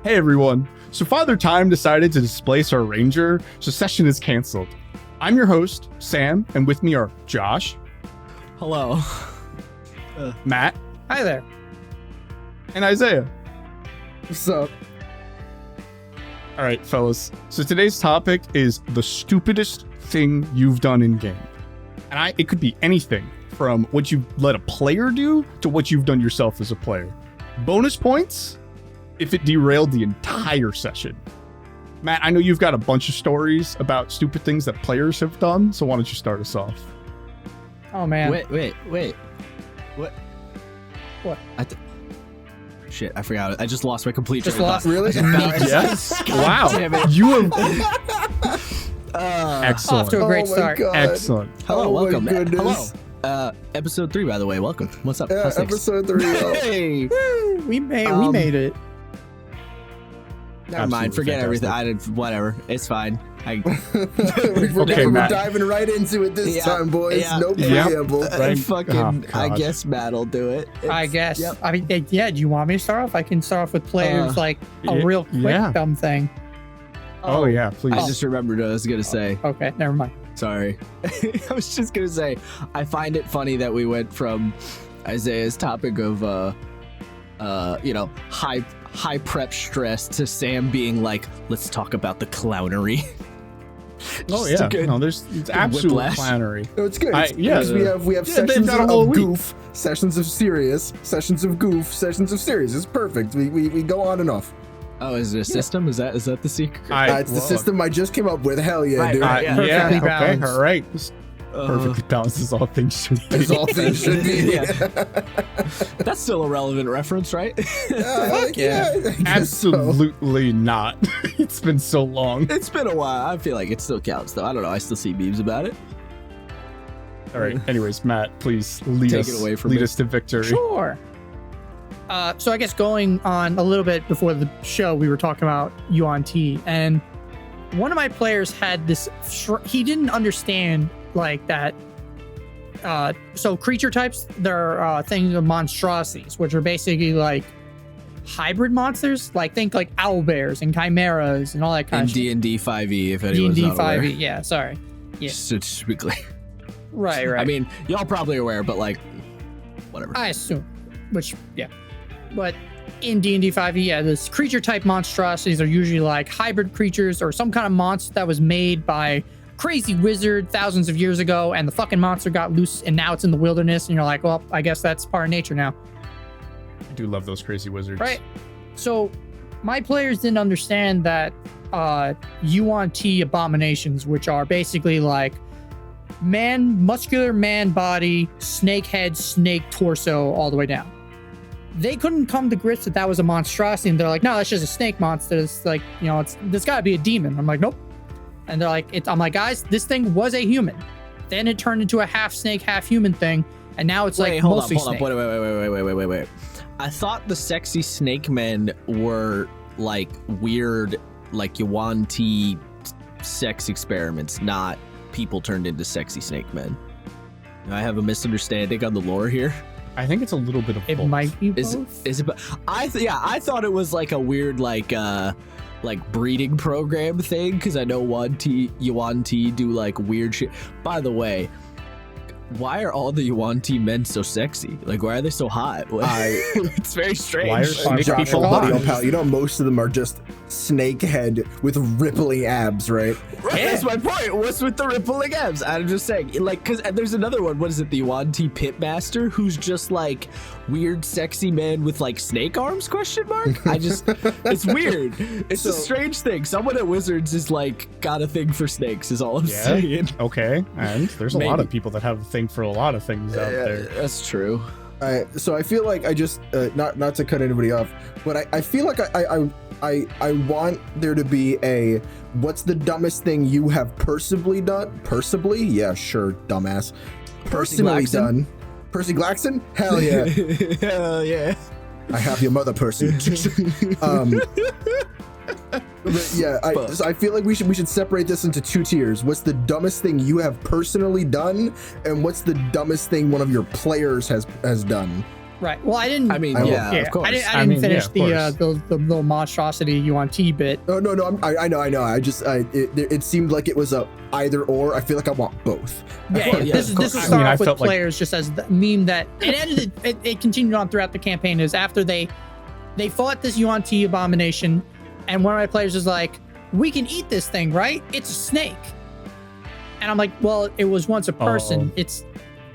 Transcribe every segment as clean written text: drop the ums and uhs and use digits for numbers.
Hey everyone. So Father Time decided to displace our ranger, so session is canceled. I'm your host, Sam, and with me are Josh. Hello. Matt. Hi there. And Isaiah. What's up? All right, fellas. So today's topic is the stupidest thing you've done in game. And it could be anything from what you've let a player do to what you've done yourself as a player. Bonus points if it derailed the entire session. Matt, I know you've got a bunch of stories about stupid things that players have done, so why don't you start us off? Oh man. Wait. What? What? Shit, I forgot it. I just lost my complete Just train of lost. thought. Really? Yes. Wow. damn it. You have excellent. Off to a great my start. God. Excellent. Hello, Oh my welcome. goodness. Hello. Episode 3, by the way. Welcome. What's up? Yeah, How's things? episode 3. Hey. Woo, we made it. Never mind. Absolutely Forget fantastic. everything. I did whatever. It's fine. Okay, we're Matt. diving right into it this time, boys. No Yep. preamble. Right. Fucking. Oh, I God. guess Matt will do it. I It's- guess. Yep. I mean, yeah. Do you want me to start off? I can start off with players like a y- real quick yeah. dumb thing. Oh yeah, please. I just remembered what I was gonna say. Okay, never mind. Sorry. I was just gonna say, I find it funny that we went from Isaiah's topic of high prep stress to Sam being like, let's talk about the clownery. Oh Just a yeah, good- no, it's absolute whiplash. clannery. No, it's good. Yeah. Because we have Yeah, they've sessions got a whole of week. goof, sessions of serious, sessions of goof, sessions of serious. It's perfect. We go on and off. Oh, is it a system? Is that the secret? It's the system I just came up with. Hell yeah, Right, dude. right. Yeah, Perfectly okay, balanced. all right. This perfectly balanced as all things should be. As all things should be. Yeah. That's still a relevant reference, right? Yeah. I guess so. Absolutely not. It's been so long. It's been a while. I feel like it still counts, though. I don't know. I still see memes about it. All right. Anyways, Matt, please lead Take us. it away from lead me. us to victory. Sure. So I guess going on a little bit before the show, we were talking about Yuan-Ti, and one of my players had this. He didn't understand like that. So creature types, there are things of monstrosities, which are basically like hybrid monsters. Like think like owlbears and chimeras and all that kind In of shit. D&D 5e, if anyone's D&D not aware. 5e, yeah. Sorry. Yeah. Just to be clear. Right. I mean, y'all probably aware, but like, whatever. I assume, which yeah, but in D&D 5e, yeah, this creature type monstrosities are usually like hybrid creatures or some kind of monster that was made by crazy wizard thousands of years ago, and the fucking monster got loose and now it's in the wilderness, and you're like, well, I guess that's part of nature now, I do love those crazy wizards. right? So my players didn't understand that Yuan-Ti abominations, which are basically like muscular man body, snake head, snake torso, all the way down. They couldn't come to grips that was a monstrosity, and they're like, no, that's just a snake monster. It's like, there's got to be a demon. I'm like, nope. And they're like, I'm like, guys, this thing was a human. Then it turned into a half snake, half human thing, and now it's like mostly snake. Wait. I thought the sexy snake men were like weird, like Yuan-Ti sex experiments, not people turned into sexy snake men. I have a misunderstanding on the lore here. I think it's a little bit of It both. might be Is both. it? I thought it was like a weird like breeding program thing, because I know Yuan-Ti do like weird shit. By the way, why are all the Yuan-Ti men so sexy? Like, why are they so hot? It's very strange. Why are snake Josh, people buddy, hot? pal, most of them are just snake head with rippling abs, right? Right, that's my point. What's with the rippling abs? I'm just saying, like, because there's another one. What is it? The Yuan-Ti Pitmaster, who's just like weird, sexy man with like snake arms? Question mark. It's weird. It's a strange thing. Someone at Wizards is like got a thing for snakes. Is all I'm saying. Okay, and there's a lot Maybe. of people that have a thing for a lot of things out there. That's true. So I feel like I just not to cut anybody off, but I feel like I want there to be a what's the dumbest thing you have personally done? Personally? Yeah, sure, dumbass. Personally Glaxton? done. Percy Glaxton? Hell yeah. Hell yeah. I have your mother, Percy. But yeah, so I feel like we should separate this into two tiers. What's the dumbest thing you have personally done, and what's the dumbest thing one of your players has done? Right. Well, I didn't. I mean, I yeah, yeah, of course. I didn't finish of course. the little monstrosity Yuan-Ti bit. Oh no, I know. It seemed like it was a either or. I feel like I want both. Yeah, yeah, this of course. is I start mean, I off with felt like- players just as the meme that it continued on throughout the campaign. Is after they fought this Yuan-Ti abomination, and one of my players is like, "We can eat this thing, right? It's a snake." And I'm like, "Well, it was once a person. It's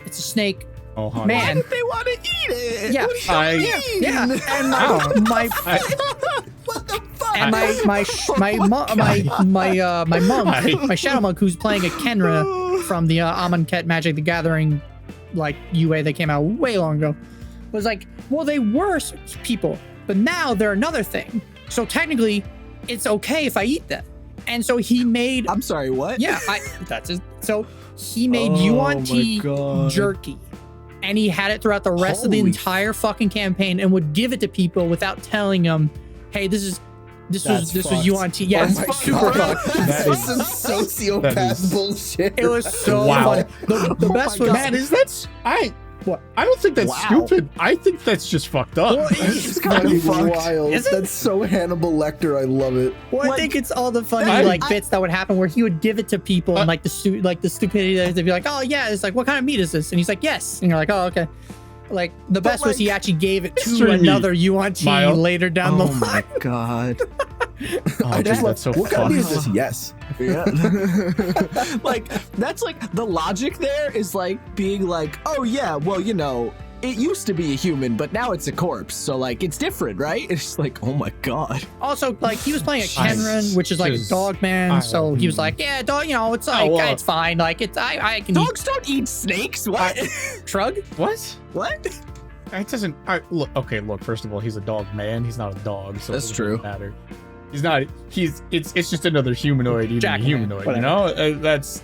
a snake." Oh, honey. Man. Why did they want to eat it? Yeah. What do you mean? Yeah, and Ow. my What the fuck? and my monk, my shadow monk, who's playing a Kenra from the Amonkhet Magic the Gathering, like UA that came out way long ago, was like, well, they were people, but now they're another thing. So technically, it's okay if I eat them. And so he made, I'm sorry, what? yeah, that's it. So he made Oh Yuan-Ti my God. Jerky. And he had it throughout the rest of the Holy entire fucking campaign and would give it to people without telling them, hey, this was Yuan-Ti. Yeah, Oh it's my super God. fucked. That That's is- some that sociopath is- bullshit. It was so Wow. funny. The best was, Man, is that What? I don't think that's Wow. stupid. I think that's just fucked up. Well, It's kind of fucking fucked. wild. Is it? That's so Hannibal Lecter. I love it. well, I Like, think it's all the funny I- bits that would happen where he would give it to people and like the stupidity that they'd be like, oh yeah, it's like, what kind of meat is this? And he's like, yes. And you're like, oh okay. Like the best was he actually gave it to Mystery another meat. Yuan-Ti Mild. later down the Oh line. my god. Oh, I dude, just love. that's so What kind of meat is fucked. this? Yes. Yeah. Like, that's like the logic there is like being like, oh yeah, well, you know, it used to be a human, but now it's a corpse. So like it's different, right? It's like, oh my god. Also, like he was playing a I Kenran, which is like a just- dog man. I- So he was like, yeah, dog, you know, it's like well- it's fine. Like it's I can Dogs don't eat snakes. What? eat shrug. What? What? It doesn't. Look. Okay. Look. First of all, he's a dog man. He's not a dog. So That's it doesn't true. Matter. He's not. It's just another humanoid eating a Jackalman, humanoid. whatever. You know. That's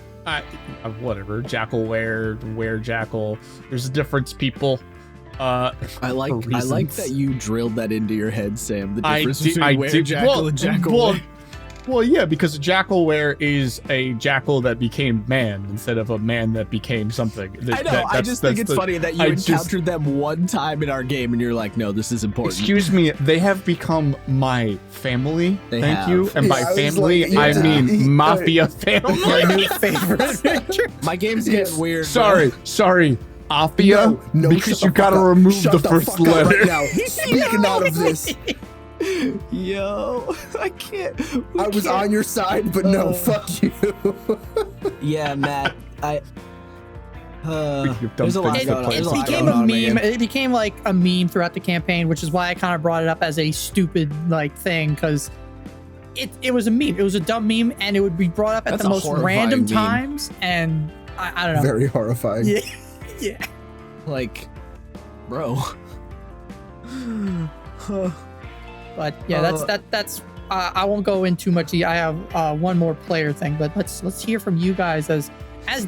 whatever. Jackalwere, Werejackal. There's a difference, people. I like reasons. that you drilled that into your head, Sam. The I difference did. between Werejackal and Jackalwere. Well, yeah, because a Jackalwere is a jackal that became man instead of a man that became something. I know. I just think it's funny that you encountered them one time in our game, and you're like, "No, this is important." Excuse me, they have become my family. They Thank have. you. And Yeah, by I was family, like, I yeah. mean mafia family. My new favorite. My game's getting weird. Sorry, Afia, No, because shut you the gotta fuck up. remove Shut the the first fuck up letter. right now. Speaking out of this, Yo, I can't. we I was can't- on your side, but no, fuck you. Yeah, Matt. You've done There's a lot things going that on. play There's a It lot became going a on, meme. man. It became like a meme throughout the campaign, which is why I kind of brought it up as a stupid like thing because it was a meme. It was a dumb meme, and it would be brought up at That's the a most horrifying random meme. times, and I don't know. Very horrifying. Yeah, yeah. Like, bro. But yeah, that's. I won't go in too much. I have one more player thing, but let's hear from you guys as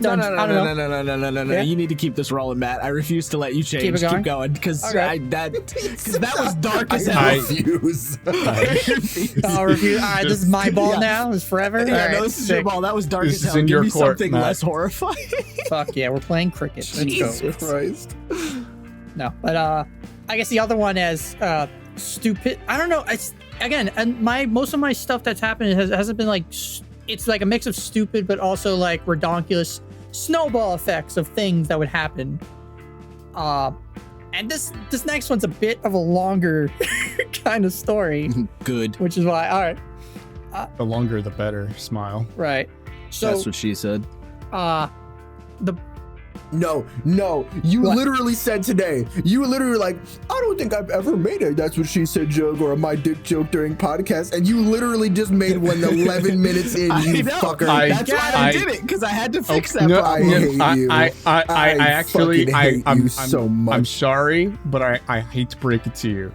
No, done. no, I no, don't no, know. no, no, no, no, no. Yeah? You need to keep this rolling, Matt. I refuse to let you change. Keep it going? Keep going, because Okay. that was dark as hell. I refuse. I'll review. All right, this is my ball Yeah. now. It's forever. Yeah, All right, no, this is your sick. ball. That was dark This as is hell. in Give your me court, something Matt. less horrifying. Fuck yeah, we're playing cricket. Let's go. Jesus Christ. No, but I guess the other one is stupid. I don't know. Again, and most of my stuff that's happened hasn't been like it's like a mix of stupid, but also like redonkulous snowball effects of things that would happen. And this next one's a bit of a longer kind of story, Good. which is why. All right, The longer, the better. Smile. right. So That's what she said. the No, you What? literally said today, you were literally like, I don't think I've ever made a that's what she said joke or a my dick joke during podcast, and you literally just made one 11 minutes in, you fucker. That's why I did it, because I had to fix that No, problem. I hate you. I actually, fucking hate you so much. I'm sorry, but I hate to break it to you.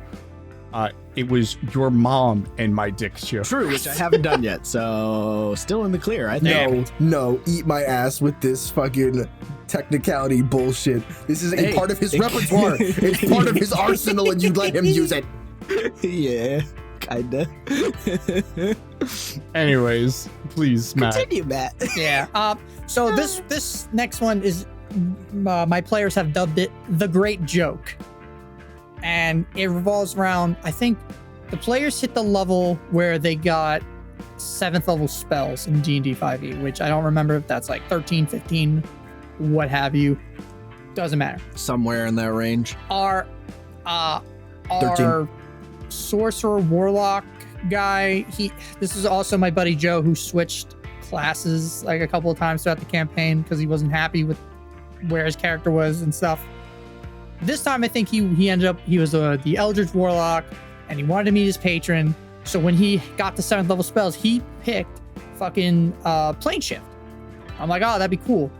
It was your mom and my dick joke. True, which I haven't done yet, so still in the clear, I think. No, eat my ass with this fucking technicality bullshit. This is a Hey. part of his repertoire. It's part of his arsenal, and you let him use it. Yeah, kinda. Anyways, please, Matt. Continue, Matt. yeah. So this next one is my players have dubbed it the Great Joke. and it revolves around, I think the players hit the level where they got 7th level spells in D&D 5e, which I don't remember if that's like 13, 15, what have you. Doesn't matter. Somewhere in that range. Our 13. sorcerer warlock guy, this is also my buddy Joe, who switched classes like a couple of times throughout the campaign because he wasn't happy with where his character was and stuff. This time I think he was the Eldritch Warlock, and he wanted to meet his patron. So when he got the 7th level spells, he picked fucking plane shift. I'm like, oh, that'd be cool.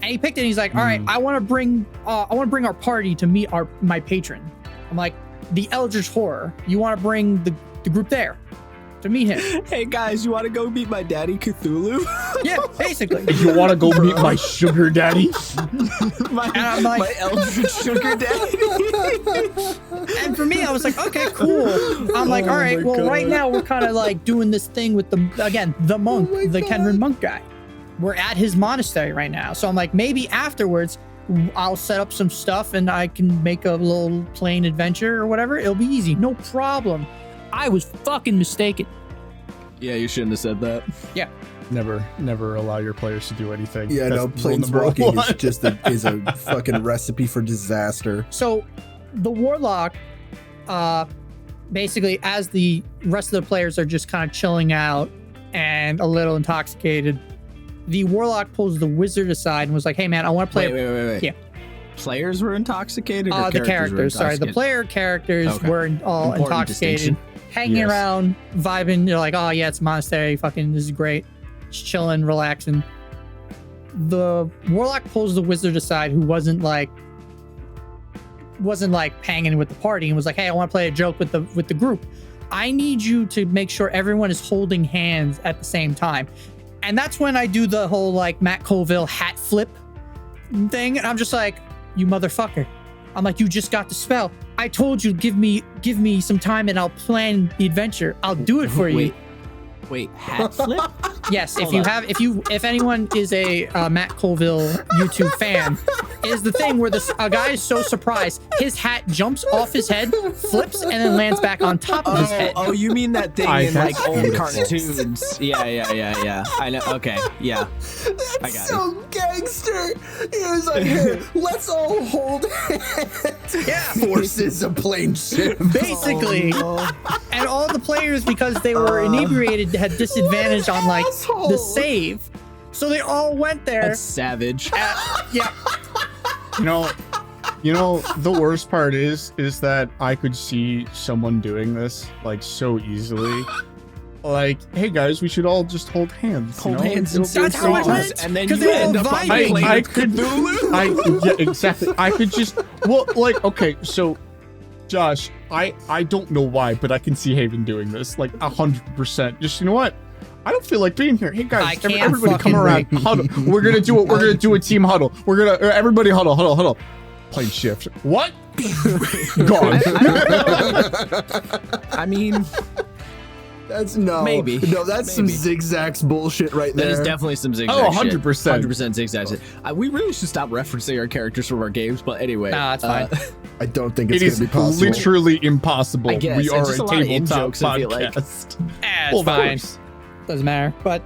And he picked it, and he's like, all right, I want to bring our party to meet my patron. I'm like, the Eldritch Horror. You want to bring the group there to meet him. Hey guys, you want to go meet my daddy Cthulhu? Yeah, basically. You want to go meet my sugar daddy? my, And I'm like, my Eldritch sugar daddy. and for me, I was like, okay, cool. I'm like, all right, well, right now we're kind of like doing this thing with the monk, the Kenran monk guy. We're at his monastery right now. So I'm like, maybe afterwards I'll set up some stuff and I can make a little plane adventure or whatever. It'll be easy. No problem. I was fucking mistaken. Yeah, you shouldn't have said that. Yeah. Never allow your players to do anything. Yeah, That's no, rule number planeswalking one. is just a fucking recipe for disaster. So the warlock, basically, as the rest of the players are just kind of chilling out and a little intoxicated, the warlock pulls the wizard aside and was like, hey man, I want to play. Wait. Yeah. Players were intoxicated? Or The were characters, sorry. The intoxicated? player characters Okay. were all Important intoxicated, distinction. hanging Yes. around, vibing. They're like, oh yeah, it's a monastery. Fucking, this is great. Just chilling, relaxing. The warlock pulls the wizard aside, who wasn't like hanging with the party, and was like, hey, I want to play a joke with the group. I need you to make sure everyone is holding hands at the same time. And that's when I do the whole like Matt Colville hat flip thing. And I'm just like, you motherfucker. I'm like, you just got the spell. I told you, give me some time and I'll plan the adventure. I'll do it for you. Wait, hat flip? Yes, Hold on. if anyone is a Matt Colville YouTube fan, is the thing where a guy is so surprised his hat jumps off his head, flips, and then lands back on top of his head. Oh, you mean that thing in That's like old beautiful. cartoons? Yeah. I know. Okay, yeah. I got it. So gangster. He was like, hey, let's all hold hands. Yeah. Forces a plane shift. Basically, and all the players, because they were inebriated, had disadvantage on like the assholes. save, so they all went there. That's savage. Yeah, You know, the worst part is that I could see someone doing this like so easily. Like, hey guys, we should all just hold hands. Hold you know? hands and It'll be That's how it fun. went. And then 'Cause you they end all up on vibing. the plane I with could- Cthulhu. Yeah, exactly. I could just, well, like, okay, so, Josh, I don't know why, but I can see Haven doing this, like, 100%. Just, you know what? I don't feel like being here. Hey, I guys, can't everybody come fucking around. Huddle. We're gonna do it. We're gonna do a team huddle. Everybody huddle. Plane shift. What? Gone. I mean, That's Maybe. No, that's some Maybe. zigzags bullshit right that there. is definitely some zigzag Oh, shit. 100%. 100% zigzag shit. We really should stop referencing our characters from our games, but anyway. Nah, it's fine. I don't think It it's is going to be possible. literally impossible. I guess. We It's are just a a lot of tabletop in-jokes, I feel like. podcast. it's Well, of fine. course. Doesn't matter. But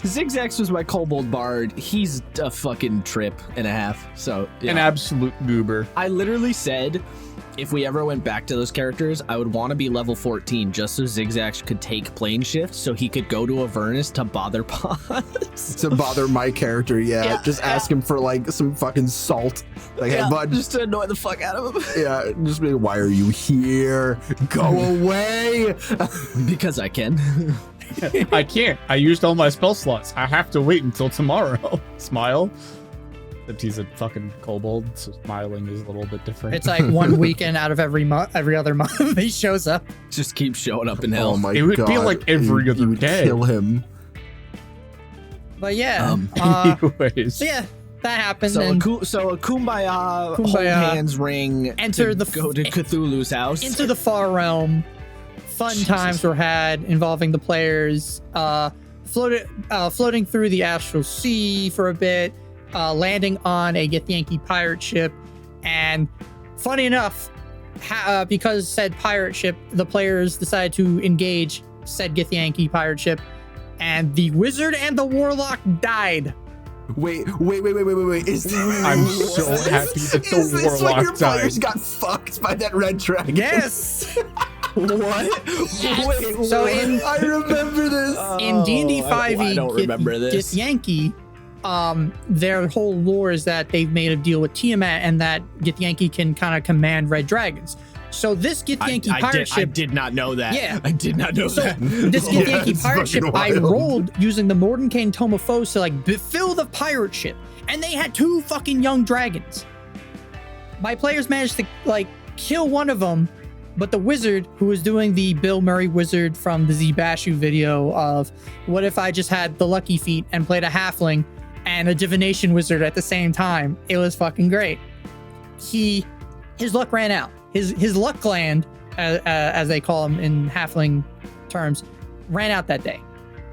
Zigzags was my kobold bard. He's a fucking trip and a half. So, yeah. An absolute goober. I literally said, if we ever went back to those characters, I would want to be level 14 just so Zigzags could take plane shift so he could go to Avernus to bother Paz. To bother my character, yeah. Yeah, Just ask him for like some fucking salt. Like, hey, bud. just to annoy the fuck out of him. Yeah, just be like, why are you here? Go away. Because I can. I can't. I used all my spell slots. I have to wait until tomorrow. Smile. Except he's a fucking kobold, so smiling is a little bit different. it's like one weekend out of every other month he shows up. Just keep showing up in hell. Oh my It would god. be like every You other would day. Kill him. But yeah, Anyways. so yeah, that happened. So, and a kumbaya, hold Kumbaya. hands ring. Enter to the go to Cthulhu's house. into the far realm. Fun Jesus. times were had involving the players. Floating through the astral sea for a bit, landing on a Githyanki pirate ship, and funny enough, because said pirate ship, the players decided to engage said Githyanki pirate ship, and the wizard and the warlock died. Wait. I'm so happy that the Is this when your warlock died. players got fucked by that red dragon? Yes. What? Wait, So what? in- I remember this. In D&D 5e, I don't remember this. Githyanki, their whole lore is that they've made a deal with Tiamat and that Githyanki can kind of command red dragons. So this Githyanki pirate I ship, did not know that. Yeah. I did not know so that. this Yeah, Githyanki it's pirate ship, fucking I wild. rolled using the Mordenkainen Tome of Foes to like fill the pirate ship, and they had 2 fucking young dragons. My players managed to like kill one of them, but the wizard, who was doing the Bill Murray wizard from the Zbashu video of what if I just had the lucky feat and played a halfling and a divination wizard at the same time, it was fucking great. His luck ran out. His luck gland, as they call him in halfling terms, ran out that day,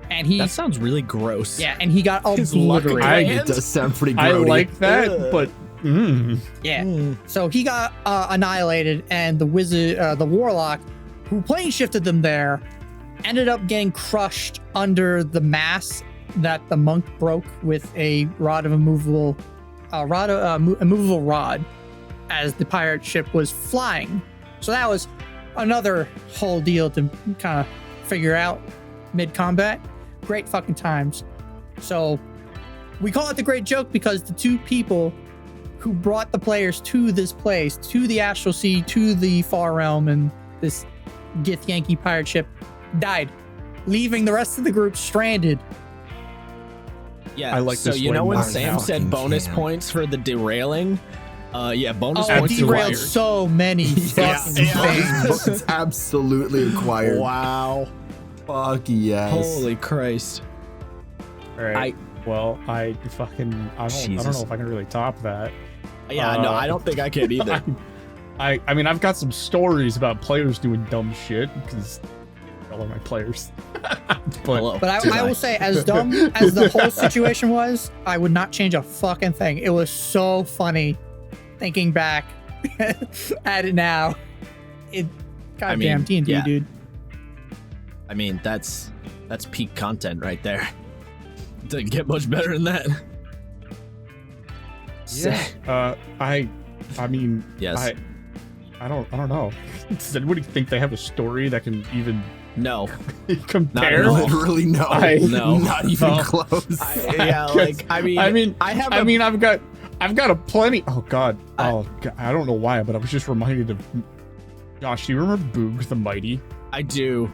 and he That sounds really gross. yeah, and he got His luck obliterated. gland? It does sound pretty I grody. like that, Ugh. but Yeah. So he got annihilated, and the wizard, the warlock, who plane shifted them there, ended up getting crushed under the mass that the monk broke with a rod of immovable rod as the pirate ship was flying. So that was another whole deal to kind of figure out mid-combat. Great fucking times. So we call it the Great Joke because the 2 people who brought the players to this place, to the Astral Sea, to the Far Realm, and this Githyanki pirate ship, died, leaving the rest of the group stranded. Yeah. I like so this you way know when more Sam now. said bonus Fucking points for the derailing? Yeah, bonus Oh, it points derailed required. so many fucking things. It's absolutely required. Wow. Fuck yes. Holy Christ. all right. Well, I don't know Jesus. if I can really top that. Yeah, no, I don't think I can either. I mean, I've got some stories about players doing dumb shit because all of my players. but Hello. But I will say, as dumb as the whole situation was, I would not change a fucking thing. It was so funny thinking back at it now. Goddamn D&D, yeah. dude. I mean, that's peak content right there. Doesn't get much better than that. I mean, Yes. I don't know. Does anybody think they have a story that can even No. compare? at all. Literally no. No. Not even No. close. I've got a plenty. Oh God. I don't know why, but I was just reminded of. Josh, do you remember Boog the Mighty? I do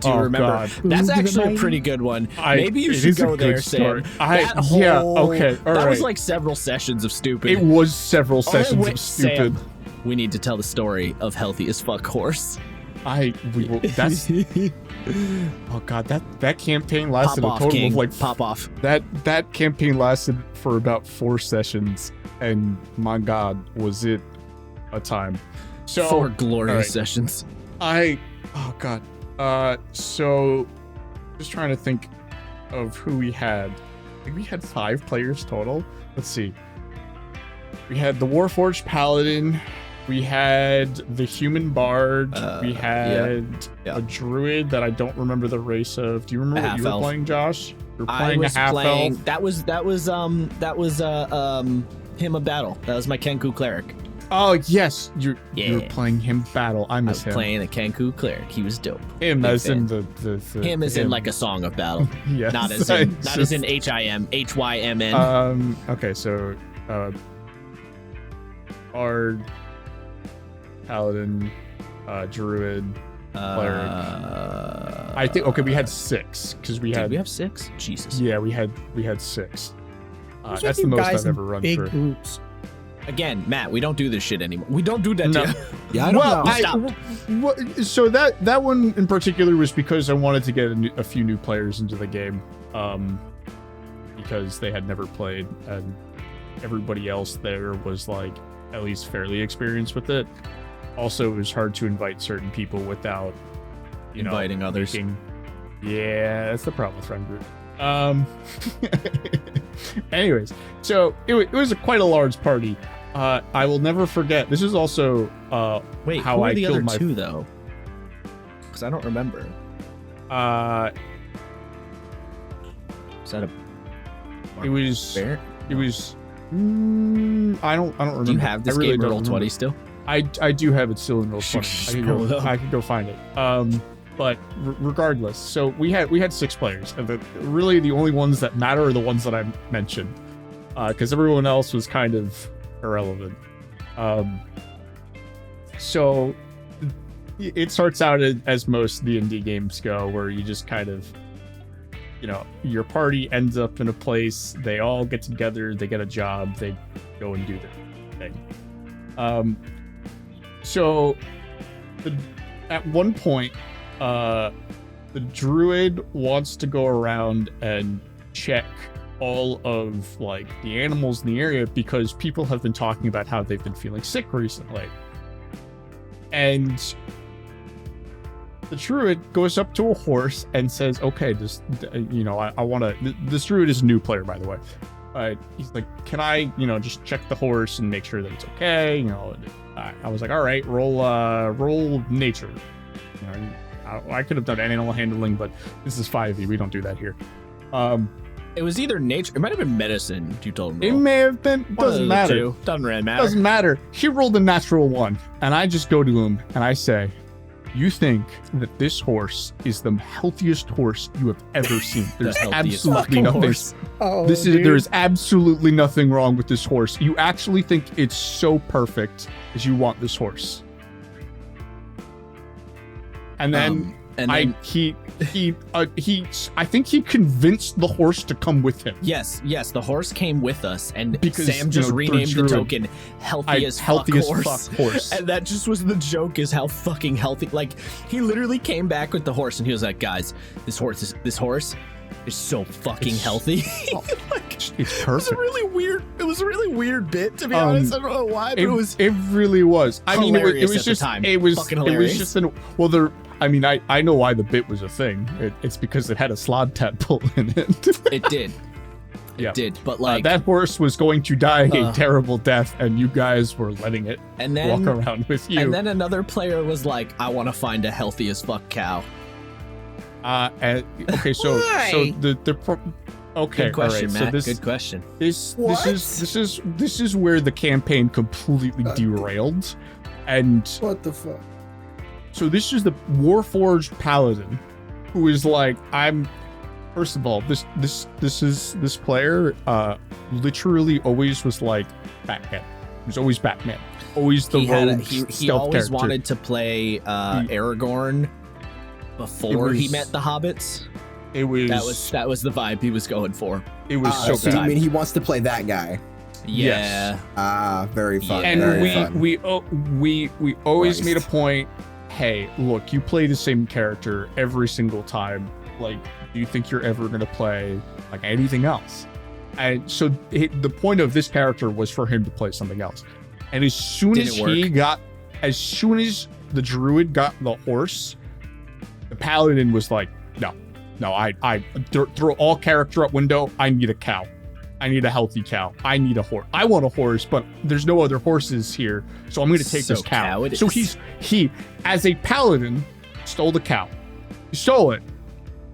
Oh, remember. God. That's Boog the actually a Mighty? pretty good one. I- Maybe you it should is a go good there, story. Sam. Yeah, okay, all that was right. like several sessions of stupid. It was several sessions wait, of stupid. Sam, we need to tell the story of Healthy as Fuck Horse. That's oh God, that campaign Pop lasted a off, total King. of like Pop off. that campaign lasted for about 4 sessions, and my God, was it a time. So 4 glorious all right. sessions. oh God. So just trying to think of who we had. I think we had 5 players total. Let's see. We had the Warforged Paladin. We had the Human Bard. We had yeah. a Druid that I don't remember the race of. Do you remember what you were half-elf. playing, Josh? You were I playing was a half playing. elf. That was Hymn of Battle. That was my Kenku cleric. Oh yes, you were Yeah. playing him battle. I I miss was him. playing a Kenku cleric. He was dope. Him Big as in fan. the Him is in like a song of battle, yes. not as in HYMN. Okay, so Bard, Paladin, Druid, cleric. I think okay, we had 6 because we Did had we have 6? Jesus. yeah, we had 6. What's That's with the you most guys I've in ever run big through. groups? Again, Matt, we don't do this shit anymore. We don't do that No. to you. Yeah, I don't know. Stop. So that one in particular was because I wanted to get a few new players into the game, because they had never played, and everybody else there was like at least fairly experienced with it. Also, it was hard to invite certain people without Inviting others. Yeah, that's the problem with friend group. Anyways, so it was quite a large party. I will never forget. This is also Wait, how who are I the killed other my. two though? Because I don't remember. Is that a? It was. Bear? It was. I don't remember. Do you have this I really game in don't Roll remember. 20 still? I do have it still in Roll 20. Just pull it up. I could go find it. But regardless, so we had 6 players, and really the only ones that matter are the ones that I mentioned, because everyone else was kind of irrelevant. So it starts out as most D&D games go, where you just kind of, your party ends up in a place, they all get together, they get a job, they go and do their thing. So at one point, the druid wants to go around and check all of the animals in the area because people have been talking about how they've been feeling sick recently. And the druid goes up to a horse and says, okay, I want to, this druid is a new player, by the way. He's like, can I, just check the horse and make sure that it's okay? I was like, all right, roll nature. I could have done animal handling, but this is 5e. We don't do that here. It was either nature. It might have been medicine. You told me. It may have been. Doesn't matter. Doesn't really matter. Doesn't matter. He rolled a natural 1, and I just go to him and I say, "You think that this horse is the healthiest horse you have ever seen? There's absolutely nothing. There is absolutely nothing wrong with this horse. You actually think it's so perfect as you want this horse." And then I think he convinced the horse to come with him. Yes, the horse came with us, and because Sam just renamed the token healthiest fuck horse. And that just was the joke, is how fucking healthy. He literally came back with the horse, and he was like, "Guys, this horse is so fucking healthy." It's perfect. It was a really weird bit, to be honest. I don't know why, but it really was. I mean, it was just time. It was fucking hilarious. I know why the bit was a thing. It's because it had a Strahd tadpole in it. It did. It did, but that horse was going to die a terrible death, and you guys were letting it walk around with you. And then another player was like, "I want to find a healthy as fuck cow." Okay, so okay, good question, all right. Matt. So good question. This is where the campaign completely derailed, and What the fuck? so this is the Warforged Paladin, who is like, first of all, this player literally always was like Batman. He was always Batman. Always the rogue stealth he always character. wanted to play Aragorn before he met the hobbits. It was that was the vibe he was going for. It was so So bad. you mean he wants to play that guy? Yeah. Yes. Very fun. And very fun. we always made a point. Hey, look, you play the same character every single time. Do you think you're ever gonna play anything else? And so the point of this character was for him to play something else. And as soon as the druid got the horse, the paladin was like, no, I throw all character out window. I need a cow. I need a healthy cow. I need a horse. I want a horse, but there's no other horses here, so I'm going to take this cow. So he, as a paladin, stole the cow. He stole it,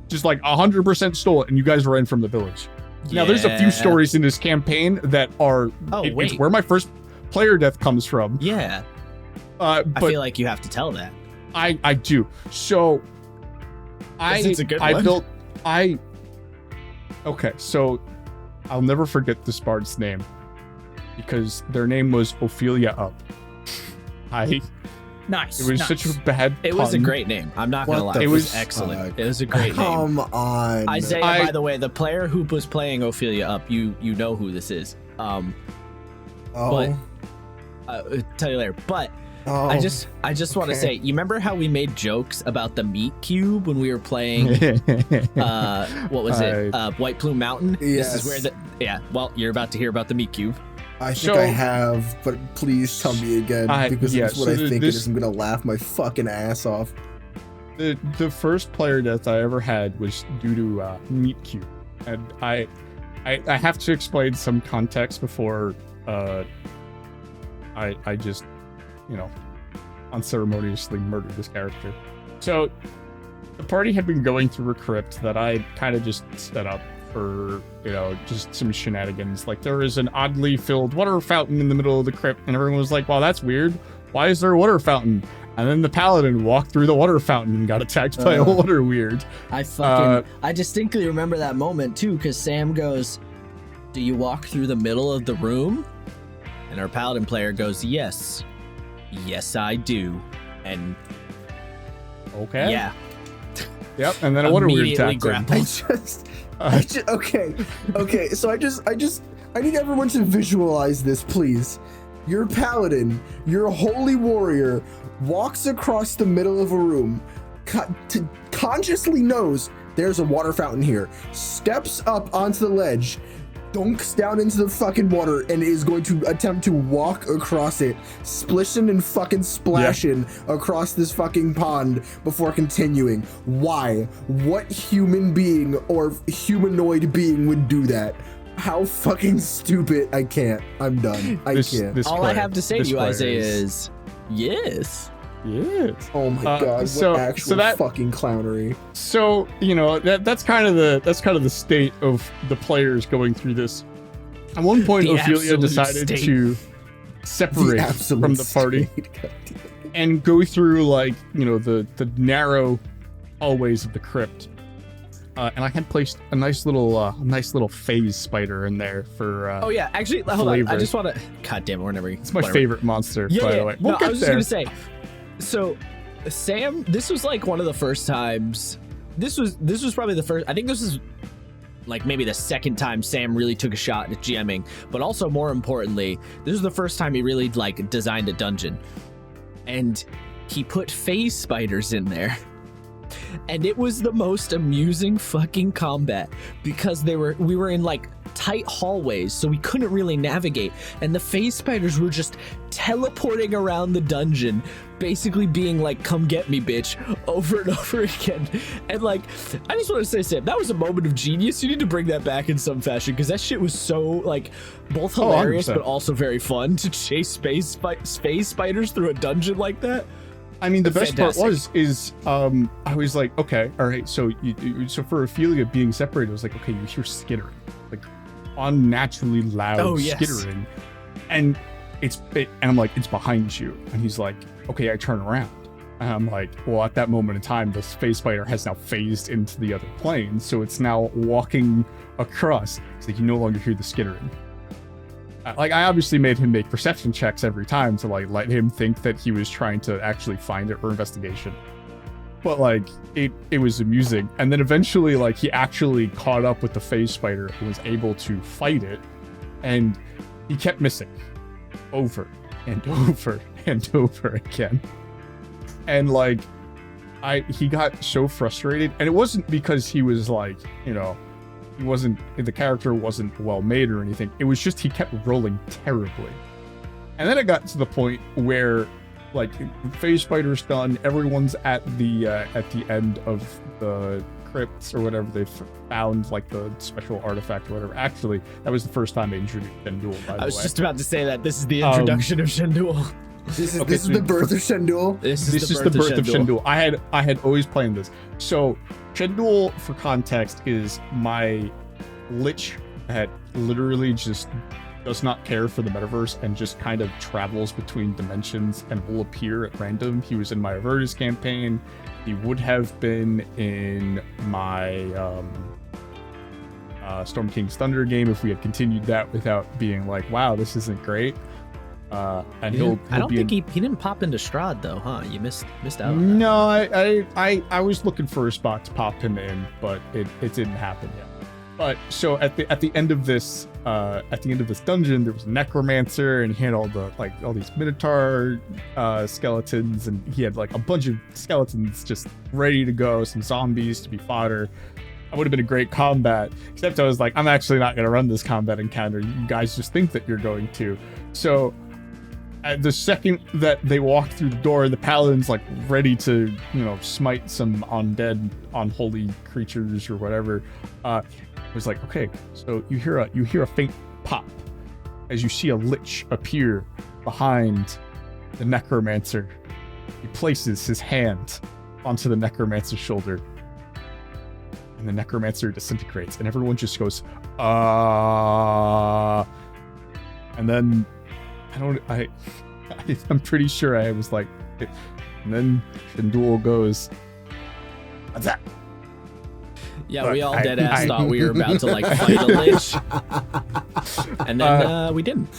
just 100% stole it, and you guys ran from the village. Now, there's a few stories in this campaign that are it's where my first player death comes from. Yeah. But I feel like you have to tell that. I do. So It's a good one. Okay, so I'll never forget this bard's name because their name was Ophelia Up. Nice. It was such a bad It was a great name. I'm not gonna lie. It was excellent. It was a great name. Come on. Isaiah, by the way, the player who was playing Ophelia Up, you know who this is. But tell you later. But I just want to say, you remember how we made jokes about the meat cube when we were playing what was it? White Plume Mountain? Yes. This is where well, you're about to hear about the meat cube. I think I have, but please tell me again, because that's what I think it is. I'm gonna laugh my fucking ass off. The first player death I ever had was due to meat cube, and I have to explain some context before I just, unceremoniously murdered this character. So the party had been going through a crypt that I kind of just set up for, just some shenanigans. Like, there was an oddly filled water fountain in the middle of the crypt, and everyone was like, wow, that's weird. Why is there a water fountain? And then the paladin walked through the water fountain and got attacked by a water weird. I distinctly remember that moment too, because Sam goes, do you walk through the middle of the room? And our paladin player goes, yes, I do. And okay. Yeah. Yep. And then a water weird attacked him. Okay. So I need everyone to visualize this, please. Your paladin, your holy warrior, walks across the middle of a room, consciously knows there's a water fountain here, steps up onto the ledge, dunks down into the fucking water, and is going to attempt to walk across it, splishing and fucking splashing across this fucking pond before continuing. Why? What human being or humanoid being would do that? How fucking stupid. I can't. I'm done. I can't. All I have to say to you, Isaiah, is yes. Yes. Oh my god, what actual fucking clownery. So, that's kind of the state of the players going through this. At one point, Ophelia decided to separate from the party and go through the narrow hallways of the crypt. And I had placed a nice little phase spider in there for oh yeah, actually, hold on. I just want to. God damn it, we're never. It's my favorite monster, by the way. I was just gonna say. So, Sam, this was like one of the first times. This was probably the first. I think this is like maybe the second time Sam really took a shot at GMing. But also, more importantly, this was the first time he really designed a dungeon, and he put phase spiders in there. And it was the most amusing fucking combat because we were in tight hallways, so we couldn't really navigate, and the phase spiders were just teleporting around the dungeon, basically being like, come get me, bitch, over and over again. And I just want to say, Sam, that was a moment of genius. You need to bring that back in some fashion, because that shit was so both hilarious but also very fun to chase phase spiders through a dungeon like that. I mean, the best part is I was like, okay, all right, so so for Ophelia being separated, I was like, okay, you hear skittering, unnaturally loud skittering, and I'm like, it's behind you, and he's like, okay, I turn around, and I'm like, well, at that moment in time, the phase spider has now phased into the other plane, so it's now walking across. It's like you no longer hear the skittering. I obviously made him make perception checks every time to let him think that he was trying to actually find it for investigation. But it was amusing. And then eventually he actually caught up with the phase spider and was able to fight it. And he kept missing over and over and over again. And he got so frustrated, and it wasn't because he was the character wasn't well made or anything. It was just he kept rolling terribly. And then it got to the point where phase spider's done, everyone's at the end of the crypts or whatever. They found the special artifact or whatever. Actually, that was the first time they introduced Shendual, by the way. I was just about to say that this is the introduction of Shendual. This is the birth of Shendual. This is the birth of Shendual. I had always planned this. So Shendual, for context, is my lich that literally just does not care for the metaverse and just kind of travels between dimensions and will appear at random. He was in my Avertus campaign. He would have been in my Storm King's Thunder game if we had continued that without being like, wow, this isn't great. And he'll I don't be think he didn't pop into Strahd though, huh? You missed out on that. No, I was looking for a spot to pop him in, but it didn't happen yet. But so at the end of this dungeon, there was a necromancer, and he had all these minotaur skeletons, and he had a bunch of skeletons just ready to go, some zombies to be fodder. That would have been a great combat, except I was like, I'm actually not going to run this combat encounter. You guys just think that you're going to. So the second that they walk through the door, the paladin's ready to, smite some undead, unholy creatures or whatever. It was like, okay, so you hear a faint pop as you see a lich appear behind the necromancer. He places his hand onto the necromancer's shoulder, and the necromancer disintegrates, and everyone just goes, and then I'm pretty sure I was like, and then Shinduo goes, what's that? Yeah, But we all dead ass thought we were about to like fight a lich, and then we didn't.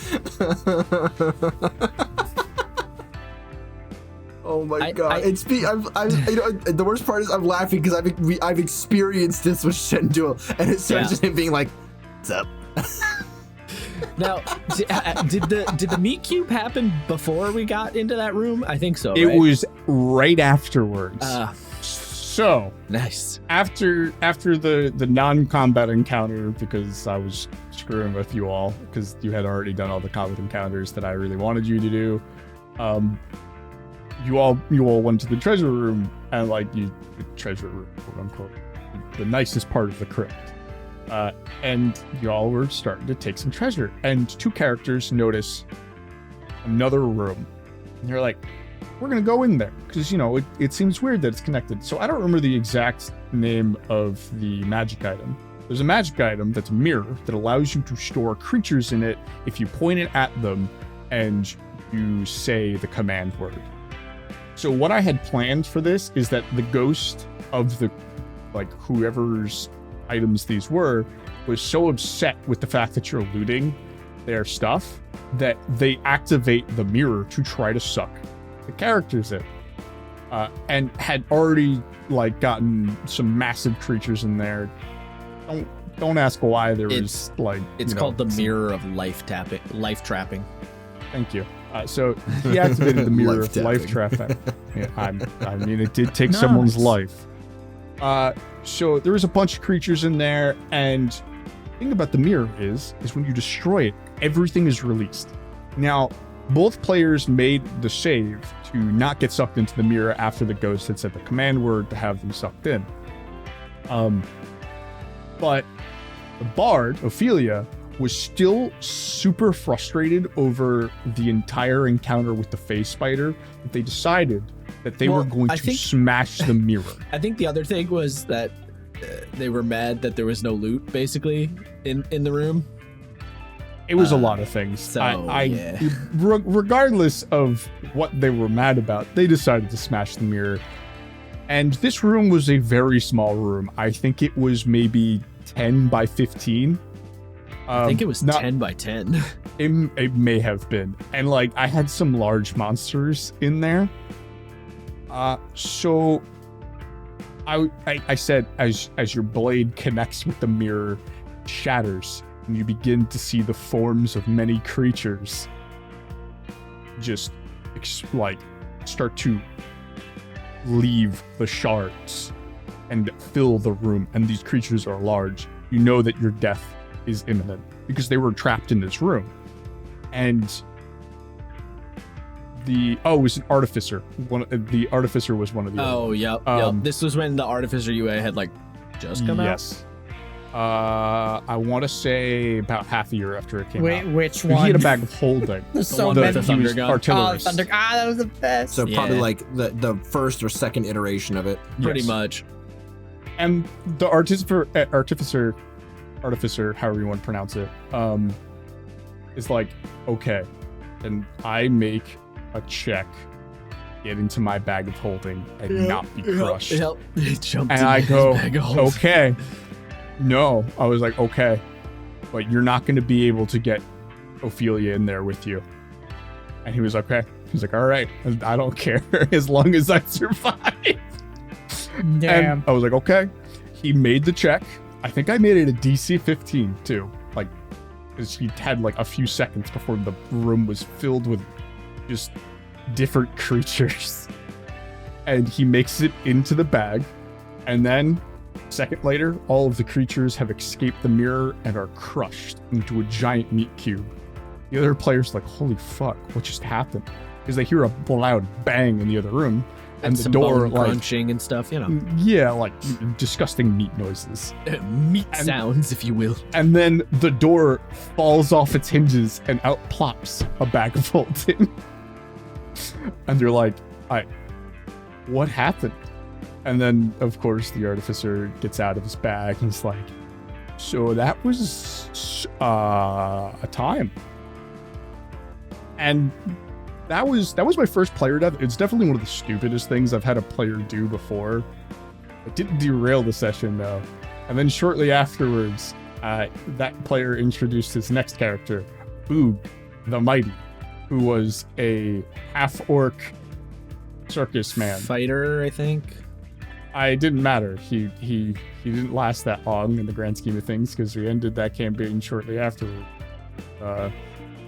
Oh my god! The worst part is I'm laughing because I've experienced this with Shenduo, and it starts with him being like, "What's up?" Now, did the meat cube happen before we got into that room? I think so. It right? was right afterwards. So Nice. after the non-combat encounter, because I was screwing with you all because you had already done all the combat encounters that I really wanted you to do, you all went to the treasure room, and like the treasure room, quote unquote, the nicest part of the crypt, and y'all were starting to take some treasure, and two characters notice another room, and they're like, we're gonna go in there because it seems weird that it's connected. So I don't remember the exact name of the magic item. There's a magic item that's a mirror that allows you to store creatures in it if you point it at them and you say the command word. So what I had planned for this is that the ghost of the, like, whoever's items these were, was so upset with the fact that you're looting their stuff that they activate the mirror to try to suck the characters in, and had already like gotten some massive creatures in there. Don't ask why there was like. It's called the mirror of life trapping. Thank you. So he activated the mirror of life trapping. Yeah, I mean, it did take someone's life. So there was a bunch of creatures in there, and the thing about the mirror is when you destroy it, everything is released. Now, both players made the save to not get sucked into the mirror after the ghost had said the command word to have them sucked in. But the bard, Ophelia, was still super frustrated over the entire encounter with the face spider that they decided that they were going to smash the mirror. I think the other thing was that they were mad that there was no loot, basically, in the room. It was a lot of things. So, Regardless of what they were mad about, they decided to smash the mirror. And this room was a very small room. I think it was maybe 10 by 15. I think it was 10 by 10. It may have been. And like, I had some large monsters in there. So I said, as your blade connects with the mirror, it shatters, and you begin to see the forms of many creatures just like start to leave the shards and fill the room. And these creatures are large. You know that your death is imminent because they were trapped in this room. And it was an artificer. The artificer was one of the other. Yep. This was when the artificer UA had like just come out. Yes. I want to say about half a year after it came out. Which one? He had a bag of holding. So many. The thunder gun. Artillerist. That was the best. So probably like the first or second iteration of it. Pretty much. And the artificer, however you want to pronounce it, is like, okay, and I make a check, get into my bag of holding and not be crushed. And I go, okay. No, I was like, okay, but you're not going to be able to get Ophelia in there with you. And he was okay. He's like, all right, I don't care as long as I survive. Damn. And I was like, okay. He made the check. I think I made it a DC 15 too. Like, because he had like a few seconds before the room was filled with just different creatures. And he makes it into the bag. And then a second later, all of the creatures have escaped the mirror and are crushed into a giant meat cube. The other player's like, holy fuck, what just happened? Because they hear a loud bang in the other room. and the some door bone like crunching and stuff, you know. yeah, like disgusting meat noises. Meat sounds, if you will. And then the door falls off its hinges and out plops a bag of Fulton. And they're like, what happened? And then, of course, the artificer gets out of his bag and is like, so that was a time. And that was my first player death. It's definitely one of the stupidest things I've had a player do before. It didn't derail the session, though. And then shortly afterwards, that player introduced his next character, Boog the Mighty, who was a half-orc circus man. Fighter, I think. It didn't matter. He didn't last that long in the grand scheme of things because we ended that campaign shortly afterward.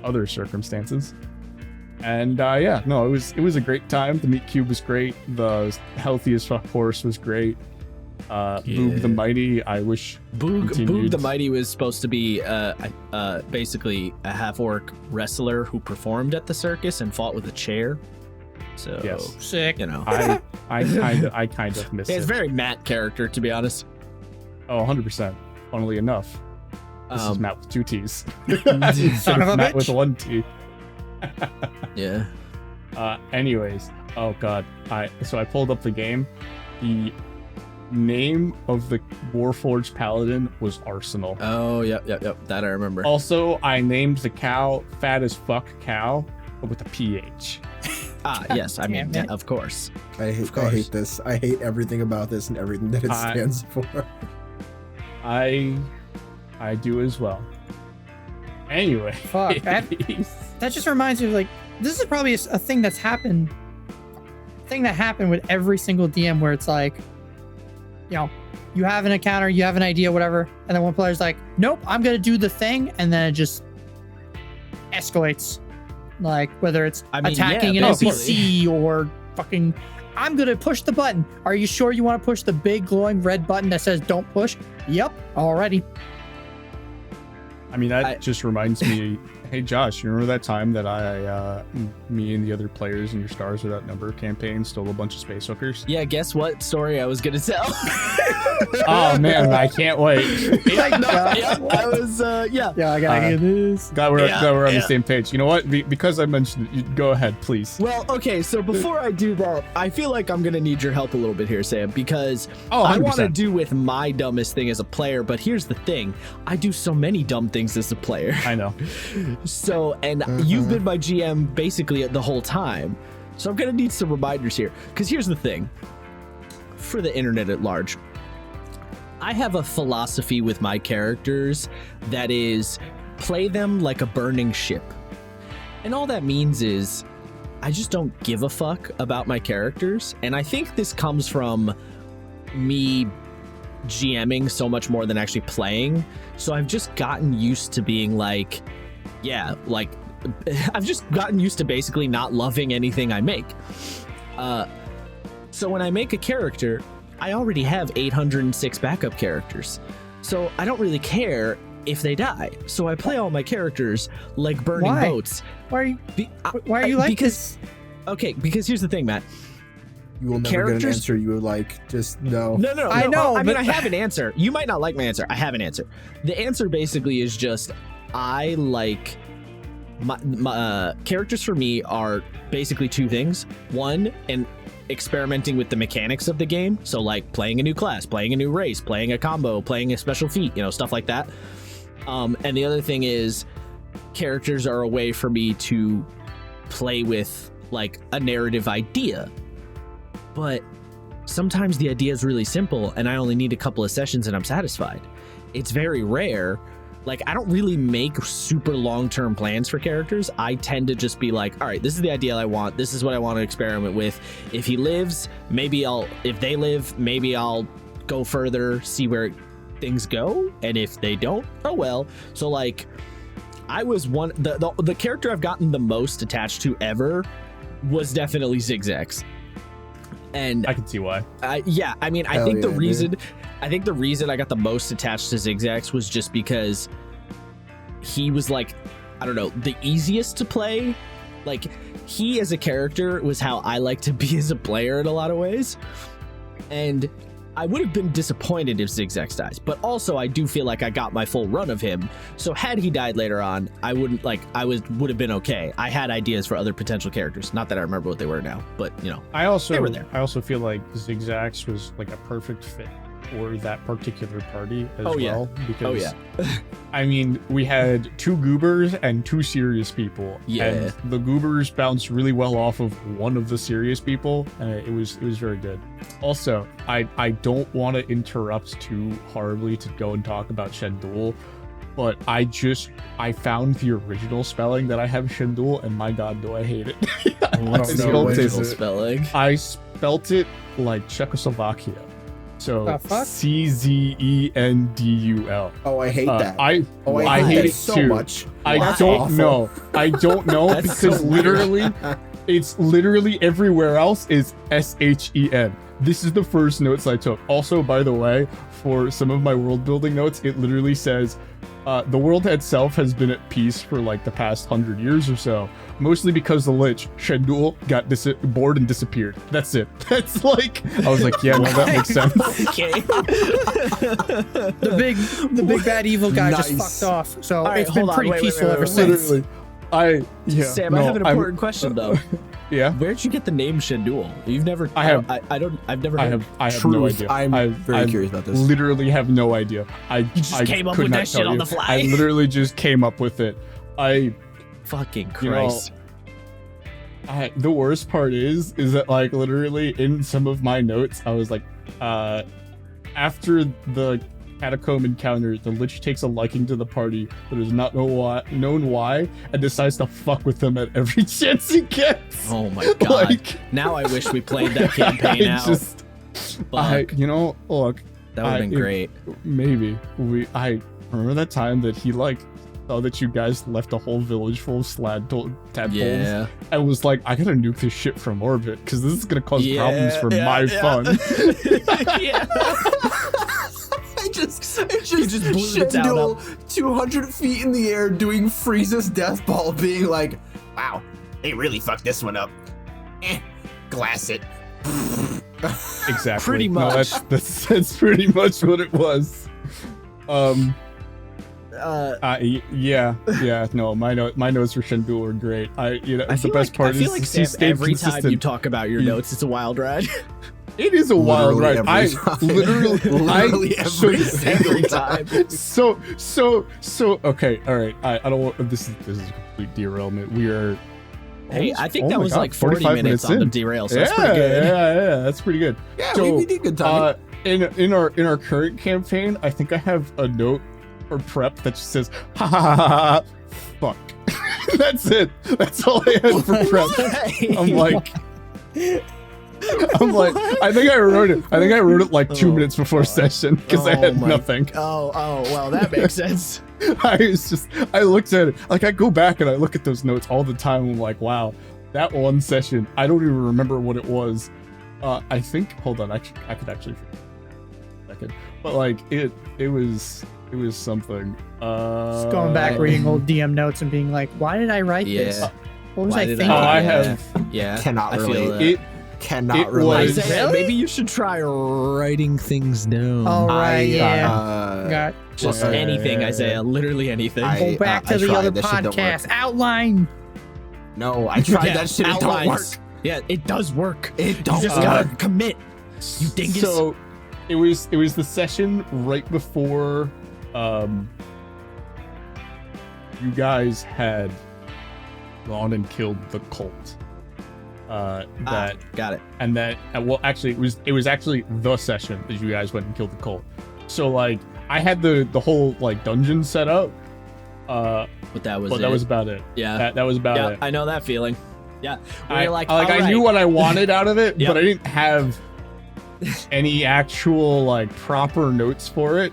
Other circumstances. And it was a great time. The meat cube was great. The healthy as fuck horse was great. Boog the Mighty, I wish Boog the Mighty was supposed to be basically a half-orc wrestler who performed at the circus and fought with a chair. So yes. Sick. You know, I kind of miss it. It's a very Matt character, to be honest. Oh, 100%. Funnily enough, this is Matt with 2 T's. Son of a Matt bitch. with 1 T. Yeah. Anyways, oh god, so I pulled up the game. The name of the Warforged Paladin was Arsenal. Oh, yep. That I remember. Also, I named the cow Fat as Fuck Cow, but with a PH. Yes. I mean, Damn it. of course. I hate this. I hate everything about this and everything that it stands for. I do as well. Anyway. Fuck. That just reminds me of, like, this is probably a thing that's happened. Thing that happened with every single DM where it's like, you know, you have an encounter, you have an idea, whatever, and then one player's like, nope, I'm gonna do the thing, and then it just escalates. Like, whether it's attacking an NPC or fucking, I'm gonna push the button. Are you sure you want to push the big glowing red button that says don't push? Yep, already. I mean, that just reminds me, hey Josh, you remember that time that me and the other players in your Stars Without Number campaign stole a bunch of space hookers? Yeah, guess what story I was gonna tell? Oh man, I can't wait. I was, Yeah, I gotta hear this. Glad we're on the same page. You know what? Because I mentioned it, go ahead, please. Well, okay, so before I do that, I feel like I'm gonna need your help a little bit here, Sam, because Oh, I want to 100%. do with my dumbest thing as a player, but here's the thing. I do so many dumb things as a player. I know. So, and you've been my GM basically the whole time. So I'm going to need some reminders here. Because here's the thing. For the internet at large, I have a philosophy with my characters that is play them like a burning ship. And all that means is I just don't give a fuck about my characters. And I think this comes from me GMing so much more than actually playing. So I've just gotten used to being like, yeah, like I've just gotten used to basically not loving anything I make. So when I make a character, I already have 806 backup characters. So I don't really care if they die. So I play all my characters like burning Why? boats. Why are you like because, okay, because here's the thing, Matt. You will never get an answer you would like. Just no. No. I know, I mean, but- I have an answer. You might not like my answer. I have an answer. The answer basically is just I like my characters for me are basically 2 things. One, and experimenting with the mechanics of the game. So like playing a new class, playing a new race, playing a combo, playing a special feat, you know, stuff like that. And the other thing is characters are a way for me to play with like a narrative idea. But sometimes the idea is really simple and I only need a couple of sessions and I'm satisfied. It's very rare. Like, I don't really make super long-term plans for characters. I tend to just be like, all right, this is the idea I want. This is what I want to experiment with. If he lives, if they live, maybe I'll go further, see where things go. And if they don't, oh well. So like, I was the character I've gotten the most attached to ever was definitely Zigzags. And I can see why. I think the reason I got the most attached to Zigzags was just because he was like, I don't know, the easiest to play Like, he as a character was how I like to be as a player in a lot of ways. And I would have been disappointed if Zigzags dies, but also I do feel like I got my full run of him. So had he died later on, I wouldn't would have been okay. I had ideas for other potential characters. Not that I remember what they were now, but you know, they were there. I also feel like Zigzags was like a perfect fit for that particular party as well. Because I mean, we had 2 goobers and 2 serious people. Yeah. And the goobers bounced really well off of one of the serious people, and it was very good. Also, I don't want to interrupt too horribly to go and talk about Shendul, but I found the original spelling that I have Shendul, and my god, do I hate it. What's the original spelling? I spelt it like Czechoslovakia. So fuck? Czendul. Oh, I hate that. I hate it so too. much. I don't know because literally, it's literally everywhere else is SHEN. This is the first notes I took. Also, by the way, for some of my world building notes, it literally says, the world itself has been at peace for like the past 100 years or so, mostly because the Lich, Shendul, got bored and disappeared. That's it. That's like, I was like, yeah, no, that makes sense. Okay. The big bad evil guy just fucked off. So it's been pretty peaceful ever since. Literally. Sam, I have an important question though. Yeah. Where'd you get the name Shendul? You've never. I've never. Heard. I have no idea. I'm very curious about this. Literally have no idea. You just came up with that shit on the fly. I literally just came up with it. Fucking Christ. The worst part is that like literally in some of my notes, I was like, after the catacomb encounter, the Lich takes a liking to the party, but is not known why, and decides to fuck with them at every chance he gets. Oh my god! Now I wish we played that campaign out. Look, that would have been great. Maybe I remember that time that he like saw that you guys left a whole village full of tadpoles, and was like, I gotta nuke this shit from orbit because this is gonna cause problems for my fun. It just blew it down. 200 feet in the air doing Frieza's death ball, being like, wow, they really fucked this one up. Glass it. Exactly. Pretty much. No, that's pretty much what it was. No, my notes for Shendul were great. The best part is like he stayed every consistent. time you talk about your notes, it's a wild ride. It is a wild ride. Literally every time. So okay, all right. I don't want this is a complete derailment. We are. Hey, I think that was like 40 minutes on the derail, so that's pretty good. Yeah, that's pretty good. Yeah, so, we did good time. In our current campaign, I think I have a note for prep that just says ha ha ha ha, fuck. That's it. That's all I had for prep. I'm like, I think I wrote it like 2 minutes before session because I had nothing. Oh, well, that makes sense. I looked at it, like I go back and I look at those notes all the time. I'm like, wow, that one session, I don't even remember what it was. I think, hold on, I could actually a second, but like it was something. Just going back, reading old DM notes and being like, why did I write this? What was I thinking? I have. Cannot relate. It cannot relate. Really? Maybe you should try writing things down. All right, got just anything, Isaiah. Literally anything. Go back to the other podcast. Outline. No, I tried that shit. It don't work. Yeah, it does work. It don't. You just gotta commit. You dingus. So it was the session right before you guys had gone and killed the Kult. Got it. And that actually it was actually the session that you guys went and killed the Kult. So like I had the whole like dungeon set up. But that was about it. Yeah. That was about it. I know that feeling. Yeah. I knew what I wanted out of it, but I didn't have any actual like proper notes for it.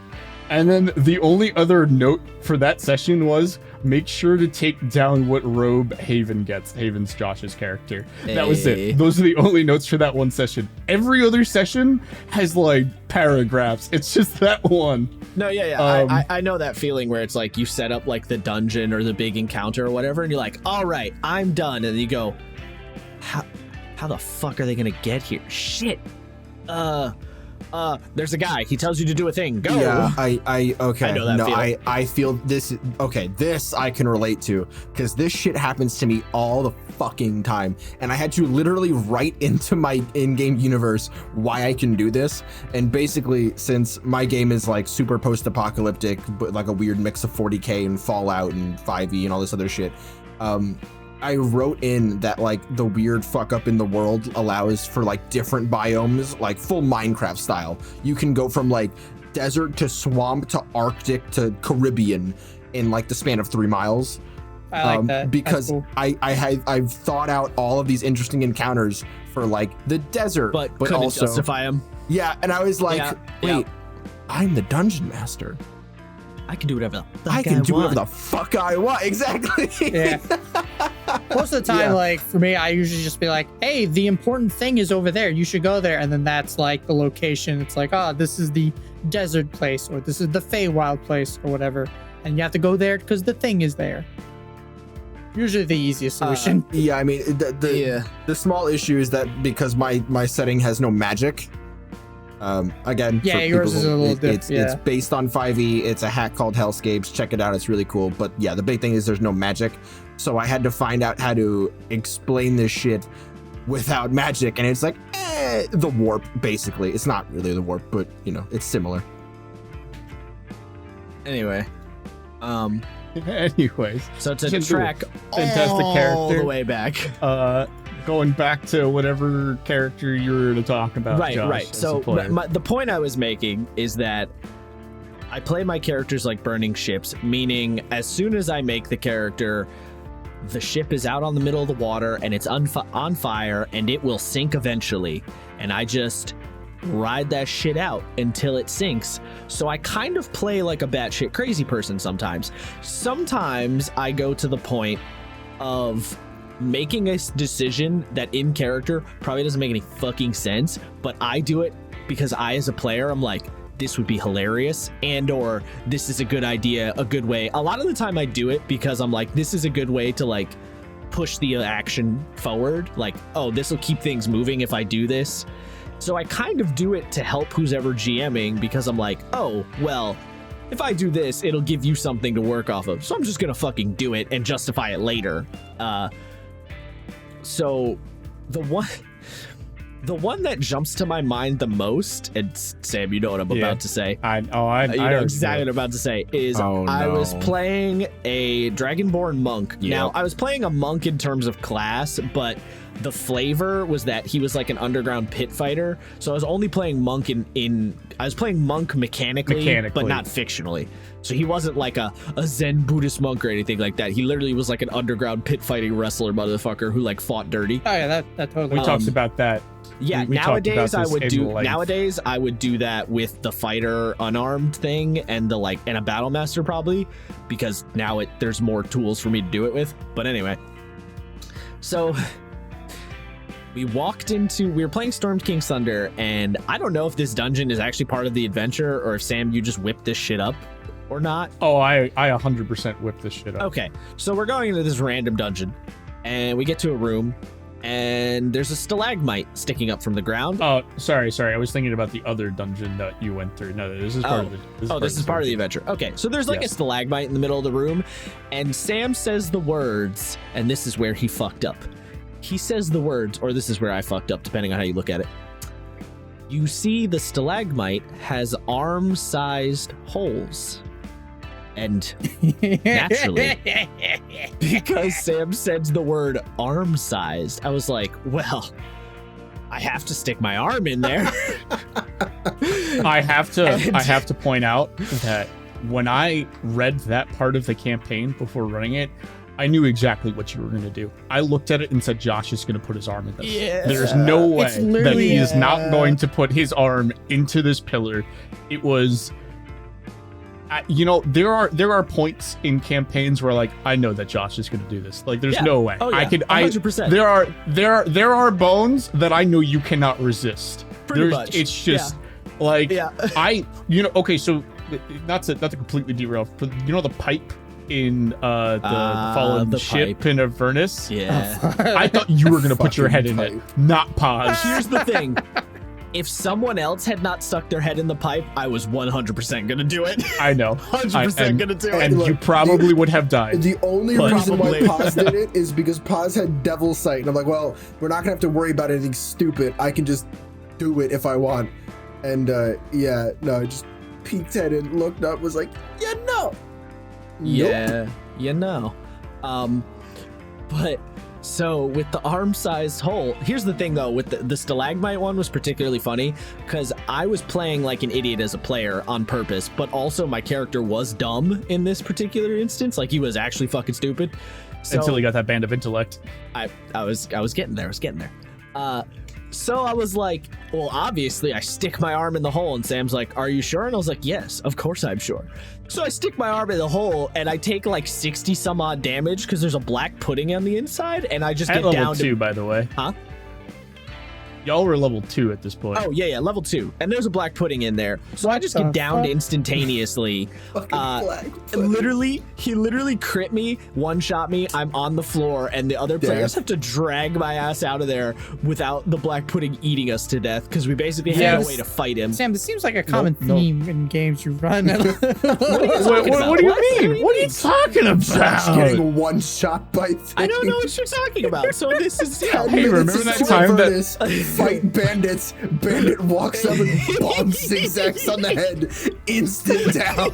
And then the only other note for that session was make sure to take down what robe Haven gets. Haven's Josh's character. That was Hey. it. Those are the only notes for that one session. Every other session has like paragraphs. It's just that one. No, yeah. I know that feeling where it's like you set up like the dungeon or the big encounter or whatever, and you're like, all right, I'm done. And then you go, how the fuck are they gonna get here? Shit. There's a guy. He tells you to do a thing. Go. Yeah, okay. I know that feeling. I feel this. Okay, this I can relate to because this shit happens to me all the fucking time, and I had to literally write into my in-game universe why I can do this. And basically, since my game is like super post-apocalyptic, but like a weird mix of 40K and Fallout and 5e and all this other shit, I wrote in that like the weird fuck up in the world allows for like different biomes, like full Minecraft style. You can go from like desert to swamp to Arctic to Caribbean in like the span of 3 miles. I like that. Because That's cool. I've thought out all of these interesting encounters for like the desert, but but couldn't also justify him. yeah. And I was like, Yeah, wait, I'm the dungeon master. I can do whatever the fuck I can do want. whatever the fuck I want. Exactly. Yeah. Most of the time, Yeah. like for me, I usually just be like, "Hey, the important thing is over there. You should go there." And then that's like the location. It's like, "Oh, this is the desert place, or this is the Feywild place, or whatever." And you have to go there because the thing is there. Usually the easiest solution. Yeah, I mean, the small issue is that because my setting has no magic. Again, Yeah, for yours people is a who- little it's yeah. based on 5e. It's a hack called Hellscapes. Check it out; it's really cool. But yeah, the big thing is there's no magic, so I had to find out how to explain this shit without magic, and it's like the warp. Basically, it's not really the warp, but you know, it's similar. Anyway, Anyways, so to Can do track fantastic all character. the way back. going back to whatever character you were to talk about. Right, Josh, right. as a So player. the point I was making is that I play my characters like burning ships, meaning as soon as I make the character, the ship is out on the middle of the water and it's on fire and it will sink eventually. And I just ride that shit out until it sinks. So I kind of play like a batshit crazy person sometimes. Sometimes I go to the point of making a decision that in character probably doesn't make any fucking sense, but I do it because I, as a player, I'm like, this would be hilarious, and or this is a good idea, a good way. A lot of the time I do it because I'm like, this is a good way to like push the action forward. Like, oh, this will keep things moving if I do this. So I kind of do it to help who's ever GMing because I'm like, oh, well, if I do this, it'll give you something to work off of. So I'm just gonna fucking do it and justify it later. So the one that jumps to my mind the most, and Sam, you know what I'm about to say. I You know exactly what I'm about to say is Oh, I was no. playing a Dragonborne monk. Yep. Now, I was playing a monk in terms of class, but the flavor was that he was like an underground pit fighter. So I was only playing monk I was playing monk mechanically, but not fictionally. So he wasn't like a Zen Buddhist monk or anything like that. He literally was like an underground pit fighting wrestler motherfucker who like fought dirty. Oh yeah, that totally. We talked about that. Yeah, We talked about nowadays this I would do that with the fighter unarmed thing and and a battle master probably, because now there's more tools for me to do it with. But anyway, so we were playing Storm King's Thunder, and I don't know if this dungeon is actually part of the adventure or if Sam, you just whipped this shit up or not. Oh, I 100% whipped this shit up. Okay, so we're going into this random dungeon, and we get to a room, and there's a stalagmite sticking up from the ground. Oh, sorry. I was thinking about the other dungeon that you went through. No, this is part of the. This is part of the adventure. Okay, so there's like a stalagmite in the middle of the room, and Sam says the words, and this is where he fucked up. He says the words, or this is where I fucked up, depending on how you look at it. You see, the stalagmite has arm-sized holes. And naturally, because Sam said the word arm-sized, I was like, well, I have to stick my arm in there. I have to point out that when I read that part of the campaign before running it, I knew exactly what you were going to do. I looked at it and said, Josh is going to put his arm in this. Yeah. There's no way It's that literally, he is not going to put his arm into this pillar. It was there are points in campaigns where like I know that Josh is going to do this. Like, there's no way. Oh, yeah. I could. 100%. There are bones that I know you cannot resist. Pretty much. It's just like Yeah. Okay, so not to completely derail, but the pipe in the fallen the ship pipe. in Avernus. Yeah. I thought you were going to put your head Fucking in it, pipe. not pause. Here's the thing. If someone else had not stuck their head in the pipe, I was 100% gonna do it. I know. 100% gonna do it. And you probably would have died. The only But- reason why Probably. Paz did it is because Paz had devil sight, and I'm like, well, we're not gonna have to worry about anything stupid. I can just do it if I want. And just peeked head and looked up, was like, yeah, no. Nope. Yeah, but so with the arm-sized hole, here's the thing though, with the stalagmite one was particularly funny because I was playing like an idiot as a player on purpose, but also my character was dumb in this particular instance. Like, he was actually fucking stupid. So Until he got that band of intellect. I was getting there. So I was like, well, obviously I stick my arm in the hole, and Sam's like, are you sure? And I was like, yes, of course I'm sure. So I stick my arm in the hole and I take like 60 some odd damage because there's a black pudding on the inside, and I just At get level down 2, to, by the way. Huh? Y'all were level 2 at this point. Oh yeah, level 2, and there's a black pudding in there. So I just What get the downed fuck? instantaneously. Fucking black pudding. He literally crit me, one shot me. I'm on the floor, and the other players have to drag my ass out of there without the black pudding eating us to death because we basically had no Yes. way to fight him. Sam, this seems like a common Nope. theme in games you run. What do you mean? What are you talking Josh about? getting one shot by things. I don't know what you're talking about. So this is Hey, remember that time that- fight bandits? Bandit walks up and bombs zigzags on the head. Instant down.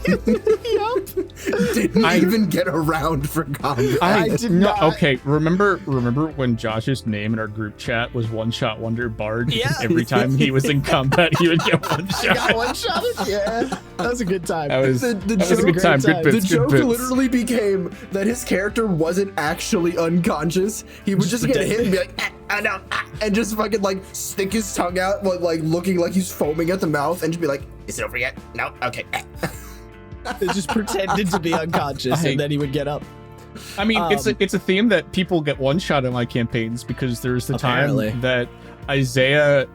Didn't even get around for combat. I did not. Okay, remember when Josh's name in our group chat was One Shot Wonder Bard? Yeah. Every time he was in combat, he would get one I shot. got one shot. Yeah, that was a good time. That was The a good joke- time. great Good time. The bits. Good joke bits. literally became that his character wasn't actually unconscious. He would just get hit and be like, no, and just fucking like stick his tongue out, like looking like he's foaming at the mouth, and just be like, is it over yet? No, okay. They just pretended to be unconscious, and then he would get up. I mean, it's a theme that people get one shot in my campaigns because there's the Apparently. time that Isaiah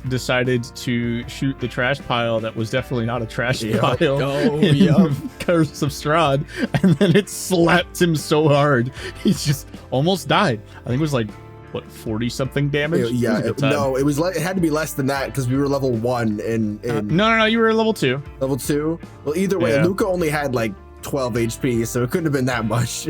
decided to shoot the trash pile that was definitely not a trash pile Oh, in yup. Curse of Strahd, and then it slapped him so hard he's just almost died. I think it was like, what, 40 something damage? It was a good time. No, it was it had to be less than that because we were level 1 in No, you were level 2. level 2. Well, either way, Yeah. Luca only had like 12 HP, so it couldn't have been that much.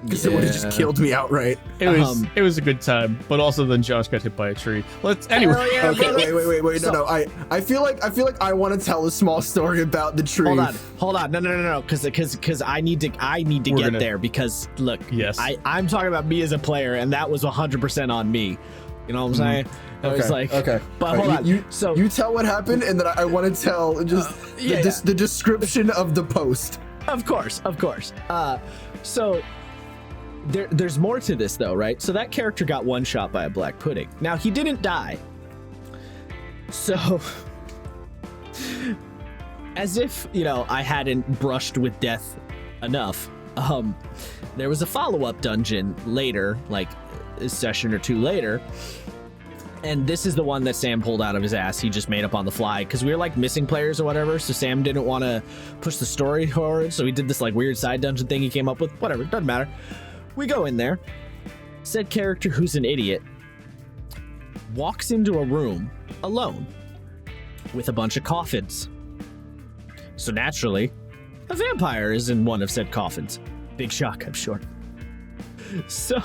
Because it would have just killed me outright. It was a good time, but also then Josh got hit by a tree. Anyway. Okay, wait. No. I feel like I want to tell a small story about the tree. Hold on. No. Because I need to We're get gonna- there. Because look, Yes. I'm talking about me as a player, and that was 100% on me. You know what I'm saying? I was like, okay. But All hold right, on. You So you tell what happened, and then I want to tell just the description of the post. Of course. So there's more to this though, right? So that character got one shot by a black pudding. Now he didn't die. So as if, I hadn't brushed with death enough, there was a follow-up dungeon later, like a session or two later. And this is the one that Sam pulled out of his ass. He just made up on the fly because we were like missing players or whatever. So Sam didn't want to push the story forward. So he did this like weird side dungeon thing he came up with. Whatever, doesn't matter. We go in there. Said character, who's an idiot, walks into a room alone with a bunch of coffins. So naturally, a vampire is in one of said coffins. Big shock, I'm sure. So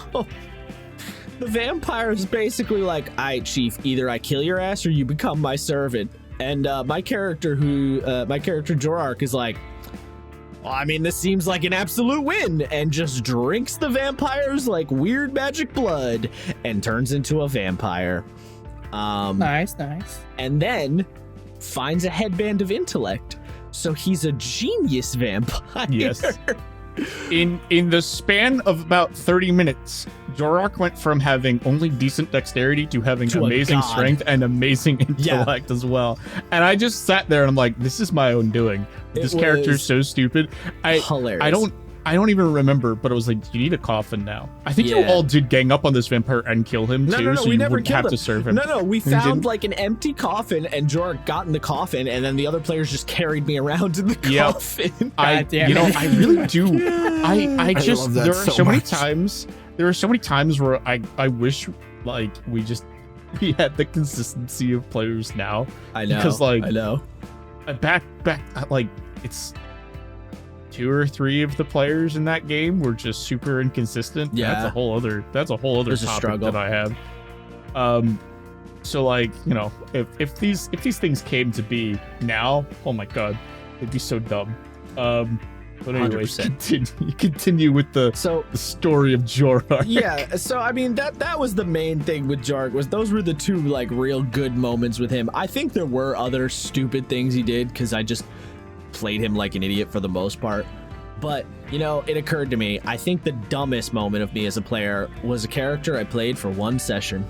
the vampire is basically like, all right, chief, either I kill your ass or you become my servant. And my character Jorark is like, well, I mean, this seems like an absolute win, and just drinks the vampire's like weird magic blood and turns into a vampire. Nice. And then finds a headband of intellect. So he's a genius vampire. Yes. In the span of about 30 minutes, Jorok went from having only decent dexterity to having To a amazing god. strength and amazing Yeah. intellect as well. And I just sat there and I'm like, this is my own doing. This character is so stupid. Hilarious. I don't even remember, but it was like, you need a coffin now. I think you Yeah. all did gang up on this vampire and kill him too, No, so we you never wouldn't killed have him. to serve him. No, we You found didn't? like an empty coffin, and Jorok got in the coffin, and then the other players just carried me around in the Yep. coffin. I damn it. I really do. I just love that there are so so many much. times. There are so many times where I wish like we had the consistency of players now. I know. Because, like, I know. Back like it's 2 or 3 of the players in that game were just super inconsistent. Yeah. That's a whole other There's a topic struggle. that I have. So like, you know, if these things came to be now, oh my god, it'd be so dumb. But anyways, 100%. continue with the So story of Jorok. yeah, so I mean that was the main thing with Jorok, was those were the 2 like real good moments with him. I think there were other stupid things he did because I just played him like an idiot for the most part. But you know, it occurred to me, I think the dumbest moment of me as a player was a character I played for 1 session.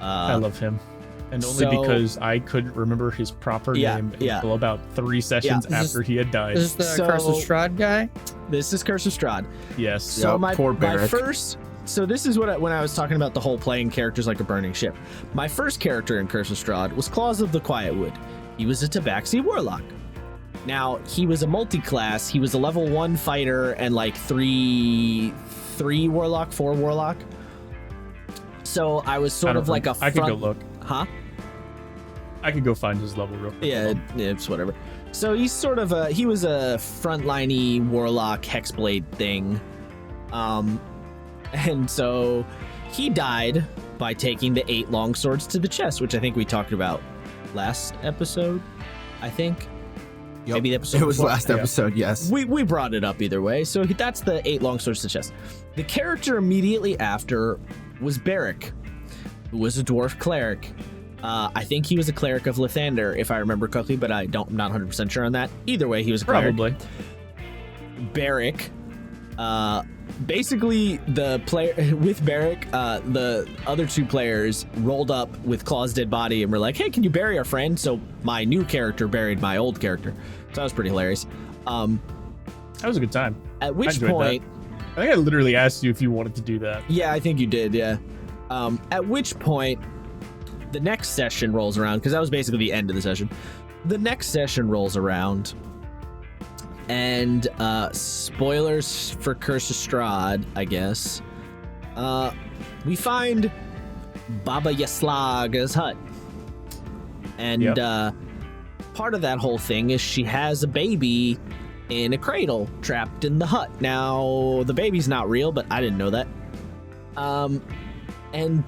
I love him. And only so- because I couldn't remember his proper name until about 3 sessions Is this- after he had died. Is this the So- Curse of Strahd guy? This is Curse of Strahd. Yes. So Yep, my poor Barrack. first, so this is when I was talking about the whole playing characters like a burning ship. My first character in Curse of Strahd was Claws of the Quietwood. He was a Tabaxi warlock. Now he was a multi-class. He was a level 1 fighter and like 3 warlock, 4 warlock. So I was sort of like a I front. could go look. Huh? I could go find his level real quick. Yeah, it's whatever. So he's sort of he was a frontliney warlock hexblade thing. And so he died by taking the 8 long swords to the chest, which I think we talked about last episode, I think. Yep. Maybe the episode It was before. last Yeah. episode, yes. We brought it up either way. So that's the 8 long swords to the chest. The character immediately after was Barrack, who was a dwarf cleric. I think he was a cleric of Lathander, if I remember correctly, but I'm not 100% sure on that. Either way, he was a cleric. Probably. Barrack, basically the player with Barrack, the other 2 players rolled up with Claw's dead body and were like, hey, can you bury our friend? So my new character buried my old character. So that was pretty hilarious. That was a good time. At I which enjoyed point, I think I literally asked you if you wanted to do that. yeah, I think you did, yeah. At which point, the next session rolls around, because that was basically the end of the session. The next session rolls around, and spoilers for Curse of Strahd, I guess. We find Baba Yaslaga's hut. And Yep. part of that whole thing is she has a baby in a cradle trapped in the hut. Now, the baby's not real, but I didn't know that. And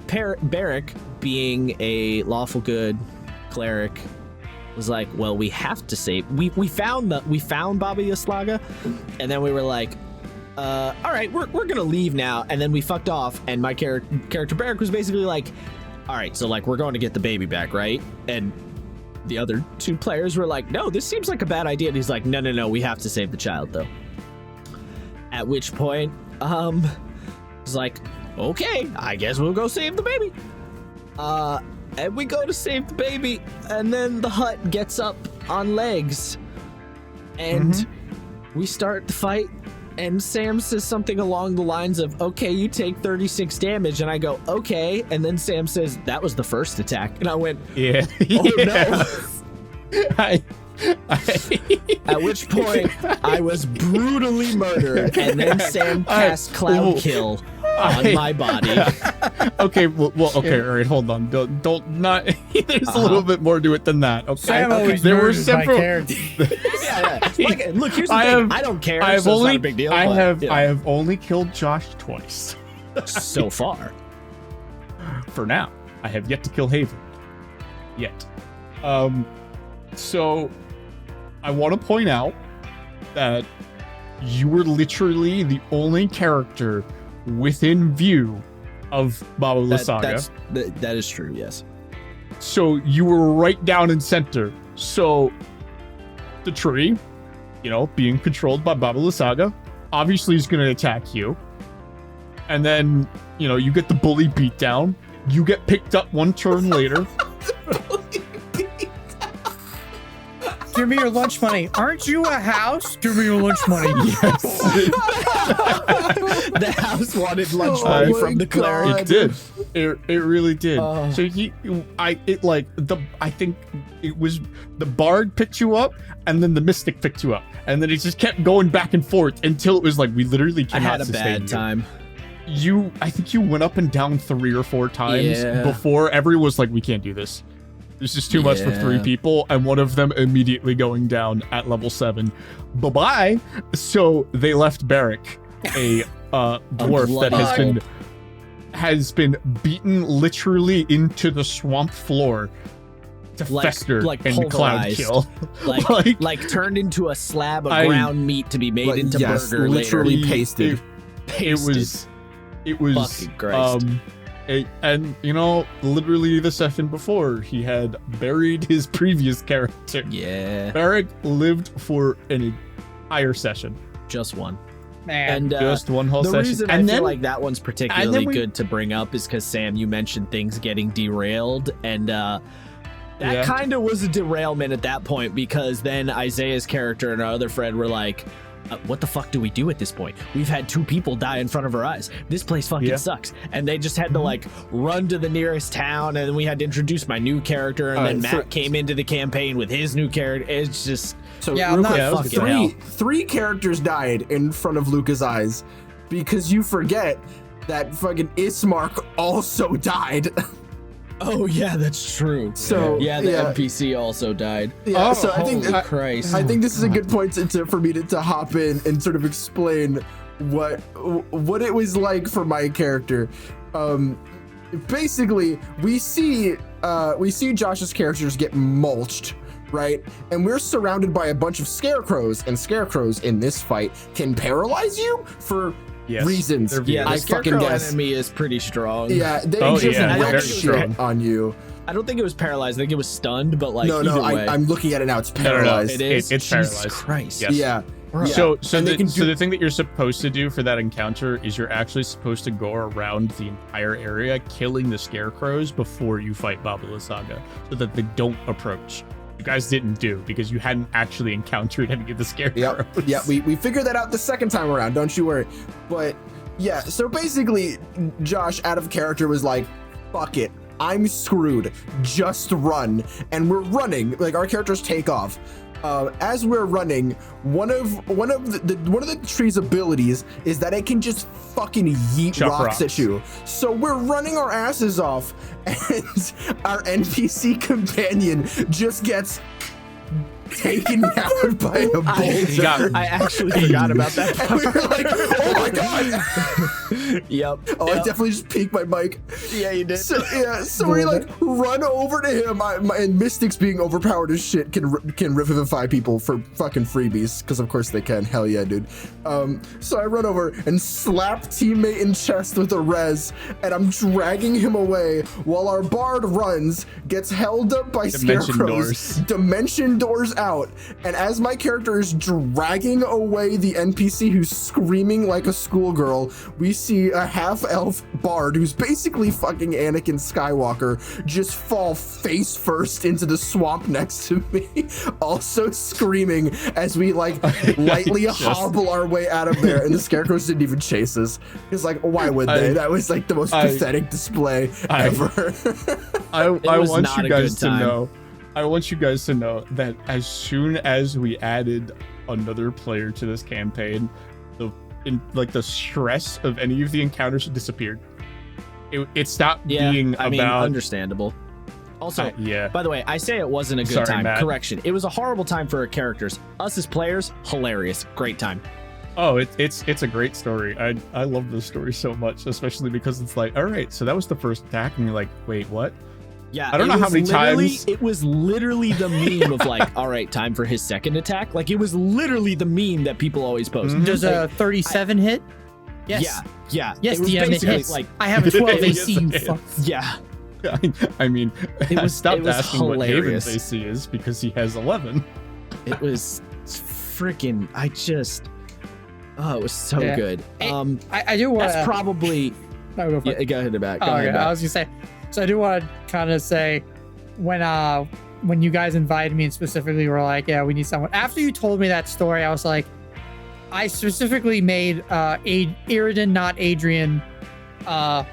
Barrack, being a lawful good cleric, was like, well, we have to save. We found Baba Yaslaga, and then we were like, all right, we're gonna leave now. And then we fucked off, and my character Barrack was basically like, all right, so like we're going to get the baby back, right? And the other 2 players were like, no, this seems like a bad idea. And he's like, no, we have to save the child though. At which point, it's like, okay, I guess we'll go save the baby. And we go to save the baby, and then the hut gets up on legs, and we start the fight, and Sam says something along the lines of, okay, you take 36 damage, and I go, okay, and then Sam says, that was the first attack, and I went, Yeah. oh no. At which point, I was brutally murdered, and then Sam cast Cloud Kill on my body. Okay, well, okay, all right, hold on. Don't not. There's a little bit more to it than that. Okay, Sam always there were murders my several. character. Yeah. Like, look, here's the thing. I don't care. I have so it's only. not a big deal. I but, have. you know, I have only killed Josh twice. so far. For now, I have yet to kill Haven. Yet. So, I want to point out that you were literally the only character within view of Baba Yaslaga. That is true. Yes. So you were right down in center. So the tree, being controlled by Baba Lysaga. Obviously, he's going to attack you. And then, you get the bully beatdown. You get picked up one turn later. Give me your lunch money. Aren't you a house? Give me your lunch money. Yes. The house wanted lunch money from the cleric. It did. It really did. So I think it was the bard picked you up, and then the mystic picked you up, and then it just kept going back and forth until it was like we literally cannot I had a sustain bad you. time. I think you went up and down 3 or 4 times before everyone was like, we can't do this. This is too much for 3 people, and one of them immediately going down at level 7. Bye-bye. So they left Barrick, a dwarf that has been beaten literally into the swamp floor to fester and cloud kill. Like turned into a slab of ground meat to be made into burger literally later. pasted. It was fucking Christ. Literally the session before, he had buried his previous character. Yeah. Barrick lived for an entire session. Just one. Man. And just one whole the session. reason I feel like that one's particularly good to bring up is because, Sam, you mentioned things getting derailed, and that kind of was a derailment at that point, because then Isaiah's character and our other friend were like, what the fuck do we do at this point? We've had 2 people die in front of our eyes. This place fucking sucks. And they just had to run to the nearest town, and then we had to introduce my new character, and then Matt came into the campaign with his new character. It's just real quick, 3 characters died in front of Luca's eyes because you forget that fucking Ismark also died. Oh yeah, that's true. So the NPC also died. Yeah, so I think Christ. I think this is a good point for me to hop in and sort of explain what it was like for my character. Basically, we see Josh's characters get mulched, right? And we're surrounded by a bunch of scarecrows, and scarecrows in this fight can paralyze you for reasons. I fucking guess. Enemy is pretty strong. Yeah, they just wreck shit on you. I don't think it was paralyzed. I think it was stunned, but no, I'm looking at it now. It's paralyzed. It is. It's Jesus paralyzed. Christ. Yes. Yeah. So the thing that you're supposed to do for that encounter is you're actually supposed to go around the entire area, killing the scarecrows before you fight Baba Lysaga, so that they don't approach. You guys didn't do because you hadn't actually encountered any of the scarecrows. Yeah, we figured that out the second time around. Don't you worry. But yeah, so basically, Josh, out of character, was like, "Fuck it, I'm screwed. Just run." And we're running. Like, our characters take off. As we're running, one of the tree's abilities is that it can just fucking yeet rocks at you. So we're running our asses off, and our NPC companion just gets taken down by a boulder. I actually forgot about that part. And we were like, oh my god. Yep. Oh, I definitely just peeked my mic. Yeah, you did. So we run over to him. And Mystics, being overpowered as shit, can revivify people for fucking freebies, because of course they can. Hell yeah, dude. So I run over and slap teammate in chest with a res, and I'm dragging him away while our bard runs, gets held up by scarecrows. Dimension doors out, and as my character is dragging away the NPC who's screaming like a schoolgirl, we see a half-elf bard who's basically fucking Anakin Skywalker just fall face first into the swamp next to me, also screaming as we lightly hobble our way out of there, and the scarecrows didn't even chase us. It's like, why would they? That was like the most pathetic display ever. I want you guys to know that as soon as we added another player to this campaign, the stress of any of the encounters disappeared. It stopped being about understandable. Also, by the way, I say it wasn't a good time. Matt. Correction. It was a horrible time for our characters. Us as players, hilarious. Great time. Oh, it's a great story. I love this story so much, especially because it's like, all right, so that was the first attack, and you're like, wait, what? Yeah, I don't know how many times. It was literally the meme of like, all right, time for his second attack. Like, it was literally the meme that people always post. Mm-hmm. Does a 37 hit? Yes. Yeah. Yes, DM it hits. Like, I have a 12 AC. You fuck. Yeah. I mean, I stopped asking hilarious. what Haven's AC is because he has 11. It was It's freaking. It was so good. I do want. That's probably. No, go go ahead, back. Oh, okay. I was gonna say. So I do want to kind of say, when you guys invited me and specifically were like, yeah, we need someone. After you told me that story, I was like, I specifically made Iridan, not Adrian, kind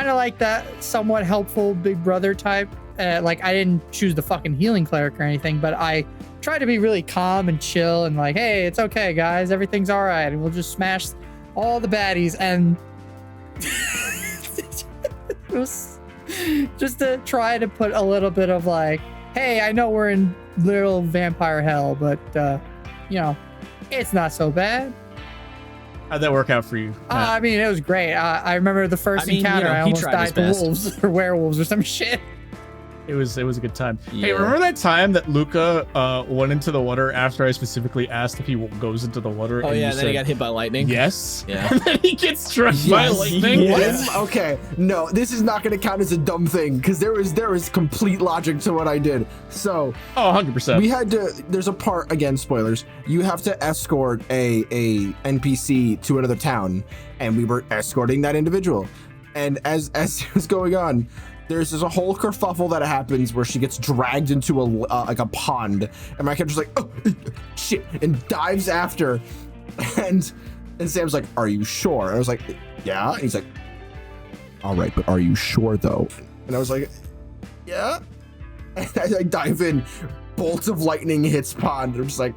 of like that somewhat helpful big brother type. Like I didn't choose the fucking healing cleric or anything, but I tried to be really calm and chill and like, hey, it's okay, guys, everything's all right, and we'll just smash all the baddies. And it was just to try to put a little bit of like, hey, I know we're in literal vampire hell, but it's not so bad. How'd that work out for you? I mean, it was great. I remember the first encounter, I almost died to wolves or werewolves or some shit. It was a good time. Yeah. Hey, remember that time that Luca went into the water after I specifically asked if he goes into the water? Oh, and yeah, you then said, he got hit by lightning. Yes. Yeah. And then he gets struck by lightning. Yes. Okay, no, this is not going to count as a dumb thing because there is complete logic to what I did. So, 100%. we had to. There's a part, again, spoilers. You have to escort a NPC to another town, and we were escorting that individual. And as it was going on, there's a whole kerfuffle that happens where she gets dragged into a pond, and my character's like, oh shit, and dives after, and Sam's like, are you sure? And I was like, yeah. And he's like, all right, but are you sure though? And I was like, yeah. And I dive in, bolts of lightning hits pond. And I'm just like,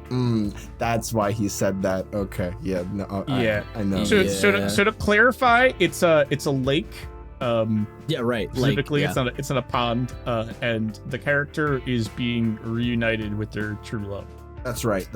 that's why he said that. Okay, yeah, no, yeah, I know. So to clarify, it's a lake. Yeah, right. Specifically, like, it's in a pond, and the character is being reunited with their true love. That's right.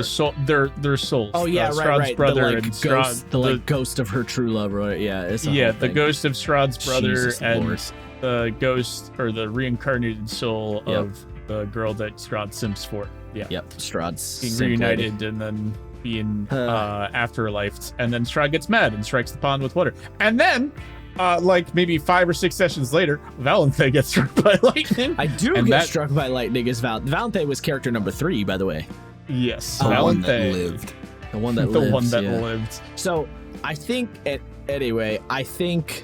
Soul, their souls. Oh yeah, Strahd's right. brother the, like, and ghost, ghost of her true love, right? Yeah, it's the ghost of Strahd's brother Jesus and Lord. the ghost or the reincarnated soul of the girl that Strahd simps for. Yeah. Yep. Strahd's being reunited and then being afterlife, and then Strahd gets mad and strikes the pond with water, and then. Like maybe 5 or 6 sessions later, Valenthe gets struck by lightning. I do get struck by lightning as Valenthe was character number 3, by the way. Yes, The one that Valenthe lived. The one that the one that lived. So I think I think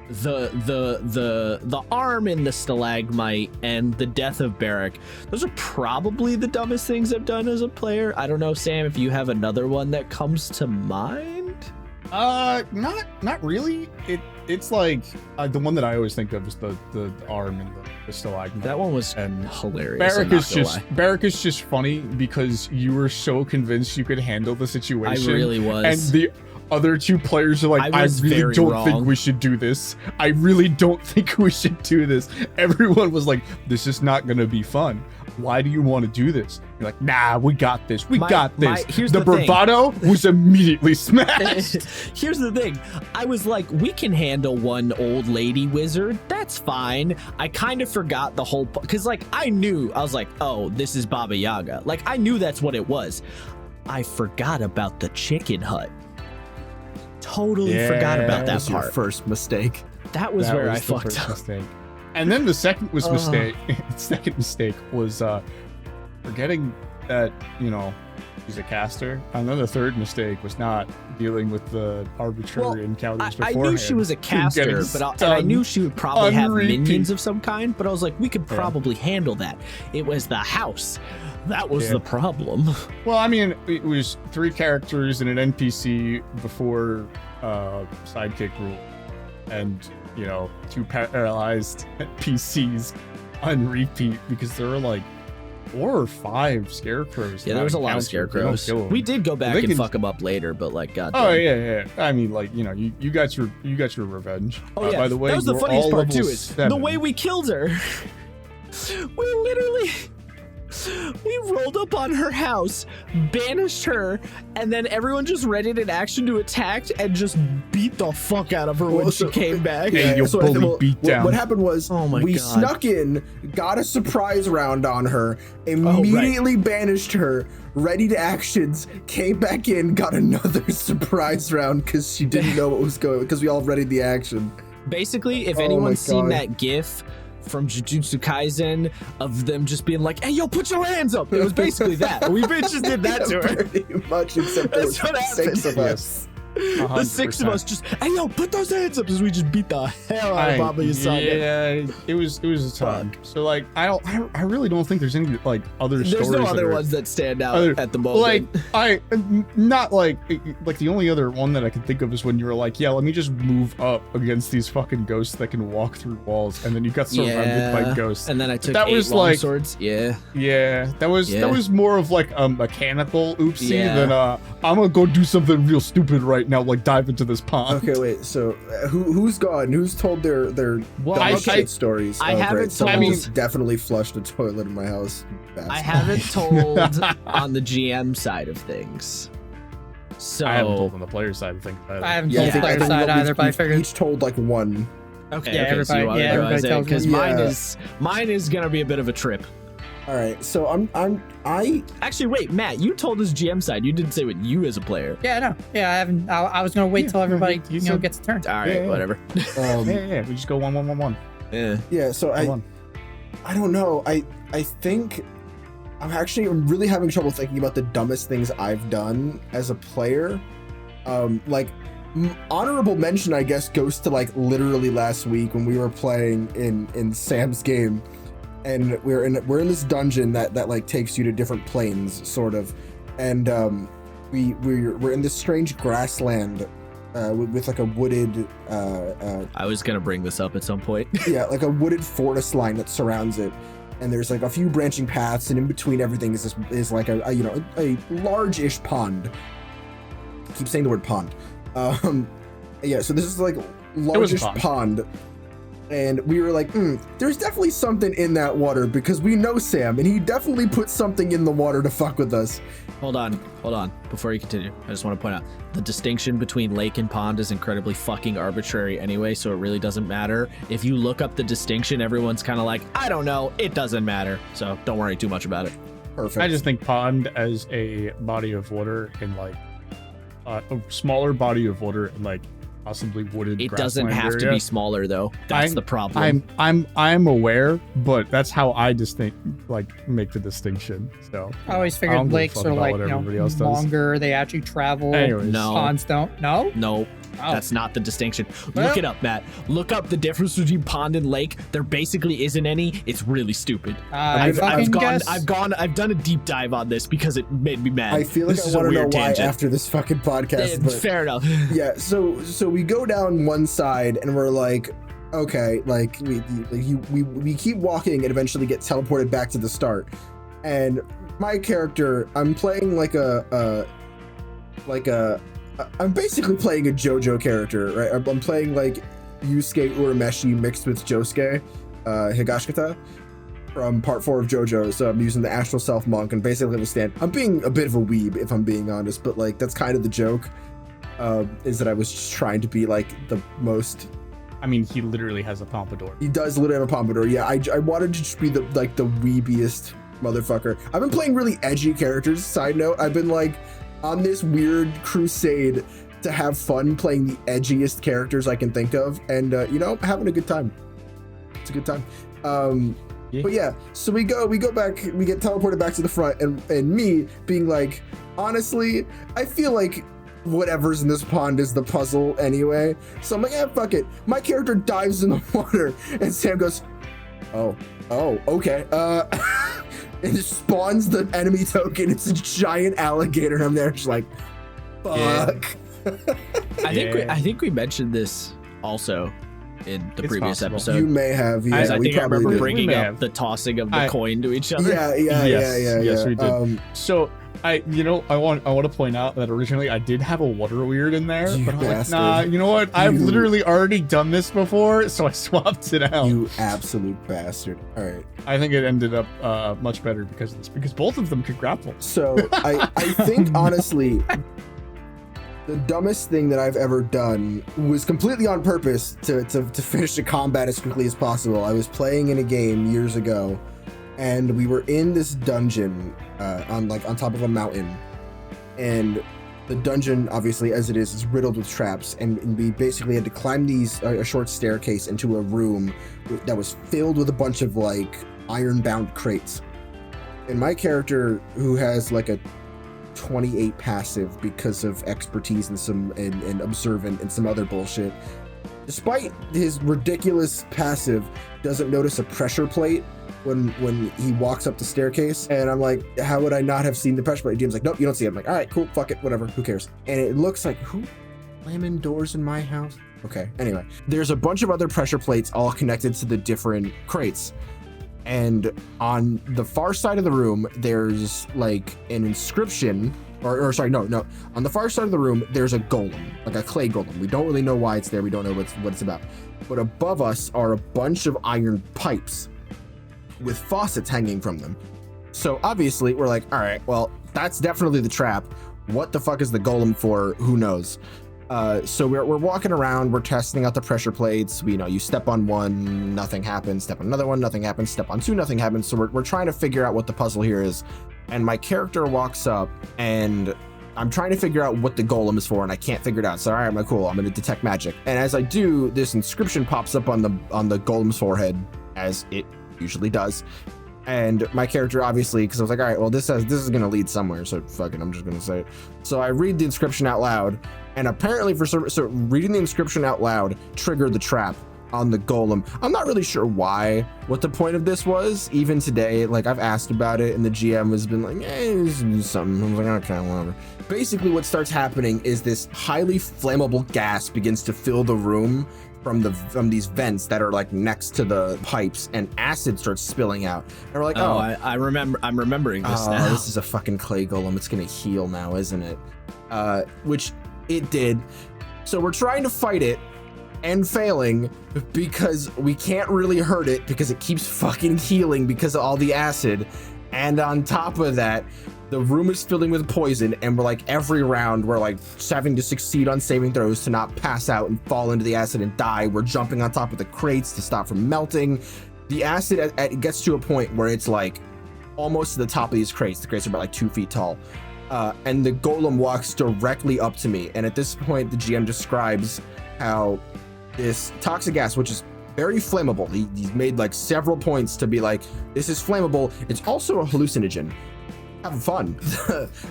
the arm in the stalagmite and the death of Barrack, those are probably the dumbest things I've done as a player. I don't know, Sam, if you have another one that comes to mind. Not really. It's like the one that I always think of is the arm and the stalagmite. That one was hilarious. Barrack is just funny because you were so convinced you could handle the situation. I really was. And the other 2 players are like, I really don't think we should do this. I really don't think we should do this. Everyone was like, this is not going to be fun. Why do you want to do this? You're like, nah, we got this. We got this. Here's the bravado was immediately smashed. Here's the thing. I was like, we can handle one old lady wizard. That's fine. I kind of forgot the whole... Because, like, I was like, oh, this is Baba Yaga. Like, I knew that's what it was. I forgot about the chicken hut. Totally forgot about that part. Your first mistake. That was where I fucked up. Mistake. And then the second mistake. The second mistake was forgetting that she's a caster. And then the third mistake was not dealing with the arbitrary encounters beforehand. I knew she was a caster, but I knew she would probably have minions of some kind. But I was like, we could probably handle that. It was the house. That was the problem. Well, I mean, it was 3 characters and an NPC before sidekick rule, and 2 paralyzed NPCs on repeat because there were like 4 or 5 scarecrows. Yeah, there was a lot of scarecrows. We did go back and fuck them up later, but like, goddamn. Oh yeah. I mean, like, you got your revenge. Oh yeah. By the way, that was the funniest part too. Is 7. the way we killed her. We rolled up on her house, banished her, and then everyone just ready in action to attack and just beat the fuck out of her when she came back. Hey, you bully beat down. What happened was we snuck in, got a surprise round on her, immediately banished her, ready to actions, came back in, got another surprise round because she didn't know what was going, because we all readied the action. Basically, if anyone's seen that GIF from Jujutsu Kaisen of them just being like, "Hey, yo, put your hands up." It was basically that. We just did that to her. Pretty much, except there was That's what happened. 6 of us. The 6 of us just, "Hey, yo, put those hands up," as we just beat the hell out of Baba Yasaga. Yeah, it was a ton. So like, I really don't think there's any like other There's stories. no other that are, ones that stand out at the moment. Like not like the only other one that I can think of is when you were like, yeah, let me just move up against these fucking ghosts that can walk through walls, and then you got surrounded by ghosts. And then I took that 8 was long like swords. Yeah. That was more of like a mechanical oopsie than I'm gonna go do something real stupid right now, like dive into this pond. Okay, wait. So who's gone? Who's told their dumb shit stories? I haven't told. Someone's definitely flushed a toilet in my house. I haven't told on the GM side of things. So I haven't told on the player side of things. I haven't told the player side either, but I figured each told like one. Okay, Yeah, everybody- everybody tells because me. mine is gonna be a bit of a trip. All right, so I Actually, wait, Matt, you told us GM side. You didn't say what you as a player. Yeah, no. Yeah, I haven't. I was gonna wait till everybody gets a turn. All right, whatever. Yeah, we just go 1-1-1-1. Yeah. So I don't know. I think I'm really having trouble thinking about the dumbest things I've done as a player. Like honorable mention, I guess, goes to like literally last week when we were playing in Sam's game, and we're in this dungeon that like takes you to different planes, sort of, and we're in this strange grassland with like a wooded. I was gonna bring this up at some point. Yeah, like a wooded forest line that surrounds it, and there's like a few branching paths, and in between everything is like a large-ish pond. I keep saying the word pond. Yeah, so this is like large-ish pond, and we were like, there's definitely something in that water because we know Sam, and he definitely put something in the water to fuck with us. Hold on. Before you continue, I just want to point out the distinction between lake and pond is incredibly fucking arbitrary anyway, so it really doesn't matter. If you look up the distinction, everyone's kind of like, I don't know, it doesn't matter. So don't worry too much about it. Perfect. I just think pond as a body of water in like a smaller body of water in like possibly wooded. It doesn't have to be smaller though. That's the problem. I'm aware, but that's how I make the distinction. So I always figured lakes are like longer. They actually travel. Anyways. No. Ponds don't. No. No. Oh. That's not the distinction. Look it up, Matt. Look up the difference between pond and lake. There basically isn't any. It's really stupid. I've done a deep dive on this because it made me mad. I feel like this I want to know tangent. why after this fucking podcast. But Fair enough. yeah, so we go down one side and we're like, okay, like we keep walking and eventually get teleported back to the start. And my character, I'm playing I'm basically playing a JoJo character, right? I'm playing like Yusuke Urameshi mixed with Josuke Higashikata from part 4 of JoJo. So I'm using the Astral Self Monk and basically understand. I'm being a bit of a weeb if I'm being honest, but like that's kind of the joke. Is that I was just trying to be like the most. I mean, he literally has a pompadour. He does literally have a pompadour. Yeah, I wanted to just be the weebiest motherfucker. I've been playing really edgy characters. Side note, I've been like on this weird crusade to have fun playing the edgiest characters I can think of, and having a good time. It's a good time. But yeah, so we go back, we get teleported back to the front, and me being like, honestly, I feel like whatever's in this pond is the puzzle anyway. So I'm like, fuck it. My character dives in the water, and Sam goes, oh, okay. And it spawns the enemy token. It's a giant alligator, and I'm there just like, fuck. Yeah. I think we mentioned this also in the previous possible. episode. You may have. Yeah, I think I remember did. bringing up the tossing of the coin to each other. Yeah. Yes, we did. So I want to point out that originally I did have a water weird in there, but I'm like, nah, you know what? I've literally already done this before, so I swapped it out. You absolute bastard. All right. I think it ended up much better because of this, because both of them could grapple. So I think honestly, the dumbest thing that I've ever done was completely on purpose to finish the combat as quickly as possible. I was playing in a game years ago, and we were in this dungeon on top of a mountain, and The dungeon, obviously, as it is riddled with traps, and we basically had to climb a short staircase into a room that was filled with a bunch of like iron-bound crates. And my character, who has like a 28 passive because of expertise and observant and some other bullshit, despite his ridiculous passive, doesn't notice a pressure plate when he walks up the staircase. And I'm like, how would I not have seen the pressure plate? Jim's like, nope, you don't see it. I'm like, all right, cool, fuck it, whatever, who cares? And it looks like, who slamming doors in my house? Okay, anyway, there's a bunch of other pressure plates all connected to the different crates. And on the far side of the room, there's like an inscription, or sorry, no. On the far side of the room, there's a golem, like a clay golem. We don't really know why it's there. We don't know what it's about. But above us are a bunch of iron pipes with faucets hanging from them. So obviously we're like, all right, well, that's definitely the trap. What the fuck is the golem for? Who knows? So we're walking around, we're testing out the pressure plates. You step on one, nothing happens. Step on another one, nothing happens. Step on two, nothing happens. So we're trying to figure out what the puzzle here is. And my character walks up, and I'm trying to figure out what the golem is for, and I can't figure it out. So all right, I'm cool. I'm gonna detect magic. And as I do, this inscription pops up on the golem's forehead, as it usually does. And my character, obviously, because I was like, all right, well, this is gonna lead somewhere, so fuck it, I'm just gonna say it. So I read the inscription out loud, and apparently so reading the inscription out loud triggered the trap on the golem. I'm not really sure what the point of this was. Even today, like, I've asked about it, and the GM has been like, this is something. I was like, okay, whatever. Basically, what starts happening is this highly flammable gas begins to fill the room from these vents that are like next to the pipes, and acid starts spilling out. And we're like, I'm remembering this now. This is a fucking clay golem. It's gonna heal now, isn't it? Which it did. So we're trying to fight it and failing because we can't really hurt it because it keeps fucking healing because of all the acid. And on top of that, the room is filling with poison, and we're like, every round we're like having to succeed on saving throws to not pass out and fall into the acid and die. We're jumping on top of the crates to stop from melting. The acid it gets to a point where it's like almost to the top of these crates. The crates are about like 2 feet tall. And the golem walks directly up to me. And at this point, the GM describes how this toxic gas, which is very flammable, he's made like several points to be like, this is flammable. It's also a hallucinogen. Have fun.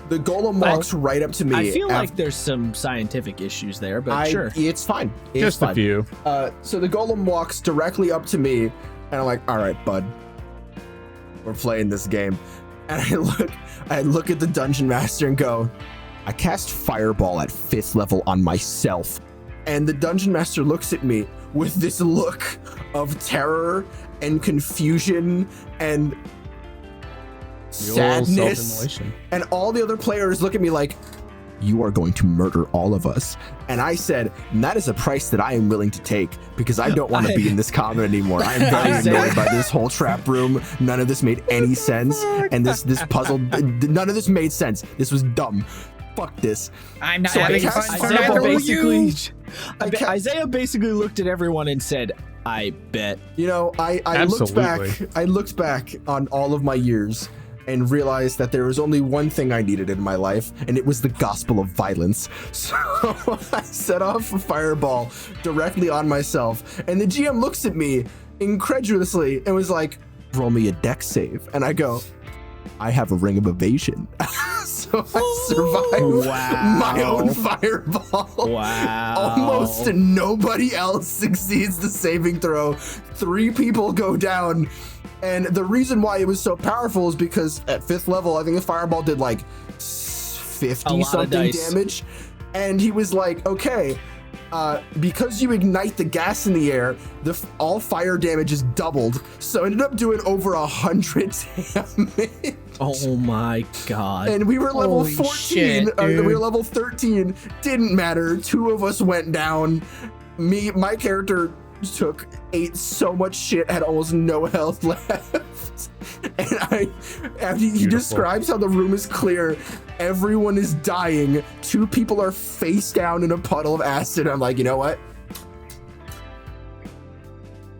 The golem walks right up to me. I feel like there's some scientific issues there, but sure. It's fine. Just a few. So the golem walks directly up to me, and I'm like, all right, bud, we're playing this game. And I look at the dungeon master and go, I cast fireball at 5th level on myself. And the dungeon master looks at me with this look of terror and confusion and sadness, and all the other players look at me like, you are going to murder all of us. And I said, that is a price that I am willing to take, because I don't want to be in this combat anymore. I am very annoyed by this whole trap room. None of this made any sense, and this puzzle, none of this made sense. This was dumb. Fuck this. I'm not So having fun. Isaiah basically looked at everyone and said, I bet. I looked back on all of my years and realized that there was only one thing I needed in my life, and it was the gospel of violence. So I set off a fireball directly on myself, and the GM looks at me incredulously and was like, roll me a dex save. And I go, I have a ring of evasion. So I survived my own fireball. Wow. Almost nobody else succeeds the saving throw. 3 people go down. And the reason why it was so powerful is because at 5th level, I think the fireball did like 50 something damage. And he was like, okay, because you ignite the gas in the air, all fire damage is doubled. So I ended up doing over 100 damage. Oh my god. And we were level Holy 14. shit, We were dude. level 13. Didn't matter. 2 of us went down. My character ate so much shit, had almost no health left. And after he describes how the room is clear, everyone is dying. 2 people are face down in a puddle of acid. I'm like, you know what?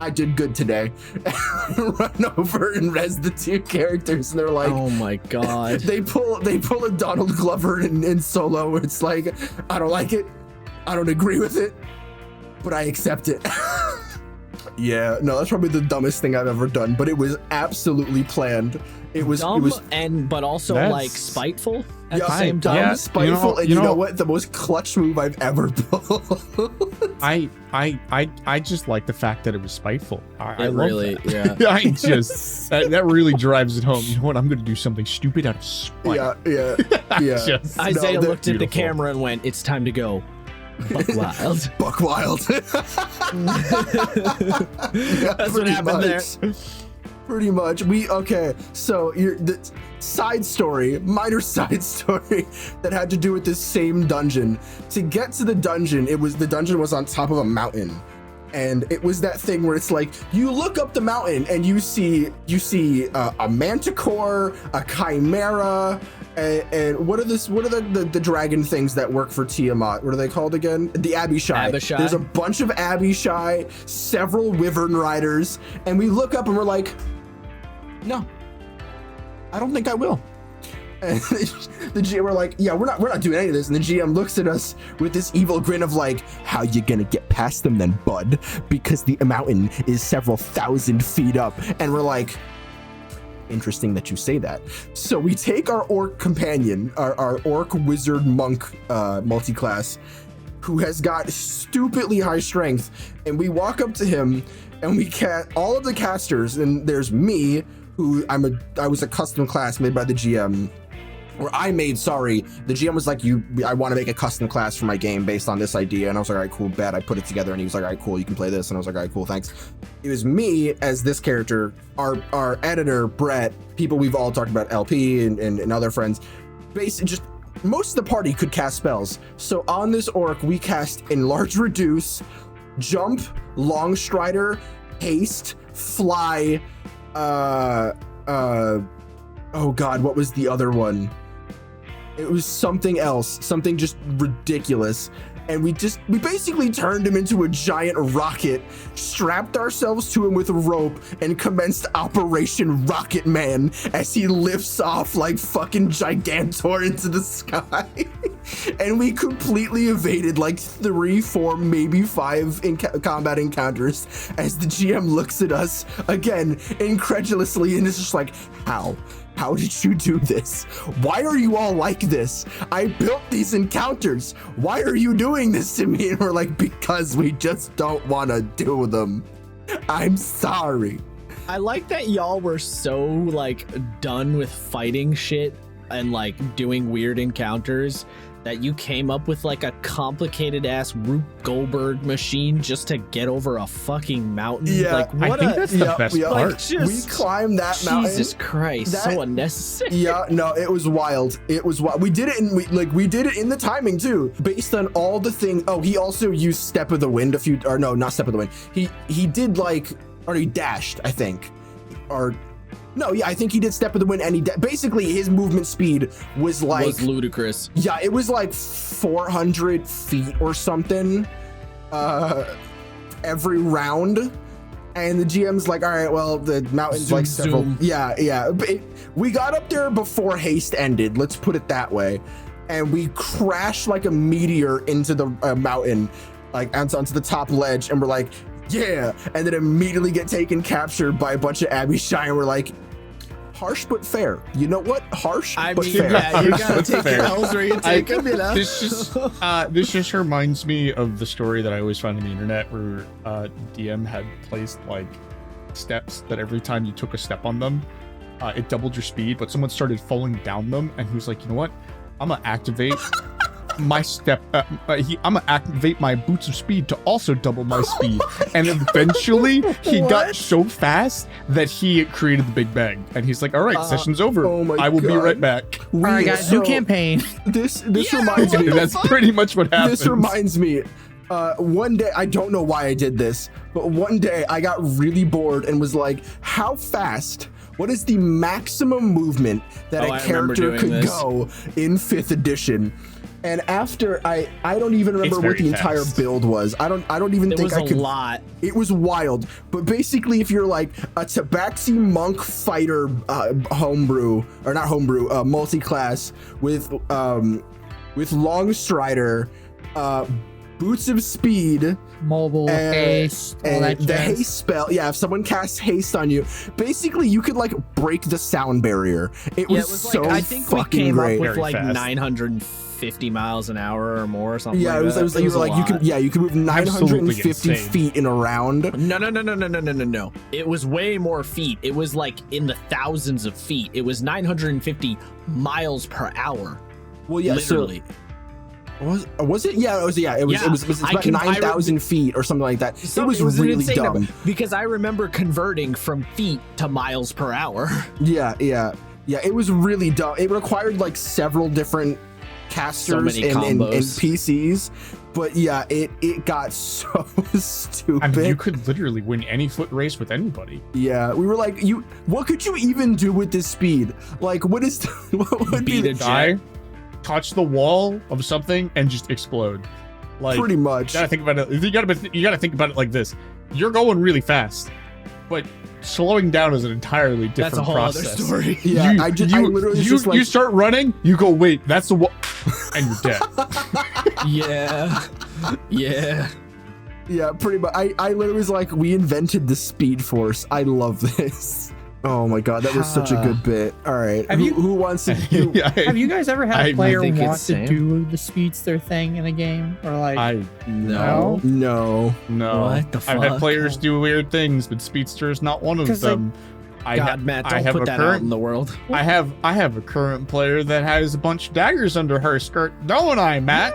I did good today. Run over and res the 2 characters, and they're like, oh my god. they pull a Donald Glover in Solo, where it's like, I don't like it, I don't agree with it, but I accept it. Yeah, no, that's probably the dumbest thing I've ever done, but it was absolutely planned. It was Dumb, it was but also That's- like spiteful at the yeah, same time. yeah. spiteful, and you you know know- what? The most clutch move I've ever pulled. I just like the fact that it was spiteful. I It love really, that. yeah. I just that really drives it home. You know what? I'm gonna do something stupid out of spite. yeah. Just- Isaiah they're looked at the beautiful. camera and went, "It's time to go." Buck wild. Buck wild. That's what happened there. Pretty much. Okay, so the minor side story that had to do with this same dungeon. To get to the dungeon, the dungeon was on top of a mountain. And it was that thing where it's like, you look up the mountain and you see a manticore, a chimera, and what are the dragon things that work for Tiamat? What are they called again? The Abishai. Abishai. There's a bunch of Abishai, several wyvern riders, and we look up and we're like, no, I don't think I will. And the GM were like, yeah, we're not doing any of this. And the GM looks at us with this evil grin of like, how you gonna get past them then, bud? Because the mountain is several thousand feet up. And we're like, interesting that you say that. So we take our orc companion, our orc wizard monk multi-class, who has got stupidly high strength, and we walk up to him and we cast all of the casters, and there's me, who I was a custom class made by the GM. The GM was like, I want to make a custom class for my game based on this idea. And I was like, all right, cool, bet. I put it together, and he was like, all right, cool, you can play this. And I was like, all right, cool, thanks. It was me as this character, our editor, Brett, people we've all talked about, LP and other friends. Basically, just most of the party could cast spells. So on this orc, we cast Enlarge Reduce, Jump, Long Strider, Haste, Fly, oh god, what was the other one? It was something else, something just ridiculous. And we basically turned him into a giant rocket, strapped ourselves to him with a rope, and commenced Operation Rocketman as he lifts off like fucking Gigantor into the sky. And we completely evaded like 3, 4, maybe 5 combat encounters as the GM looks at us again incredulously and is just like, how? How did you do this? Why are you all like this? I built these encounters. Why are you doing this to me? And we're like, because we just don't want to do them. I'm sorry. I like that y'all were so like done with fighting shit and like doing weird encounters that you came up with like a complicated ass Rube Goldberg machine just to get over a fucking mountain. Yeah, like I what think that's the best part. like, just- We climbed that mountain. Jesus Christ, That- so unnecessary. Yeah, no, it was wild. It was wild. We did it in the timing too, based on all the things. Oh, he also used Step of the Wind not Step of the Wind. He did he dashed, I think, I think he did Step of the Wind, and basically his movement speed was ludicrous. Yeah, it was like 400 feet or something every round. And the GM's like, all right, well, the mountain's like several. Zoom. Yeah. But we got up there before haste ended. Let's put it that way. And we crashed like a meteor into the mountain, like onto the top ledge. And we're like, yeah. And then immediately get captured by a bunch of Abishai. And we're like, harsh but fair. You know what? Harsh but fair. Yeah, you gotta take Fair. your L's where you take them, you know? This just reminds me of the story that I always find on the internet where DM had placed like steps that every time you took a step on them, it doubled your speed, but someone started falling down them, and he was like, you know what? I'm gonna activate my step. I'm gonna activate my boots of speed to also double my speed. And eventually, he got so fast that he created the Big Bang. And he's like, "All right, session's over. oh my I will be God. right back." All right, guys, new campaign. This reminds me. That's pretty much what happened. This reminds me. One day, I don't know why I did this, but one day I got really bored and was like, how fast? What is the maximum movement that Oh, a I remember character doing could this. go in 5th edition? And after I don't even remember what the entire build was. I don't even think I could. It was a lot. It was wild. But basically, if you're like a Tabaxi monk fighter homebrew or not homebrew, multi-class with long strider, boots of speed, mobile, haste, all and that the jazz. haste spell. Yeah, if someone casts haste on you, basically you could like break the sound barrier. It was so like, I think we fucking came great. up with Very like fast. 950 miles an hour or more or something. Yeah, like it was that. you were like you could move 950 insane. feet in a round. No. It was way more feet. It was like in the thousands of feet. It was 950 miles per hour. Well, yeah, literally. Was it? Yeah, it was. Yeah, it was. Yeah, It was. It's about 9,000 feet or something like that. It was an really insane dumb. number, because I remember converting from feet to miles per hour. Yeah. It was really dumb. It required like several different casters many and combos. PCs. But yeah, it got so stupid. I mean, you could literally win any foot race with anybody. Yeah, we were like, what could you even do with this speed? Like, what is? What would be Beat a the, Die, touch the wall of something, and just explode. Like, pretty much? you gotta think about it. You gotta think about it like this. You're going really fast, but slowing down is an entirely different That's a whole process. other story. Yeah, I literally just like you start running, you go, wait, that's the wall, and you're dead. Yeah. Yeah, pretty much. I literally was like, we invented the Speed Force. I love this. Oh my god, that was such a good bit. All right, who wants to do? Have you guys ever had a player think want it's to same. do the speedster thing in a game, or like? No. No. What the I've had fuck? players do weird things, but Speedster is not one of 'Cause, them. Matt, don't put that out in the world. I have a current player that has a bunch of daggers under her skirt, don't I, Matt?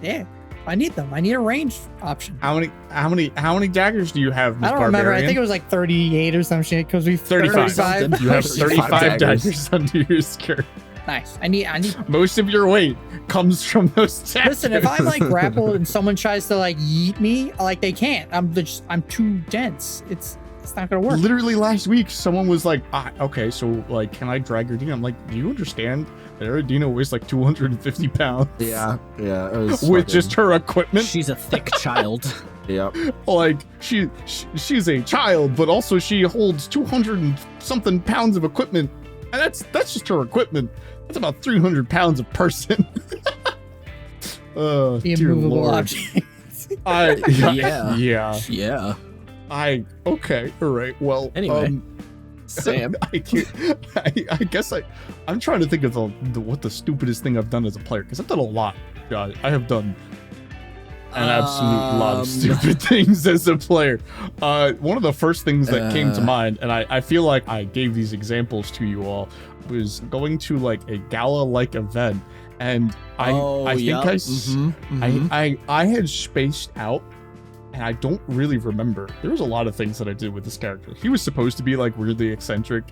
Yeah, I need them. I need a range option. How many daggers do you have, Ms. I don't remember. I Barbarian? think it was like 38 or some shit. Because we 35. You have 35 daggers under your skirt. Nice. I need. Most of your weight comes from those daggers. Listen, if I'm like grappled and someone tries to like yeet me, like they can't. I'm too dense. It's not gonna work. Literally last week, someone was like, okay, so like, can I drag your Dino? I'm like, do you understand that Aradina weighs like 250 pounds? Yeah. It was With just her equipment? She's a thick child. Yep. Like, she's a child, but also she holds 200 and something pounds of equipment. And that's just her equipment. That's about 300 pounds a person. The dear immovable Lord. object. Yeah. Okay, all right. Well, Anyway, Sam. I guess I'm trying to think of what the stupidest thing I've done as a player, because I've done a lot. God, I have done an absolute lot of stupid things as a player. One of the first things that came to mind, and I feel like I gave these examples to you all, was going to like a gala-like event, and I had spaced out. And I don't really remember. There was a lot of things that I did with this character. He was supposed to be like weirdly eccentric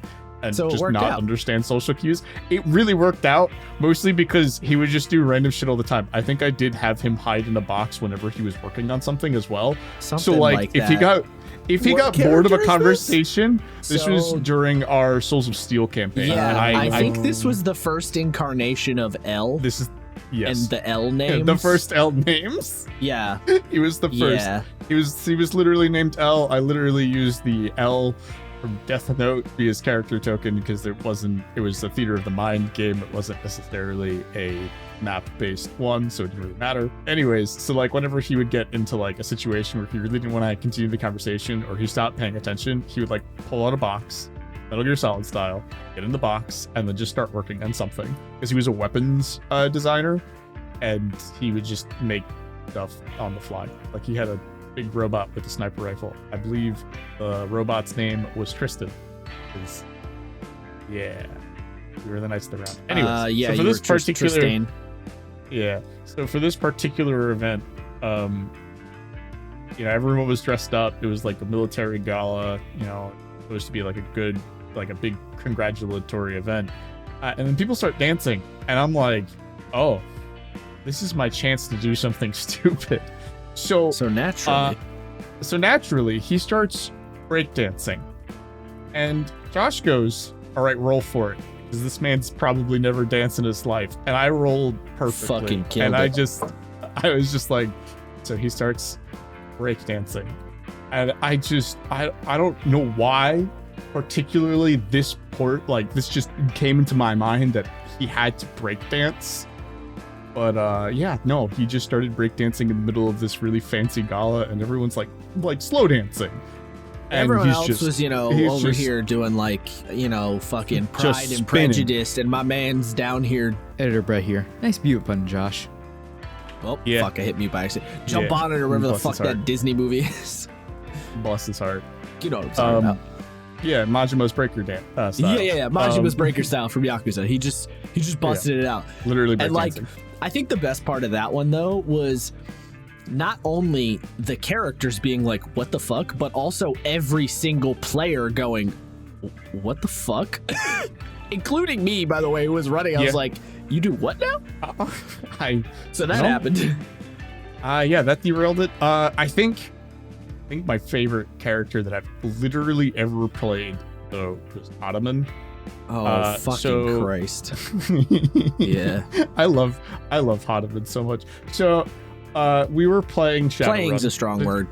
and So it just worked not out. understand social cues. It really worked out, mostly because he would just do random shit all the time. I think I did have him hide in a box whenever he was working on something as well. Something So like if he got What bored of character a is this? conversation, this was So- during our Souls of Steel campaign. Yeah, and I think this was the first incarnation of L this is yes. and the L Yeah, names. the first L names. Yeah. He was the first. Yeah. He was literally named L. I literally used the L from Death Note to be his character token because it was a Theater of the Mind game. It wasn't necessarily a map-based one, so it didn't really matter. Anyways, so like whenever he would get into like a situation where he really didn't want to continue the conversation or he stopped paying attention, he would like pull out a box, Metal Gear Solid style, get in the box, and then just start working on something. Because he was a weapons designer, and he would just make stuff on the fly. Like he had a big robot with a sniper rifle. I believe the robot's name was Tristan. 'Cause, yeah, we were the Knights of the Round. Anyways, yeah, so for you this were particular, Tristan. yeah, so for this particular event, everyone was dressed up. It was like a military gala. Supposed to be like a big congratulatory event, and then people start dancing, and I'm like, oh, this is my chance to do something stupid. So naturally, he starts breakdancing, and Josh goes, "All right, roll for it." because this man's probably never danced in his life. And I rolled perfectly. Fucking killed and it. I was just like, so he starts breakdancing. And I don't know why, particularly this this just came into my mind that he had to breakdance. But yeah, no, he just started breakdancing in the middle of this really fancy gala, and everyone's like slow dancing. And Everyone he's else just- was, he's over just- here doing fucking Pride and spinning. Prejudice, and my man's down here. Editor Brett here. Nice mute button, Josh. Oh, Yeah. fuck, I hit mute by accident. Jump Yeah. on it or whatever the Bless fuck his heart. that Disney movie is. Bless his heart. You know what I'm talking about. Yeah, Majimo's breaker dance. Yeah. Majima's Breaker style from Yakuza. He just busted it out. Literally And breakdancing. I think the best part of that one though was not only the characters being like, what the fuck, but also every single player going, what the fuck? Including me, by the way, who was running. I was Yeah. like, you do what now? So that No. happened. Yeah, that derailed it. I think my favorite character that I've literally ever played though was Ottoman. Oh, fucking so- Christ. Yeah. I love Ottoman so much. So we were playing Shadowrun. Playing's a strong word.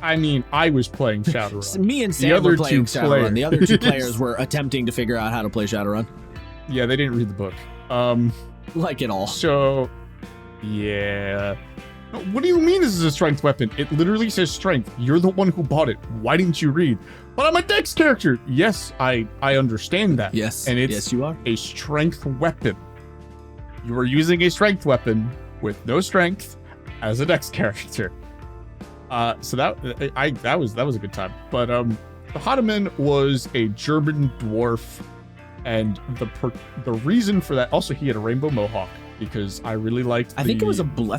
I mean, I was playing Shadowrun. So me and The Sam other were playing two Shadowrun. The other two players. players were attempting to figure out how to play Shadowrun. Yeah, they didn't read the book. Like it all. So yeah. What do you mean this is a strength weapon? It literally says strength. You're the one who bought it. Why didn't you read? But I'm a dex character. Yes, I understand that. Yes. And it's yes, you are. a strength weapon. You are using a strength weapon with no strength as a dex character. So that was a good time. But the Ottoman was a German dwarf, and the reason for that, also he had a rainbow mohawk, because I really liked I think it was a blue. I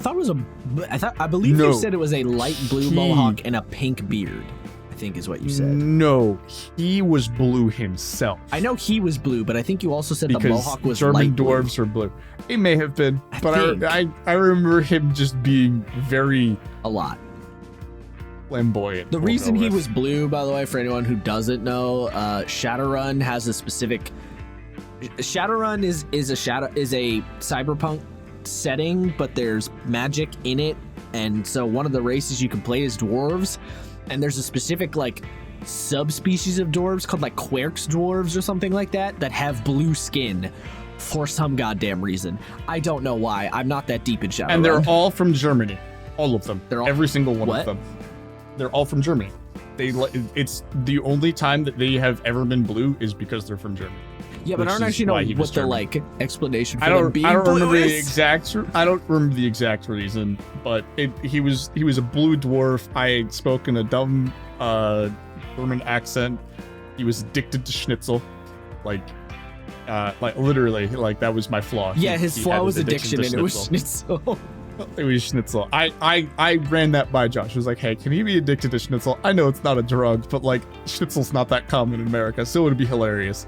believe No. you said it was a light blue mohawk and a pink beard. I think is what you said. No, he was blue himself. I know he was blue, but I think you also said the because mohawk was German light blue. dwarves are blue. It may have been, I but think. I remember him just being very A lot. flamboyant. The we'll reason go he with. was blue, by the way, for anyone who doesn't know, Shadowrun has a specific. Shadowrun is a cyberpunk setting, but there's magic in it, and so one of the races you can play is dwarves, and there's a specific subspecies of dwarves called Querx dwarves or something like that have blue skin for some goddamn reason. I don't know why. I'm not that deep in Shadowrun. And they're all from Germany. All of them. They're all- Every single one What? of them. They're all from Germany. It's the only time that they have ever been blue is because they're from Germany. yeah, but I which don't is actually know why he was what the German. explanation for I them don't being remember blue the is. exact reason, but he was a blue dwarf. I had spoken a dumb German accent. He was addicted to schnitzel, literally, that was my flaw. Yeah, He his had flaw was addiction addiction, to and it was schnitzel. schnitzel. It was schnitzel. I ran that by Josh. I was like, hey, can he be addicted to schnitzel? I know it's not a drug, but schnitzel's not that common in America, so it would be hilarious.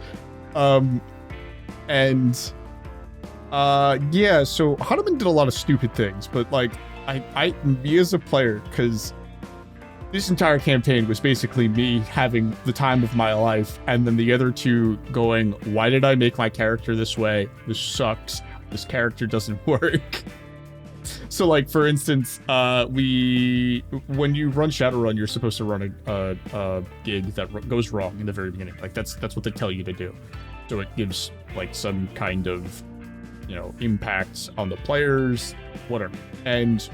Yeah, so Hanuman did a lot of stupid things, but me as a player, because this entire campaign was basically me having the time of my life, and then the other two going, why did I make my character this way? This sucks. This character doesn't work. So, for instance, when you run Shadowrun, you're supposed to run a gig that goes wrong in the very beginning. That's what they tell you to do. So it gives some kind of, impacts on the players, whatever. And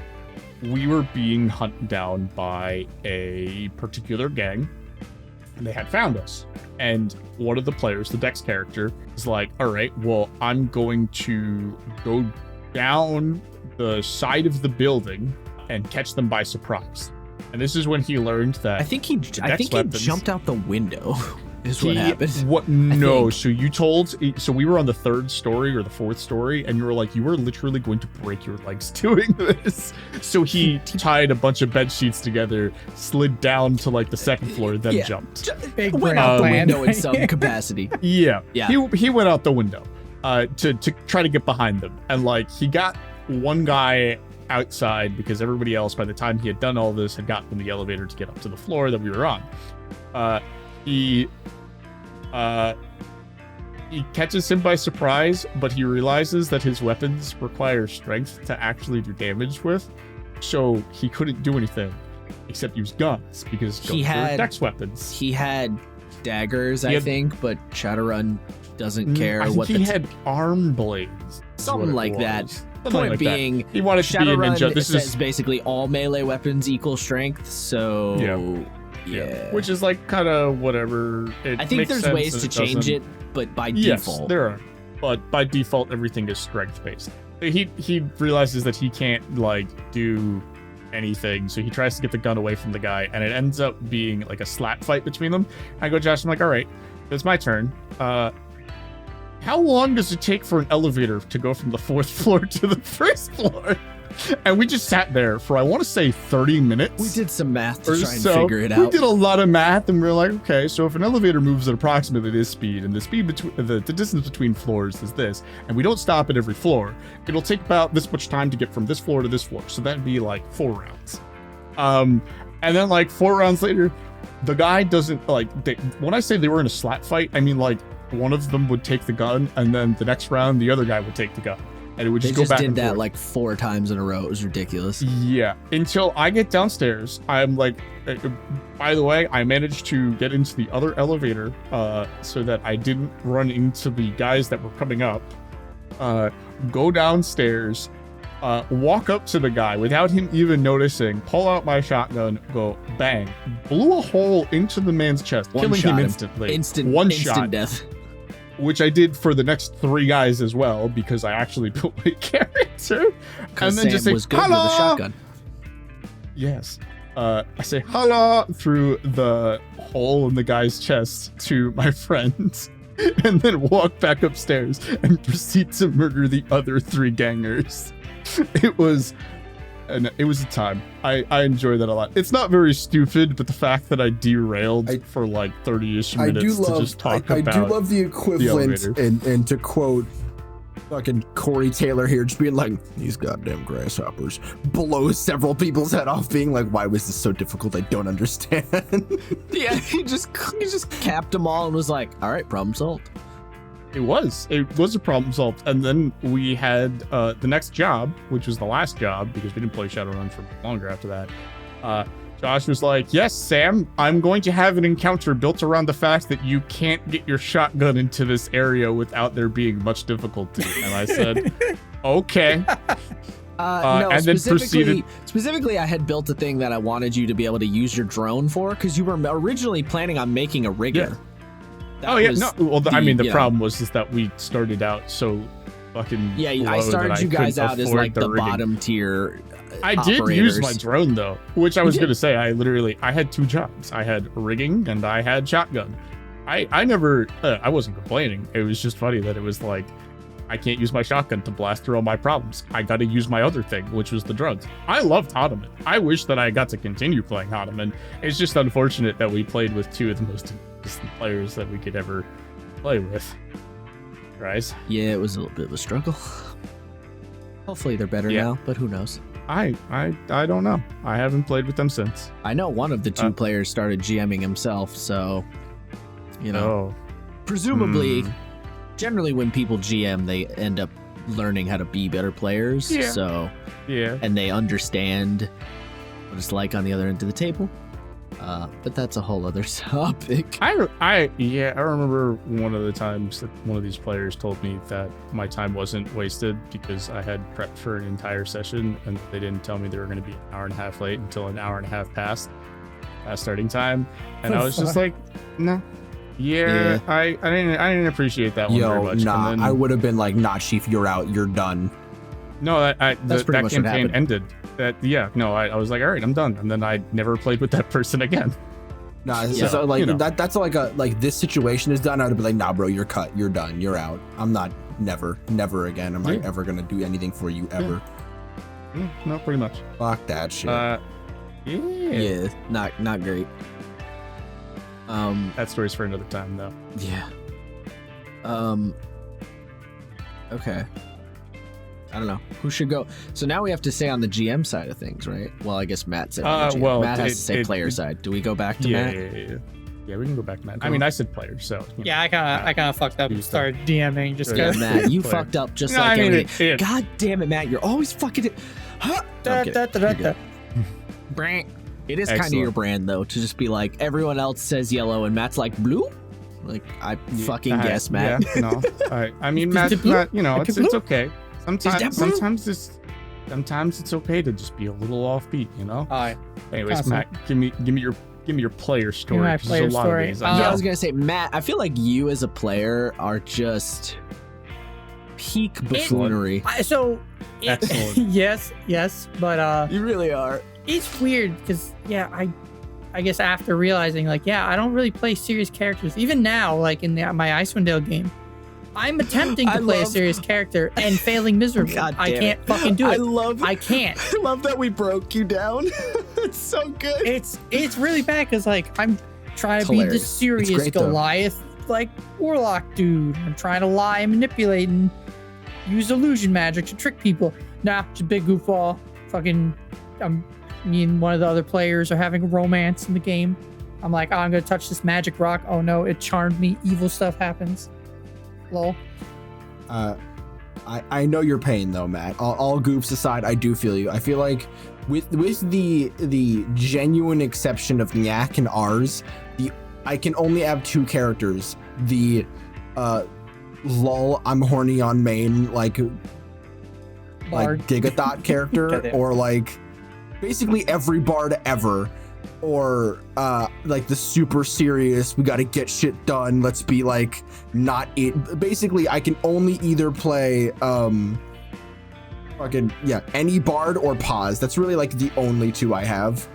we were being hunted down by a particular gang, and they had found us. And one of the players, the Dex character, is like, all right, well, I'm going to go down the side of the building and catch them by surprise. And this is when he learned that I think he jumped out the window. Is what happened. No, think. so we were on the third story or the fourth story, and you were like, you were literally going to break your legs doing this. So he tied a bunch of bed sheets together, slid down to the second floor, then Yeah. jumped. Big Went brain out the plan. window in some capacity. Yeah. Yeah. He went out the window to try to get behind them. And he got one guy outside because everybody else, by the time he had done all this, had gotten in the elevator to get up to the Floor that we were on. He He catches him by surprise, but he realizes that his weapons require strength to actually do damage with, so he couldn't do anything except use guns because guns are dex weapons. He had daggers, I think, but Shadowrun doesn't care what he had arm blades. Something like that. Something Point like being, that. He wanted to be a ninja. This says is basically all melee weapons equal strength, so yeah. Which is like kind of whatever. I think there's ways to change it, but by default. Yes, there are. But by default, everything is strength based. He realizes that he can't like do anything, so he tries to get the gun away from the guy, and it ends up being like a slap fight between them. I go, Josh, I'm like, all right, it's my turn. How long does it take for an elevator to go from the 4th floor to the 1st floor? And we just sat there for, I want to say 30 minutes. We did some math to try and figure it out. We did a lot of math, and we were like, okay, so if an elevator moves at approximately this speed, and the speed between the distance between floors is this, and we don't stop at every floor, it'll take about this much time to get from this floor to this floor. So that'd be like 4 rounds. And then like 4 rounds later, the guy doesn't like. When I say they were in a slap fight, I mean like one of them would take the gun, and then the next round the other guy would take the gun. And it would just go back and forth. They just did that like 4 times in a row. It was ridiculous. Yeah. Until I get downstairs, I'm like, by the way, I managed to get into the other elevator so that I didn't run into the guys that were coming up. Go downstairs, walk up to the guy without him even noticing, pull out my shotgun, go bang, blew a hole into the man's chest, killing him instantly. Instant shot. Death. Which I did for the next 3 guys as well, because I actually built my character. And then Sam was good with a shotgun. Yes. I say hello through the hole in the guy's chest to my friends, and then walk back upstairs and proceed to murder the other 3 gangers. It was a time. I enjoy that a lot. It's not very stupid, but the fact that I derailed for like 30-ish minutes to just talk about I do love the equivalent, and to quote fucking Corey Taylor here, just being like, these goddamn grasshoppers, blows several people's head off, being like, why was this so difficult? I don't understand. Yeah, he just capped them all and was like, all right, problem solved. It was a problem solved. And then we had the next job, which was the last job, because we didn't play Shadowrun for longer after that. Josh was like, yes, Sam, I'm going to have an encounter built around the fact that you can't get your shotgun into this area without there being much difficulty. And I said, okay. No, and then proceeded. Specifically, I had built a thing that I wanted you to be able to use your drone for, because you were originally planning on making a rigger. Yeah. The problem was that we started out so fucking low. I started you guys out as like the bottom tier. I did use my drone though, which I was gonna say. I had 2 jobs. I had rigging and I had shotgun. I never. I wasn't complaining. It was just funny that it was like, I can't use my shotgun to blast through all my problems. I got to use my other thing, which was the drugs. I loved Ottoman. I wish that I got to continue playing Ottoman. It's just unfortunate that we played with 2 of the most consistent players that we could ever play with. Right? Yeah, it was a little bit of a struggle. Hopefully they're better now, but who knows? I don't know. I haven't played with them since. I know one of the 2 players started GMing himself, so presumably. Generally, when people GM, they end up learning how to be better players. Yeah. So, and they understand what it's like on the other end of the table. But that's a whole other topic. I remember one of the times that one of these players told me that my time wasn't wasted because I had prepped for an entire session and they didn't tell me they were going to be an hour and a half late until an hour and a half past starting time, and I was just like, no. Yeah, I didn't appreciate that one very much. Nah, and then, I would have been like, nah, Chief, you're out, you're done. No, that campaign ended. I was like, all right, I'm done, and then I never played with that person again. Nah, so like that's like this situation is done. I would be like, nah, bro, you're cut, you're done, you're out. I'm not, never again. Am I ever gonna do anything for you ever? No, pretty much. Fuck that shit. Yeah, not great. That story's for another time, though. Yeah. Okay. I don't know who should go. So now we have to say on the GM side of things, right? Well, I guess Matt said. Matt has to say player side. Do we go back to Matt? Yeah. Yeah, we can go back, Matt. I mean, I said players, so. Yeah, I kind of fucked up and started DMing just Yeah, because. Matt, you Player. fucked up just No, like I mean, every. God damn it, Matt! You're always fucking it. Huh? No, I'm kidding. You're good. Brant. It is kind of Excellent. your brand though to just be like everyone else says yellow and Matt's like blue. Like I fucking guess, Matt. Yeah, no. I mean, Matt, you know, it's okay. Sometimes it's okay to just be a little offbeat, you know. All right. Anyways, Awesome. Matt, give me your player story. my 'cause player there's a lot story. of these. Yeah, I was gonna say, Matt. I feel like you as a player are just peak buffoonery. Excellent. yes, but You really are. it's weird because I guess after realizing like I don't really play serious characters even now like in my Icewind Dale game. I'm attempting to play a serious character and failing miserably. God I damn can't it. fucking do it. I can't. I love that we broke you down. It's so good. It's really bad because like I'm trying It's to be the hilarious. It's serious great, though. Goliath like warlock dude. I'm trying to lie and manipulate and use illusion magic to trick people. Nah, just a big goofball. Fucking me and one of the other players are having a romance in the game. I'm like, oh, I'm gonna touch this magic rock. Oh no, it charmed me. Evil stuff happens. Lol. I know your pain though, Matt. All goofs aside, I do feel you. I feel like with the genuine exception of Nyak and ours, I can only have two characters. The lol, I'm horny on main like Bard. Gigathot character, Goddamn. or like basically every bard ever, or like the super serious, we gotta get shit done, let's be like not it. Basically I can only either play any bard or pause. That's really like the only two I have.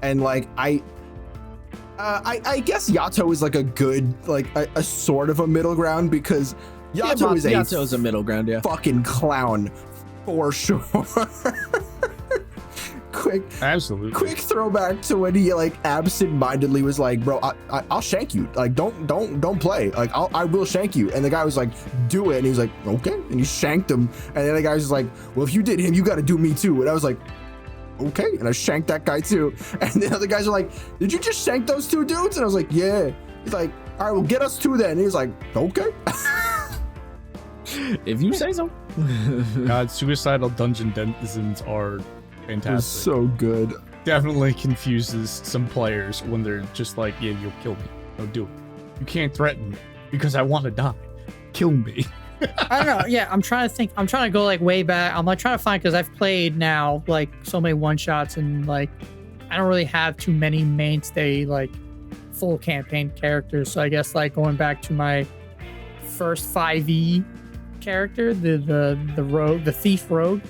And like I guess Yato is like a good like a sort of a middle ground, because Yato is Yato's a middle ground, yeah. fucking clown for sure. Absolutely. Quick throwback to when he like absent-mindedly was like, bro, I'll shank you. Like, don't play. Like, I will shank you. And the guy was like, do it. And he was like, okay. And he shanked him. And then the guy was just like, well, if you did him, you got to do me too. And I was like, okay. And I shanked that guy too. And the other guys are like, did you just shank those two dudes? And I was like, yeah. He's like, all right, well, get us two then. And he was like, okay. If you say so. God, suicidal dungeon denizens are fantastic. It was so good. Definitely confuses some players when they're just like, yeah, you'll kill me. No, do it. You can't threaten me because I want to die. Kill me. I don't know. Yeah, I'm trying to think. I'm trying to go like way back. I'm like trying to find, because I've played now like so many one shots, and like I don't really have too many mainstay like full campaign characters. So I guess like going back to my first 5e character, the rogue, the thief rogue.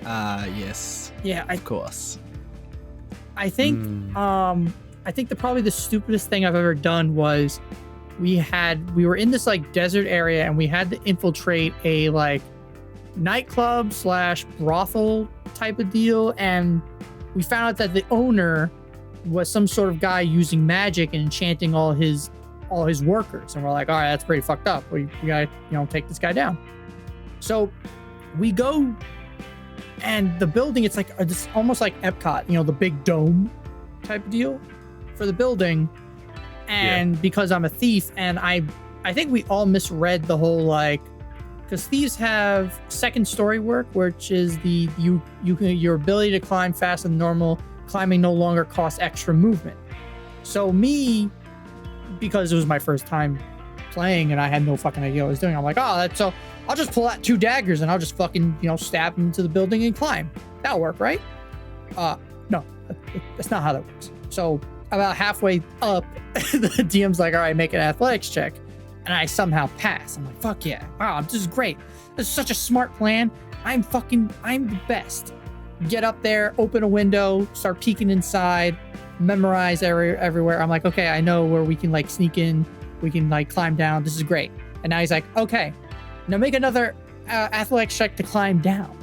Yes. Yeah, Of course. I think probably the stupidest thing I've ever done was we were in this like desert area, and we had to infiltrate a like nightclub / brothel type of deal, and we found out that the owner was some sort of guy using magic and enchanting all his workers, and we're like, all right, that's pretty fucked up. We gotta take this guy down. So we go, and the building, it's like it's almost like Epcot, the big dome type of deal for the building. And because I'm a thief, and I think we all misread the whole like, because thieves have second story work, which is your ability to climb faster than normal. Climbing no longer costs extra movement. So me, because it was my first time playing and I had no fucking idea what I was doing, I'm like, so I'll just pull out 2 daggers and I'll just fucking stab into the building and climb. That'll work, right? No, that's not how that works. So about halfway up, the DM's like, all right, make an athletics check. And I somehow pass. I'm like, fuck yeah. Wow, this is great. This is such a smart plan. I'm the best. Get up there, open a window, start peeking inside, memorize everywhere. I'm like, okay, I know where we can like sneak in. We can like climb down. This is great. And now he's like, okay, now make another athletics check to climb down.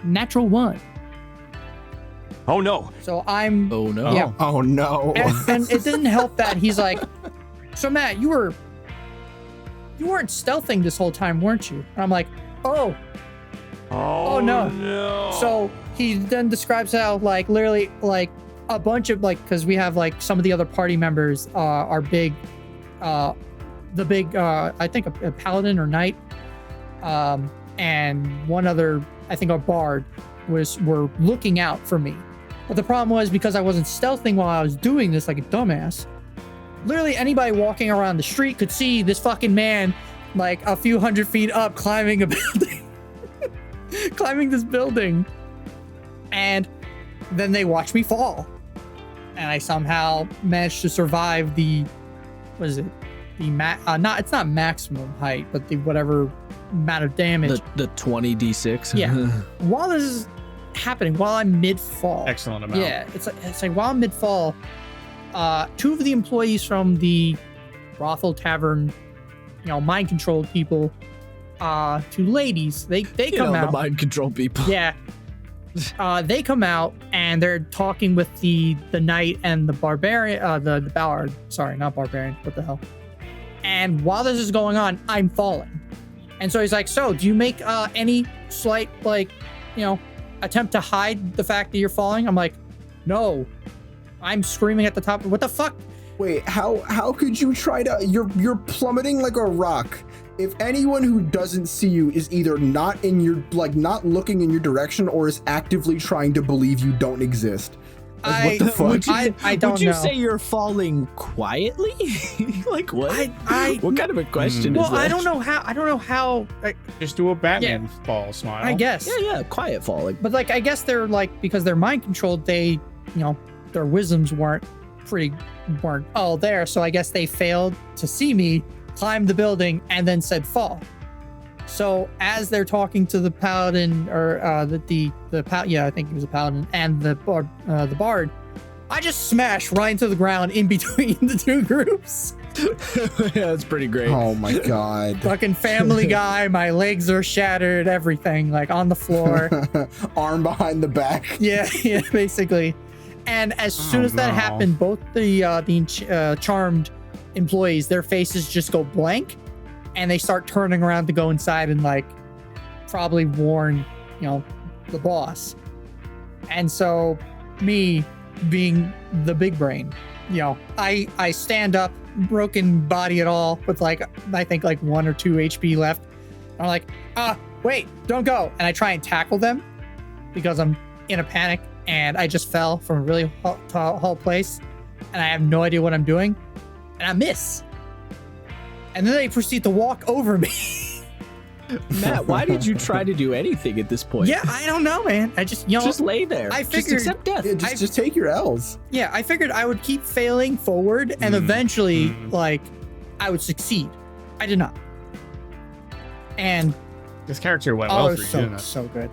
Natural 1. Oh no. So I'm... Oh no. Yeah. Oh no. And it didn't help that he's like, so Matt, you weren't stealthing this whole time, weren't you? And I'm like, oh no. No. So he then describes how like literally like a bunch of like, because we have like some of the other party members are big, I think a paladin or knight, and one other, I think a bard were looking out for me. But the problem was, because I wasn't stealthing while I was doing this like a dumbass, literally anybody walking around the street could see this fucking man like a few hundred feet up climbing a building. Climbing this building. And then they watched me fall. And I somehow managed to survive the, what is it? It's not maximum height, but the whatever amount of damage. The 20d6. Yeah. While this is happening, while I'm mid-fall. Excellent amount. Yeah, it's like while I'm mid-fall, two of the employees from the brothel tavern, mind controlled people, two ladies, they come out. The mind control people. Yeah. They come out and they're talking with the knight and the barbarian, the bard. Sorry, not barbarian. What the hell? And while this is going on, I'm falling. And so he's like, so do you make any slight, attempt to hide the fact that you're falling? I'm like, no. I'm screaming at the top. What the fuck? Wait, how could you try to? You're plummeting like a rock. If anyone who doesn't see you is either not not looking in your direction, or is actively trying to believe you don't exist. What the fuck? I don't know. Would you say you're falling quietly? Like what? What kind of a question is that? I don't know how. Just do a Batman fall smile. I guess. Yeah, quiet falling. But I guess they're because they're mind controlled. They, their wisdoms weren't all there. So I guess they failed to see me climb the building and then said fall. So as they're talking to the paladin, or I think it was a paladin, and the bard, I just smash right into the ground in between the two groups. Yeah, that's pretty great. Oh my god. Fucking Family Guy, my legs are shattered, everything, on the floor. Arm behind the back. Yeah, basically. And as soon as that happened, both the charmed employees, their faces just go blank, and they start turning around to go inside and probably warn the boss. And so me being the big brain, I stand up, broken body at all, with I think 1 or 2 HP left. I'm like, wait, don't go. And I try and tackle them because I'm in a panic, and I just fell from a really tall place, and I have no idea what I'm doing, and I miss. And then they proceed to walk over me. Matt, why did you try to do anything at this point? Yeah, I don't know, man. I just, just lay there. I just figured, accept death. Yeah, just take your L's. Yeah, I figured I would keep failing forward, and eventually, I would succeed. I did not. And this character went well for you, didn't it? So good.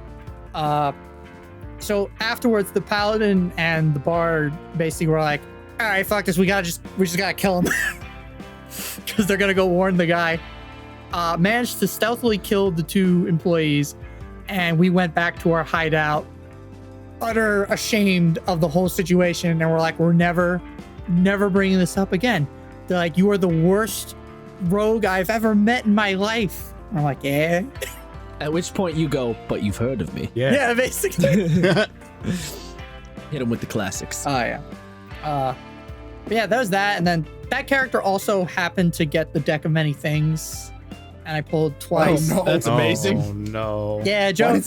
So afterwards, the paladin and the bard basically were like, all right, fuck this. We just gotta kill him. Because they're gonna go warn the guy. Managed to stealthily kill the 2 employees, and we went back to our hideout, utter ashamed of the whole situation, and we're never bringing this up again. They're like, you are the worst rogue I've ever met in my life. And I'm like, yeah. At which point you go, but you've heard of me. Yeah, basically. Hit him with the classics. Oh yeah. But yeah, that was that, and then that character also happened to get the deck of many things, and I pulled twice. Oh, no. That's amazing. Oh no. Yeah, Joe. Why does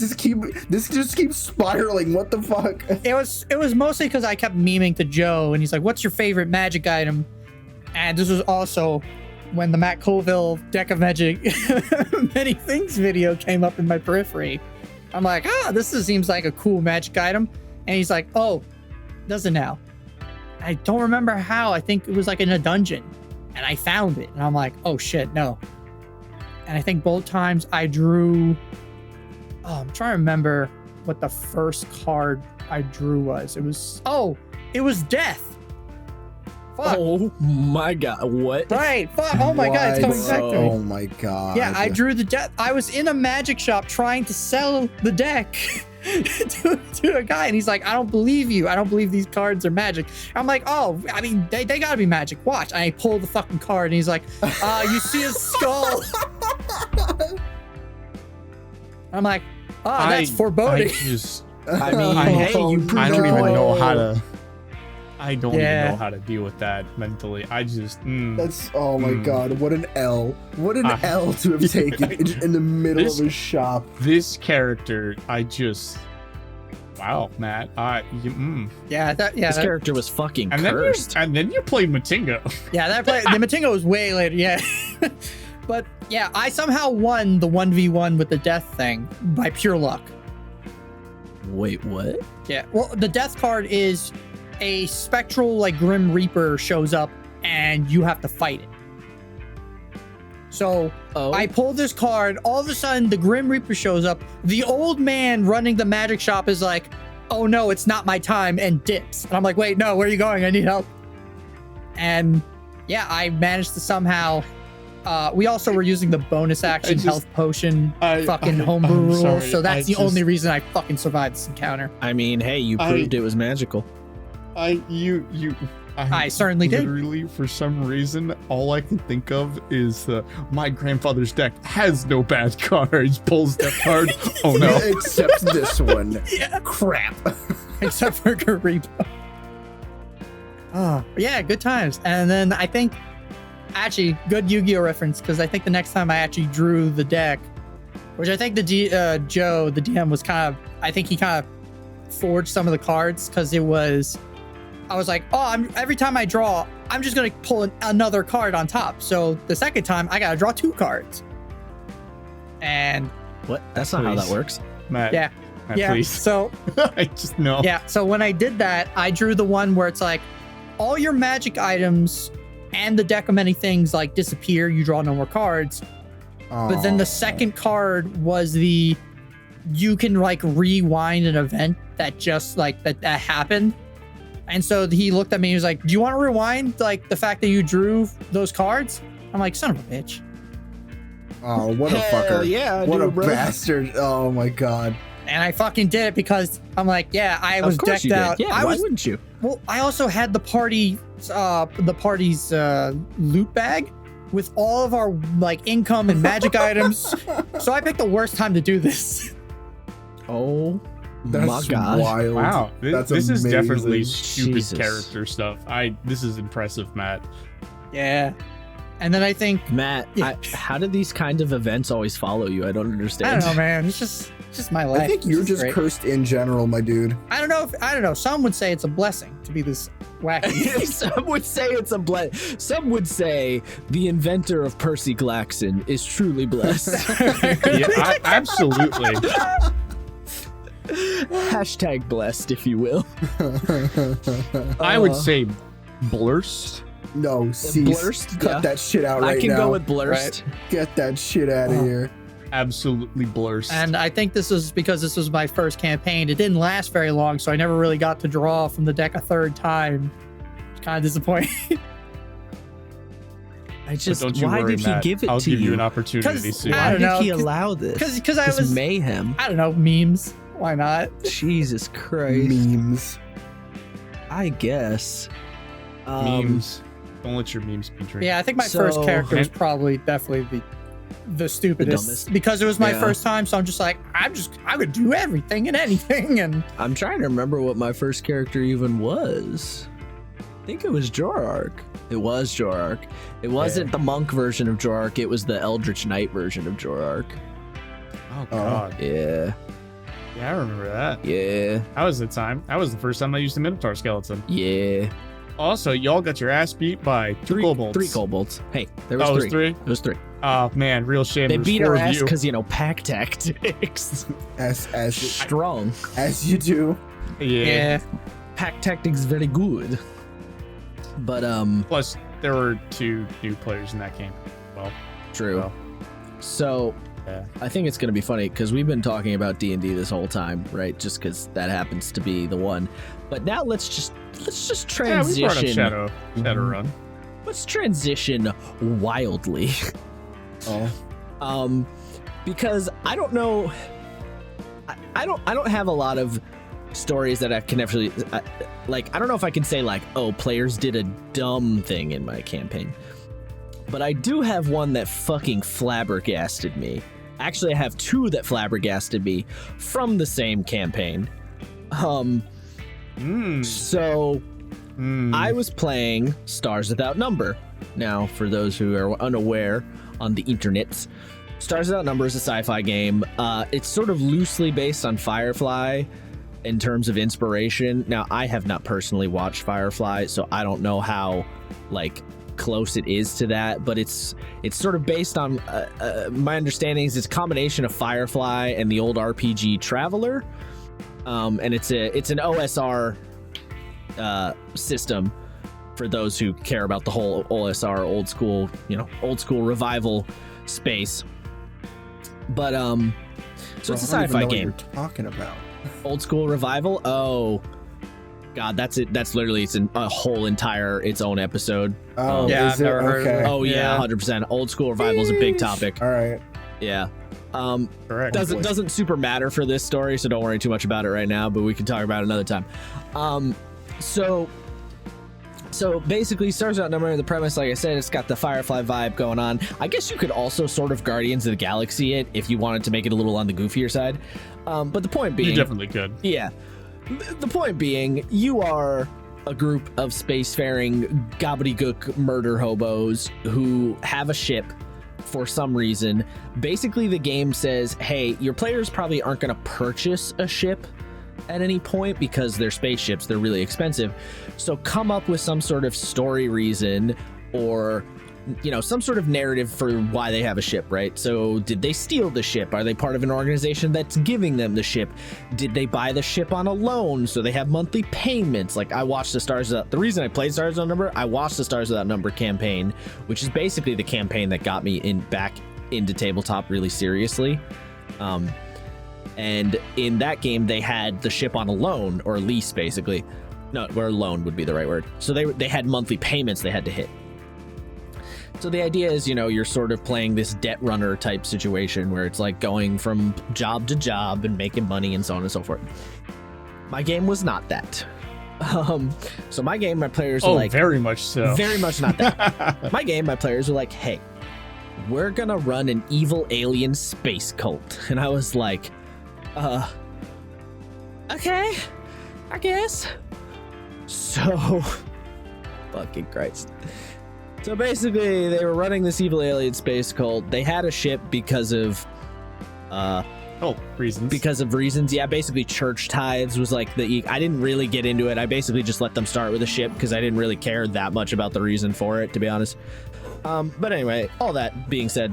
this just keeps spiraling? What the fuck? It was mostly because I kept memeing to Joe, and he's like, "What's your favorite magic item?" And this was also when the Matt Colville deck of magic many things video came up in my periphery. I'm like, this seems like a cool magic item, and he's like, "Oh, does it now?" I don't remember how. I think it was in a dungeon, and I found it, and I'm like, oh shit, no. And I think both times I drew, I'm trying to remember what the first card I drew was. It was death. Fuck. Oh my god, what? Right, fuck. Oh my god, it's coming back to me. Oh my god. Yeah, I drew the death. I was in a magic shop trying to sell the deck to a guy, and he's like, I don't believe you. I don't believe these cards are magic. I'm like, oh, I mean, they gotta be magic. Watch. And I pull the fucking card, and he's like, you see a skull. I'm like, that's foreboding. I mean, hey, you proved I don't your even point. know how to. I don't even know how to deal with that mentally. I just That's oh my god, what an L. What an L to have taken in the middle of a shop. This character, wow, Matt. This character was fucking cursed. And then you played Matingo. Yeah, the Matingo was way later. Yeah. But yeah, I somehow won the 1v1 with the death thing by pure luck. Wait, what? Yeah. Well, the death card is a spectral, like, Grim Reaper shows up and you have to fight it. So I pull this card. All of a sudden, the Grim Reaper shows up. The old man running the magic shop is like, oh no, it's not my time, and dips. And I'm like, wait, no, where are you going? I need help. And yeah, I managed to somehow... we also were using the bonus action health potion homebrew rule, so that's the only reason I fucking survived this encounter. I mean, hey, you proved it was magical. I certainly did. Literally, for some reason, all I can think of is my grandfather's deck has no bad cards. Pulls that card. Oh no! Except this one. Yeah. Crap. Except for Gariba. Oh, yeah, good times. And then I think. Actually, good Yu-Gi-Oh reference, because I think the next time I actually drew the deck, which I think Joe, the DM, was I think he kind of forged some of the cards, because I was like, every time I draw, I'm just going to pull another card on top. So the second time, I got to draw 2 cards. And... What? That's not how that works. Matt. Yeah. Matt, yeah. Please. So... I just know. Yeah. So when I did that, I drew the one where it's like, all your magic items... and the deck of many things like disappear, you draw no more cards. But then the second card was you can like rewind an event that just like that happened. And so he looked at me, he was like, do you want to rewind like the fact that you drew those cards? I'm like, son of a bitch. Oh, what a fucker. Yeah, what a bastard. Oh my god. And I fucking did it because I'm like, yeah, I was decked out. Yeah, why wouldn't you? Well, I also had the party's loot bag with all of our like income and magic items. So I picked the worst time to do this. Oh that's my god. Wild. Wow. This is definitely stupid Jesus. character stuff. This is impressive, Matt. Yeah. And then I think Matt, how do these kinds of events always follow you? I don't understand. I don't know, man. It's just my life. I think you're just great. cursed in general, my dude. I don't know. Some would say it's a blessing to be this wacky. Some would say it's a Some would say the inventor of Percy Glaxon is truly blessed. Yeah, absolutely. Hashtag blessed, if you will. I would say blurst. No, cease. Blurst? Cut that shit out right now. I can go with blurst. Right? Get that shit out of here. Absolutely blurst. And I think this was because this was my first campaign. It didn't last very long, so I never really got to draw from the deck a third time. It's kind of disappointing. Why did he give it I'll to give you you? an opportunity soon. I don't know. Why did he allow this? Because I was mayhem. I don't know, memes. Why not? Jesus Christ. Memes. I guess. Memes. Don't let your memes be drinking. Yeah, I think my first character was probably definitely the stupidest dumbest. because it was my first time. So I'm just like, I would do everything and anything. And I'm trying to remember what my first character even was. I think it was Jorark. It was Jorark. It wasn't the monk version of Jorark. It was the Eldritch Knight version of Jorark. Oh god. Yeah. Yeah, I remember that. Yeah. That was the time. That was the first time I used the Minotaur skeleton. Yeah. Also, y'all got your ass beat by 3 kobolds. 3 kobolds. Hey, there was 3. It was 3? It was 3. Oh man, real shame. They beat our our ass because, pack tactics. As Strong. As you do. Yeah. Pack tactics very good. But plus there were 2 new players in that game. Well, true. Well. So yeah. I think it's going to be funny because we've been talking about D&D this whole time, right? Just because that happens to be the one. But now let's just transition. Yeah, we brought up Shadowrun. Let's transition wildly. Because I don't know. I don't have a lot of stories that I can actually I don't know if I can say players did a dumb thing in my campaign. But I do have one that fucking flabbergasted me. Actually, I have 2 that flabbergasted me from the same campaign. So I was playing Stars Without Number. Now, for those who are unaware on the internets, Stars Without Number is a sci-fi game. It's sort of loosely based on Firefly in terms of inspiration. Now, I have not personally watched Firefly, so I don't know how like close it is to that, but it's sort of based on my understanding is it's a combination of Firefly and the old RPG Traveler, and it's an OSR system for those who care about the whole OSR old school revival space. But so it's a sci-fi game. What you're talking about Old school revival. Oh God, that's it. That's literally it's a whole entire its own episode. Oh, yeah, is I've it? never heard of Okay. it. Oh yeah, Yeah. 100%. Old school revival is a big topic. All right. Yeah. Correct. Doesn't super matter for this story, so don't worry too much about it right now. But we can talk about it another time. So basically, Stars Without Number, the premise, like I said, it's got the Firefly vibe going on. I guess you could also sort of Guardians of the Galaxy it if you wanted to make it a little on the goofier side. But the point being, You definitely could. yeah. The point being, you are a group of spacefaring gobbledygook murder hobos who have a ship for some reason. Basically, the game says, hey, your players probably aren't going to purchase a ship at any point because they're spaceships, they're really expensive. So come up with some sort of story reason or some sort of narrative for why they have a ship, right? So did they steal the ship? Are they part of an organization that's giving them the ship? Did they buy the ship on a loan so they have monthly payments? Like I watched the reason I played Stars Without Number, I watched the Stars Without Number campaign, which is basically the campaign that got me back into tabletop really seriously. And in that game, they had the ship on a loan or lease, basically. No, where loan would be the right word. So they had monthly payments they had to hit. So the idea is, you're sort of playing this debt runner type situation where it's like going from job to job and making money and so on and so forth. My game was not that. So my game, my players were like, very much so. very much not that. My game, my players were like, hey, we're gonna run an evil alien space cult. And I was like, okay, I guess. So, fucking Christ. So basically, they were running this evil alien space cult. They had a ship because of reasons. Because of reasons, yeah. Basically, church tithes was like I didn't really get into it. I basically just let them start with a ship because I didn't really care that much about the reason for it, to be honest. But anyway, all that being said,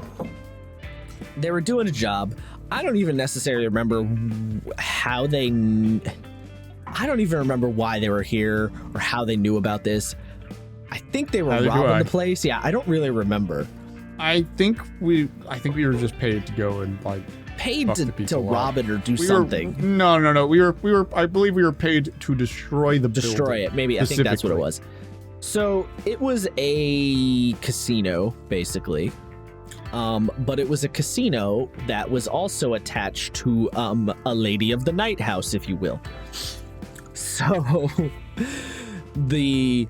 they were doing a job. I don't even necessarily remember how they. I don't even remember why they were here or how they knew about this. I think they were robbing the place. Yeah, I don't really remember. I think we were just paid to go and like paid to rob it or do something. No. I believe we were paid to destroy the building. Destroy it. Maybe I think that's what it was. So it was a casino, basically. But it was a casino that was also attached to a Lady of the Night house, if you will. So the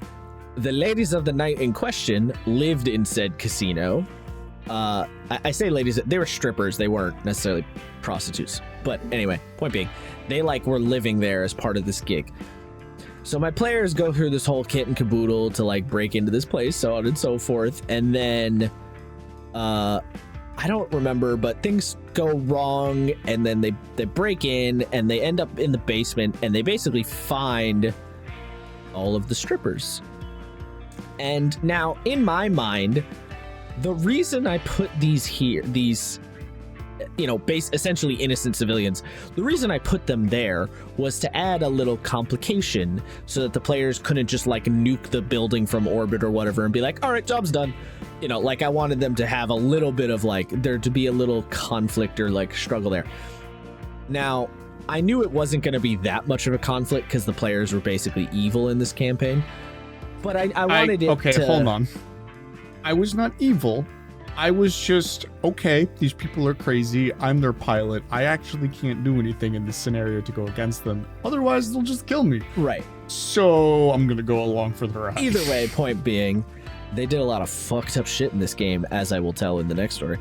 ladies of the night in question lived in said casino. I say ladies, they were strippers. They weren't necessarily prostitutes. But anyway, point being, they were living there as part of this gig. So my players go through this whole kit and caboodle to break into this place, so on and so forth. And then, I don't remember, but things go wrong. And then they break in and they end up in the basement and they basically find all of the strippers. And now, in my mind, the reason I put these here, essentially innocent civilians, the reason I put them there was to add a little complication so that the players couldn't just nuke the building from orbit or whatever and be like, all right, job's done. I wanted them to have a little bit of there to be a little conflict or struggle there. Now, I knew it wasn't going to be that much of a conflict because the players were basically evil in this campaign. But I wanted it to... Okay, hold on. I was not evil. I was just, okay, these people are crazy. I'm their pilot. I actually can't do anything in this scenario to go against them. Otherwise, they'll just kill me. Right. So I'm going to go along for the ride. Either way, point being, they did a lot of fucked up shit in this game, as I will tell in the next story.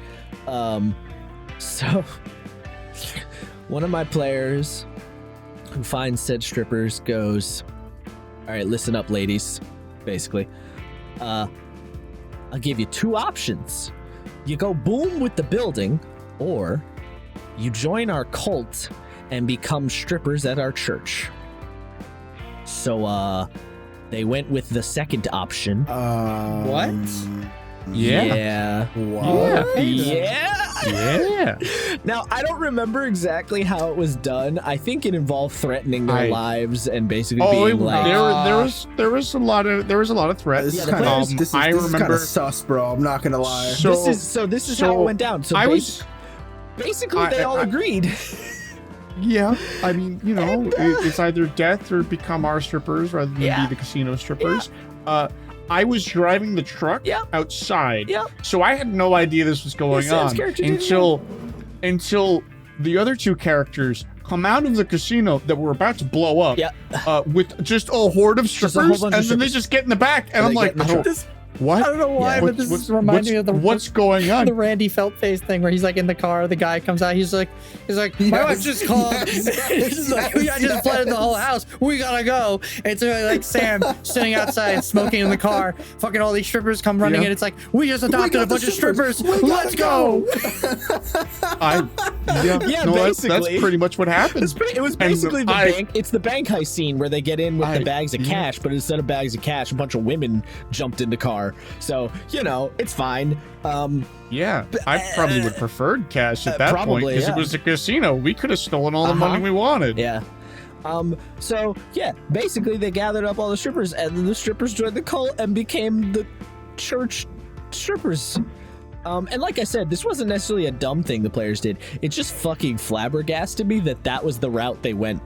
So one of my players who finds said strippers goes, all all right, listen up, ladies. Basically, I'll give you 2 options. You go boom with the building, or you join our cult and become strippers at our church. So, they went with the second option. What? Yeah. What? Yeah. Now, I don't remember exactly how it was done. I think it involved threatening their lives and basically being like, there was a lot of threats. Yeah, the players- This is I kind remember. of sus, bro. I'm not gonna lie. this is how it went down. So basically they all agreed. Yeah, I mean, you know, it's either death or become our strippers rather than be the casino strippers. I was driving the truck outside, so I had no idea this was going on until the other 2 characters come out of the casino that were about to blow up with just a horde of strippers, and then they just get in the back, and I'm like, what? I don't know why, but this is reminding me of what's going on? The Randy Feltface thing where he's like in the car, the guy comes out, he's like, my wife just called. He's like, I just flooded the whole house. We gotta go. And so like Sam sitting outside smoking in the car, fucking all these strippers come running in. It's like, we just adopted a bunch of strippers. Let's go. Basically, that's pretty much what happens. It was basically the bank. It's the bank heist scene where they get in with the bags of cash, but instead of bags of cash, a bunch of women jumped in the car. So, you know, it's fine. I probably would have preferred cash at that point because it was a casino. We could have stolen all the money we wanted. Yeah. So, basically they gathered up all the strippers, and then the strippers joined the cult and became the church strippers. And like I said, this wasn't necessarily a dumb thing the players did. It just fucking flabbergasted me that was the route they went.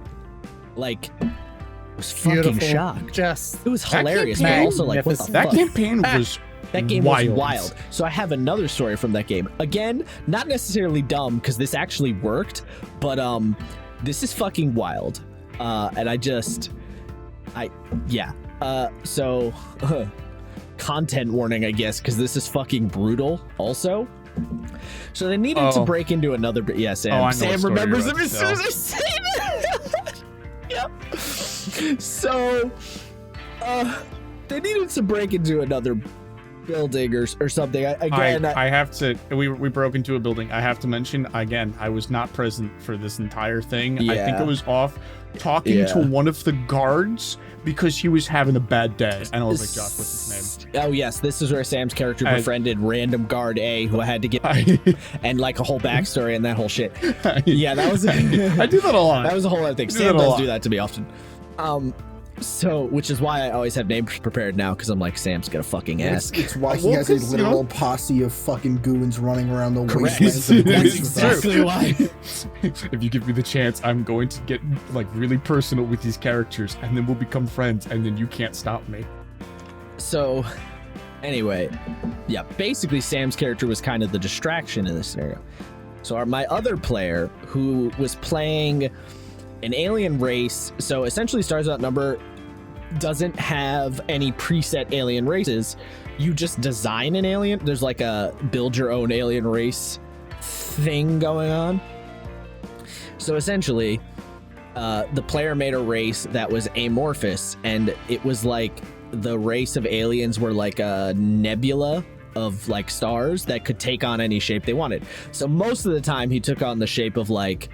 Like, I was fucking shocked. It was hilarious, but also like, what the that fuck? campaign was That game wild. was wild. So I have another story from that game. Again, not necessarily dumb because this actually worked, but this is fucking wild. So content warning, I guess, because this is fucking brutal. Also, so they needed to break into another. Sam. Sam remembers him as soon as I say that. Yep. So, they needed to break into another building or something. I have to. We broke into a building. I have to mention again. I was not present for this entire thing. I think I was off talking to one of the guards because he was having a bad day. And I was like, Josh, what's his name? Oh yes, this is where Sam's character befriended random guard A who I had to get and like a whole backstory and that whole shit. Yeah, that was. I do that a lot. That was a whole other thing. Sam does do that to me often. So, which is why I always have names prepared now, because I'm like, Sam's gonna fucking ask. It's why he has a literal posse of fucking goons running around the Correct. wastelands. Of the That's exactly why. If you give me the chance, I'm going to get like really personal with these characters, and then we'll become friends, and then you can't stop me. So, anyway, yeah, basically Sam's character was kind of the distraction in this scenario. So my other player, who was playing an alien race, so essentially Stars Outnumber doesn't have any preset alien races. You just design an alien. There's like a build your own alien race thing going on. So essentially, the player made a race that was amorphous, and it was like the race of aliens were like a nebula of like stars that could take on any shape they wanted. So most of the time he took on the shape of like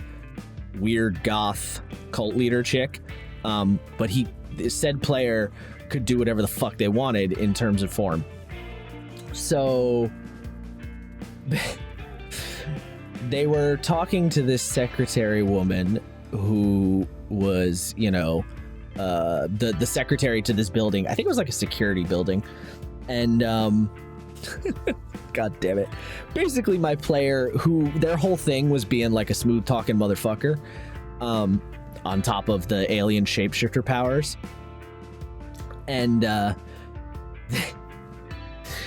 weird goth cult leader chick, but said player could do whatever the fuck they wanted in terms of form. So they were talking to this secretary woman who was, you know, the secretary to this building. I think it was like a security building, and God damn it. Basically, my player, who their whole thing was being like a smooth talking motherfucker, on top of the alien shapeshifter powers. And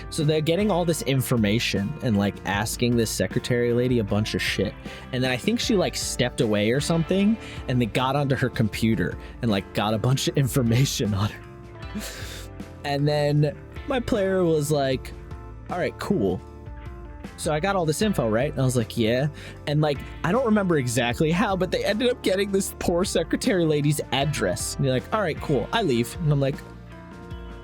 so they're getting all this information and like asking this secretary lady a bunch of shit. And then I think she like stepped away or something, and they got onto her computer and like got a bunch of information on her. And then my player was like, all right, cool. so I got all this info, right? And I was like, yeah. And like, I don't remember exactly how, but they ended up getting this poor secretary lady's address. And you're like, all right, cool. I leave. And I'm like,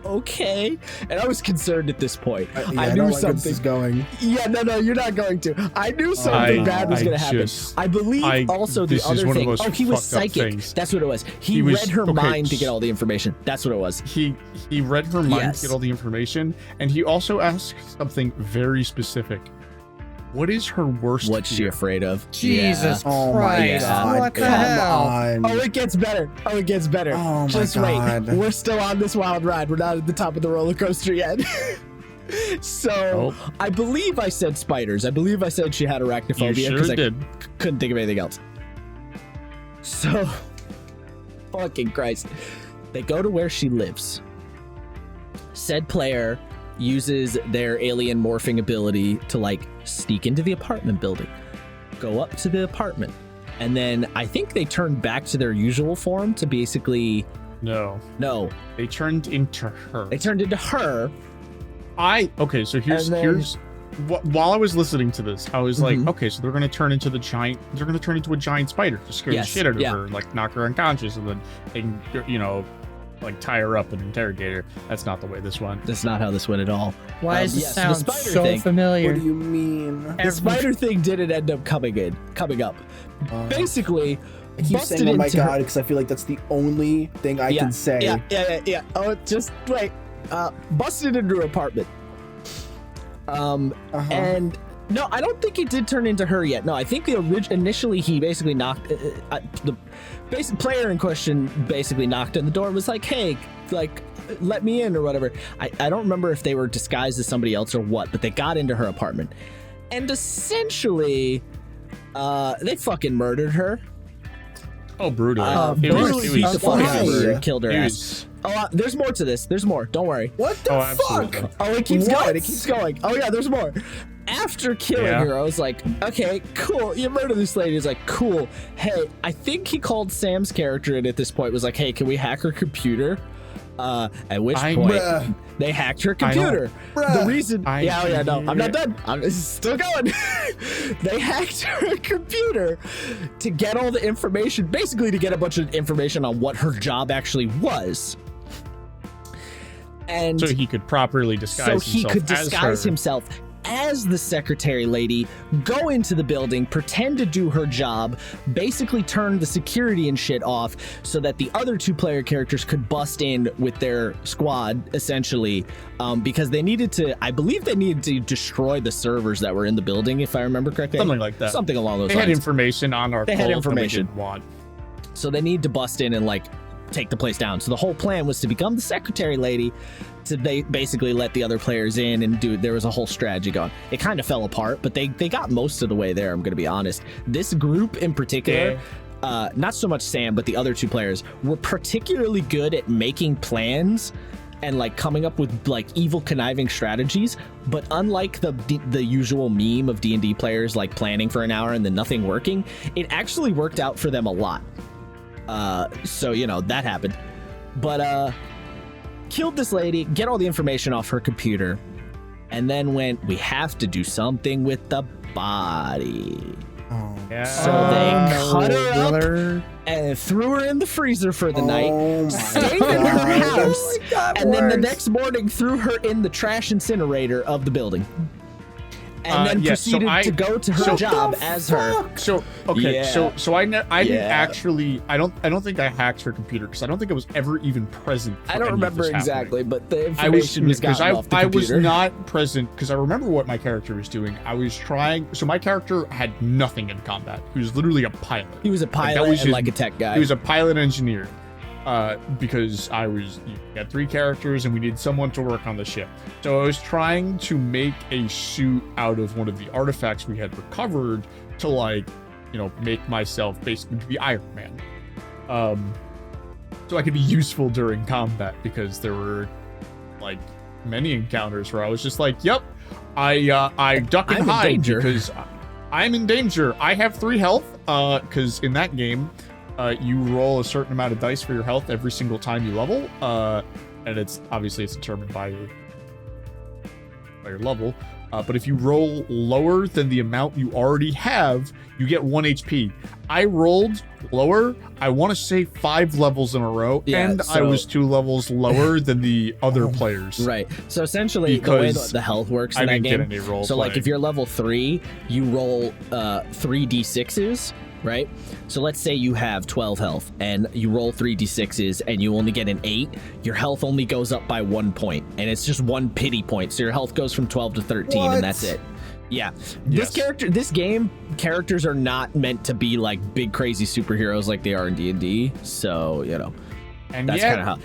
okay. And I was concerned at this point. I knew something is going. Yeah, no, you're not going to. I knew something bad was going to happen. I believe also the other thing. Oh, he was psychic. That's what it was. He read her mind to get all the information. That's what it was. He read her mind to get all the information, and he also asked something very specific. What is her worst What's she afraid of? Jesus Oh my Christ. God. What the Come hell? on. Oh, it gets better. Oh my Just God. wait. We're still on this wild ride. We're not at the top of the roller coaster yet. So, I believe I said spiders. I believe I said she had arachnophobia You because sure I did. couldn't think of anything else. So, fucking Christ. They go to where she lives. Said player uses their alien morphing ability to like sneak into the apartment building, go up to the apartment, and then I think they turn back to their usual form to basically No. they Turned into her. turned into her. Okay, so here's while I was listening to this, I was like, okay, so they're gonna turn into a giant spider to scare the shit out of her, like knock her unconscious, and then they can, like tie her up and interrogate her. That's not the way this went. That's not how this went at all. Why does it the sound spider so thing. familiar? What do you mean? The spider thing didn't end up coming up. Basically, I keep busted saying, oh my into her- God, because I feel like that's the only thing I can say. Yeah. Oh, just wait. Busted into her apartment. And no, I don't think it did turn into her yet. No, I think initially he basically knocked the basic player in question basically knocked on the door and was like, hey, like, let me in or whatever. I don't remember if they were disguised as somebody else or what, but they got into her apartment and essentially they fucking murdered her. Oh, brutal. Brutally beat the fuck out of her Why? and killed her ass. There's more to this. There's more. Don't worry. What the absolutely. fuck? Oh, it keeps What? going. It keeps going. Oh, yeah, there's more. After killing her, I was like, okay, cool. You murdered this lady. He's like, cool. Hey, I think he called Sam's character in at this point, was like, hey, can we hack her computer? At which point, they hacked her computer. The reason... I'm not done. I'm still going. They hacked her computer to get all the information, basically to get a bunch of information on what her job actually was. And so he could properly disguise himself as the secretary lady, go into the building, pretend to do her job, basically turn the security and shit off so that the other two player characters could bust in with their squad, essentially, because they needed to, I believe they needed to destroy the servers that were in the building, if I remember correctly. Something like that. Something along those lines. They had information on our They had information. That we didn't want. So they need to bust in and like take the place down. So the whole plan was to become the secretary lady, to basically let the other players in and there was a whole strategy going. It kind of fell apart, but they got most of the way there, I'm going to be honest. This group in particular, not so much Sam, but the other two players were particularly good at making plans and like coming up with like evil conniving strategies. But unlike the usual meme of D&D players like planning for an hour and then nothing working, it actually worked out for them a lot. So, that happened. But, killed this lady, get all the information off her computer, and then went, we have to do something with the body. So they cut her up and threw her in the freezer for the night, stayed in her house, and then the next morning threw her in the trash incinerator of the building. And then proceeded to go to her job as her. So I didn't actually. I don't think I hacked her computer because I don't think I was ever even present. I don't remember exactly, but the information was gotten off the I computer. was not present because I remember what my character was doing. I was trying. So my character had nothing in combat. He was literally a pilot. He was a pilot and like a tech guy. He was a pilot engineer. Because you had 3 characters and we needed someone to work on the ship. So I was trying to make a suit out of one of the artifacts we had recovered to make myself basically be Iron Man. So I could be useful during combat because there were like many encounters where I was just like, yep, I duck and hide because I'm in danger. I have 3 health, because in that game, you roll a certain amount of dice for your health every single time you level, and it's determined by your level. But if you roll lower than the amount you already have, you get 1 HP. I rolled lower, I want to say 5 levels in a row, and I was 2 levels lower than the other players. Right. So essentially, the way the health works in that game. So like if you're level 3, you roll 3d6s. Right? So let's say you have 12 health and you roll 3d6s and you only get an 8, your health only goes up by 1 point, and it's just 1 pity point. So your health goes from 12 to 13 and that's it. Yeah. This game, characters are not meant to be like big crazy superheroes like they are in D&D. So, you know, and that's kind of how.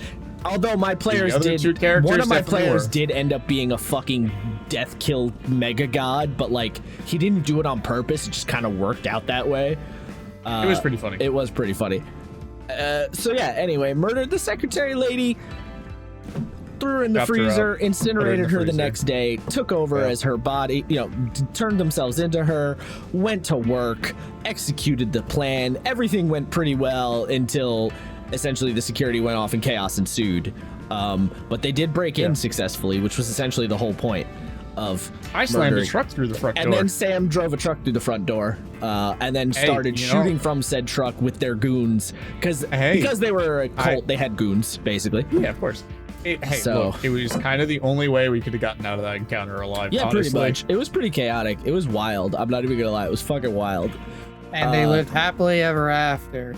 Although my players one of my players did end up being a fucking death kill mega god, but like he didn't do it on purpose. It just kind of worked out that way. It was pretty funny. It was pretty funny. So yeah, anyway, murdered the secretary lady, threw her in the freezer, incinerated her the next day, took over as her body, you know, turned themselves into her, went to work, executed the plan. Everything went pretty well until essentially the security went off and chaos ensued. But they did break in successfully, which was essentially the whole point of I slammed a truck through the front door. And then Sam drove a truck through the front door, and then started shooting from said truck with their goons, because they were a cult, they had goons, basically. Yeah, of course. Look, it was kind of the only way we could have gotten out of that encounter alive. Yeah, honestly. Pretty much. It was pretty chaotic. It was wild. I'm not even gonna lie. It was fucking wild. And they lived happily ever after.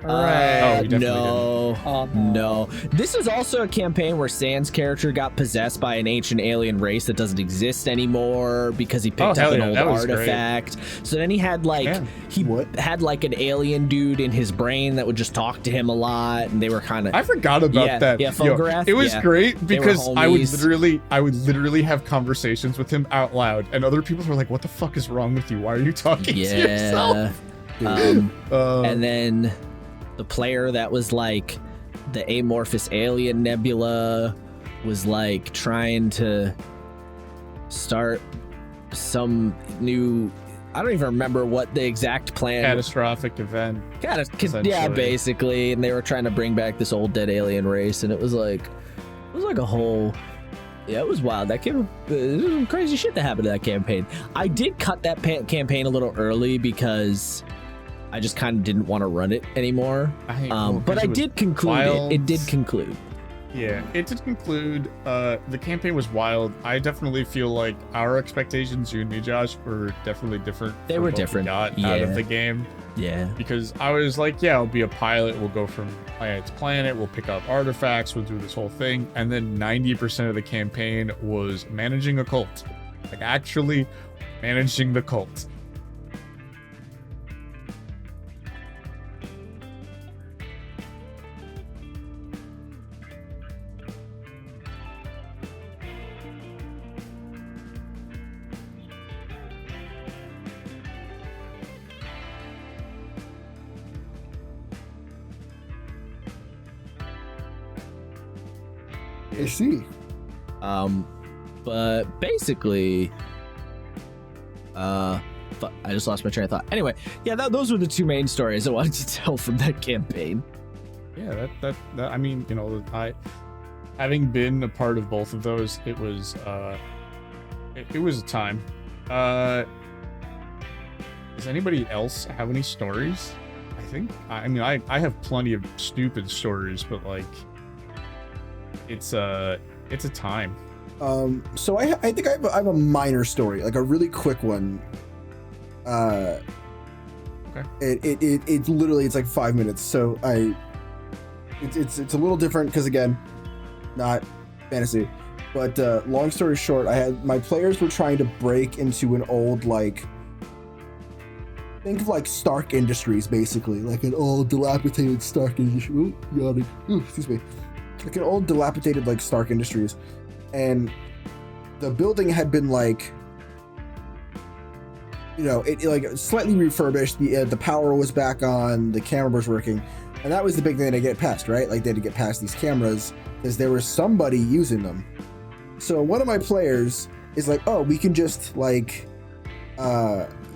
No. Oh, no. This is also a campaign where Sans character got possessed by an ancient alien race that doesn't exist anymore because he picked up an old artifact. Great. So then he had like had like an alien dude in his brain that would just talk to him a lot, and they were kind of. I forgot about that. Yeah, Photograph. It was great because I would literally have conversations with him out loud, and other people were like, "What the fuck is wrong with you? Why are you talking to yourself?" And then. The player that was like the amorphous alien nebula was like trying to start some new, I don't even remember what the exact plan. Catastrophic event. Yeah, basically. And they were trying to bring back this old dead alien race, and it was like a whole. Yeah, it was wild. That came, some crazy shit that happened to that campaign. I did cut that campaign a little early because I just kind of didn't want to run it anymore. But I did conclude it. It did conclude. Yeah, it did conclude. The campaign was wild. I definitely feel like our expectations, you and me, Josh, were definitely different. They were different. Got out of the game. Yeah. Because I was like, yeah, I'll be a pilot. We'll go from planet to planet. We'll pick up artifacts. We'll do this whole thing. And then 90% of the campaign was managing a cult. Like actually managing the cult. I see. But basically, I just lost my train of thought. Anyway, yeah, those were the two main stories I wanted to tell from that campaign. Yeah, that I mean, you know, having been a part of both of those, it was it was a time. Does anybody else have any stories? I mean, I have plenty of stupid stories, but like, it's a time. So I think I have a minor story, like a really quick one. Okay. It's literally, it's like 5 minutes. So it's a little different because again, not fantasy, but long story short, my players were trying to break into an old, like, think of like Stark Industries, basically, like an old dilapidated Stark Industries. Excuse me. Like an old dilapidated like Stark Industries, and the building had been like, you know, it like slightly refurbished. The power was back on, the camera was working, and that was the big thing to get past, right? Like they had to get past these cameras because there was somebody using them. So one of my players is like, oh, we can just like,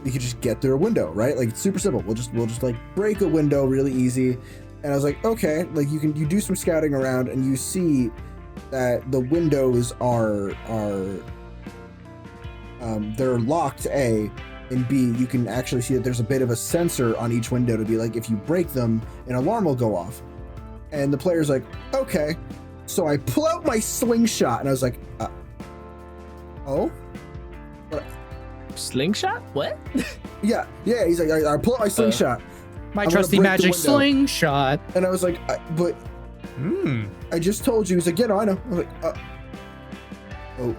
we could just get through a window, right? Like it's super simple. We'll just like break a window really easy. And I was like, okay, like you do some scouting around and you see that the windows are they're locked, A, and B, you can actually see that there's a bit of a sensor on each window to be like, if you break them, an alarm will go off. And the player's like, okay. So I pull out my slingshot, and I was like, oh? Slingshot? What? Yeah. He's like, I pull out my slingshot. My I'm trusty gonna break the magic window. slingshot. And I was like, but I just told you. He's like, yeah, no, I know. I was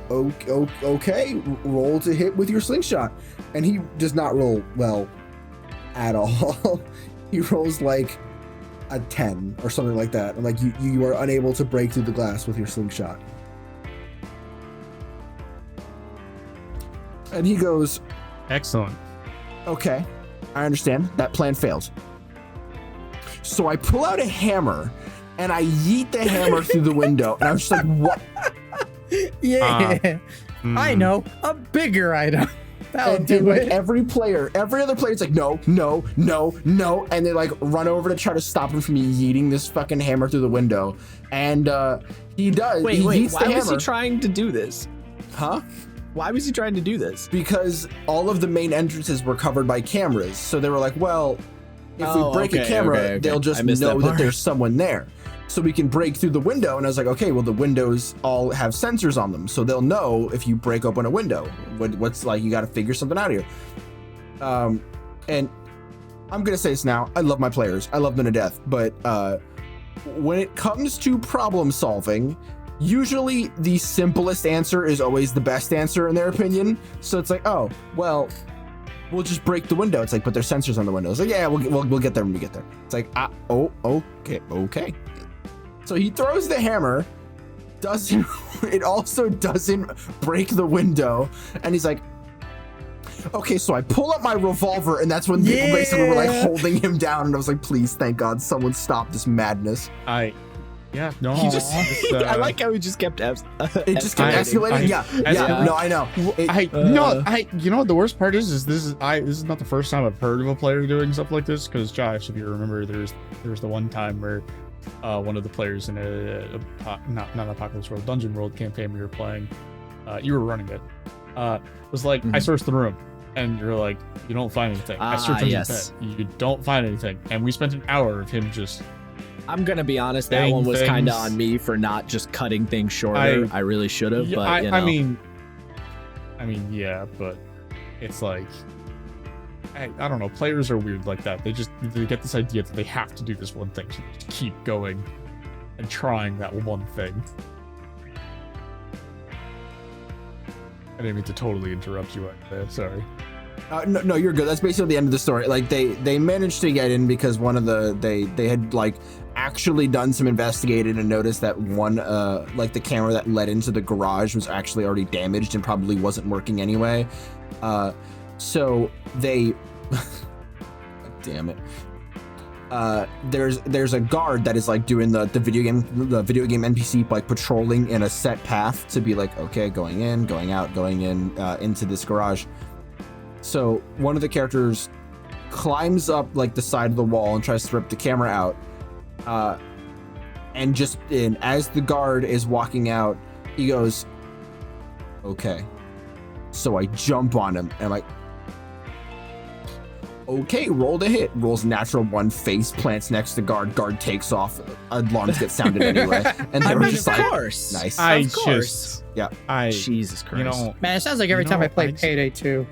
like, okay, roll to hit with your slingshot. And he does not roll well at all. He rolls like a 10 or something like that. I'm like, you are unable to break through the glass with your slingshot. And he goes, Excellent. okay, I understand. That plan failed. So I pull out a hammer and I yeet the hammer through the window. And I was just like, what? Yeah. I know. A bigger item. That'll do like it. every other player's like, no. And they like run over to try to stop him from yeeting this fucking hammer through the window. And he does. Wait, he yeets why the was he hammer. trying to do this? Huh? Why was he trying to do this? Because all of the main entrances were covered by cameras. So they were like, well, if we break a camera, they'll just know that there's someone there. So we can break through the window. And I was like, okay, well, the windows all have sensors on them. So they'll know if you break open a window. What's like, you got to figure something out here. And I'm going to say this now. I love my players. I love them to death. But when it comes to problem solving, usually the simplest answer is always the best answer in their opinion. So it's like, oh, well, we'll just break the window. It's like, but there's sensors on the window. It's like, yeah, we'll get there when we get there. It's like, okay. So he throws the hammer, it also doesn't break the window. And he's like, okay, so I pull up my revolver, and that's when people basically were like holding him down. And I was like, please, thank God, someone stop this madness. I know. He just, I like how he just kept It just kept escalating. No, I know. You know what the worst part is this is not the first time I've heard of a player doing stuff like this. Because Josh, if you remember, there's the one time where one of the players in not Apocalypse World, Dungeon World campaign we were playing, you were running it, was like, I searched the room, and you're like, you don't find anything. I searched his bed, you don't find anything, and we spent an hour of him just. I'm gonna be honest, that one was kind of on me for not just cutting things shorter. I really should have, but you know. I mean, yeah, but it's like, I don't know. Players are weird like that. They get this idea that they have to do this one thing, so they just keep going and trying that one thing. I didn't mean to totally interrupt you right there. Sorry. No, you're good. That's basically the end of the story. Like they managed to get in because one of they had like actually done some investigating and noticed that one like the camera that led into the garage was actually already damaged and probably wasn't working anyway. So they damn it. There's a guard that is like doing the video game NPC like patrolling in a set path to be like, okay, going in, going out, going in into this garage. So one of the characters climbs up like the side of the wall and tries to rip the camera out. And as the guard is walking out, he goes, okay. So I jump on him and I'm like, okay, roll to hit. Rolls natural one, face plants next to guard. Guard takes off. Alarms get sounded anyway. And they were just like, nice. Of course. Jesus Christ. You know, man, it sounds like every time I play Payday 2.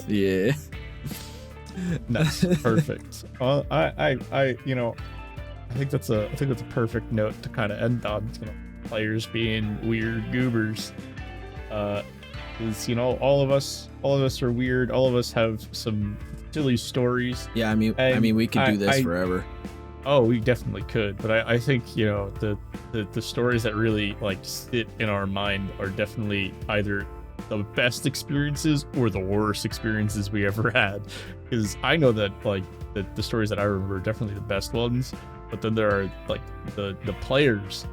Yeah. Nice. Perfect. Well, I think that's a perfect note to kind of end on. You know, players being weird goobers. Is, you know, all of us are weird. All of us have some silly stories. Yeah, I mean, we could do this forever. Oh, we definitely could. But I think, you know, the stories that really like sit in our mind are definitely either the best experiences or the worst experiences we ever had. Because I know that like the stories that I remember are definitely the best ones. But then there are like the players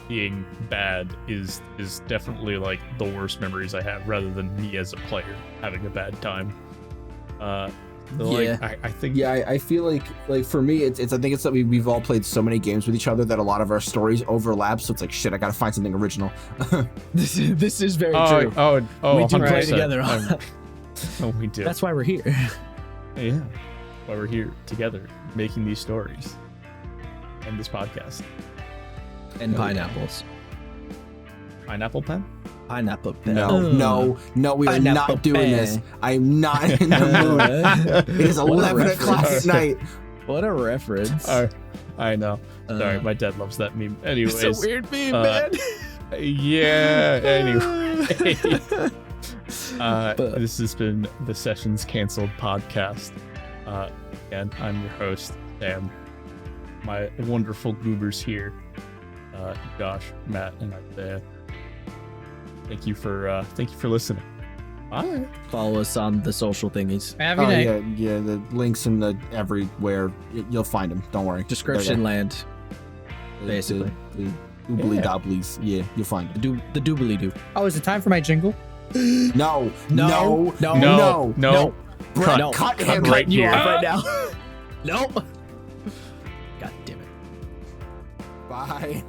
being bad is definitely like the worst memories I have, rather than me as a player having a bad time. So, Yeah. like, I think. Yeah, I feel like for me, it's I think it's that we've all played so many games with each other that a lot of our stories overlap. So it's like, shit, I gotta find something original. This is very Oh, true. oh, We do play 100%. together. Oh, we do. That's why we're here. Yeah. Why we're here together making these stories and this podcast. And pineapples. Pineapple pen? Pineapple. No, we are Pineapple not doing pen. this. I'm not in the mood. It is What a 11 o'clock at reference. night. What a reference. I know. Sorry, my dad loves that meme. Anyways. It's a weird meme, uh, man. Yeah, anyway. But- This has been the Sessions Cancelled podcast. And I'm your host, Sam. My wonderful goobers here, Josh, Matt, and Isaiah. Thank you for listening. Bye. Follow us on the social thingies. Have a good night. Yeah, the links in the everywhere. You'll find them. Don't worry. Description land. The- basically. The doobly dobblies. Yeah, you'll find it. The doobly doo. Oh, is it time for my jingle? No. No. Brett, No. cut Cut him right You here. off right now. Nope. God damn it. Bye.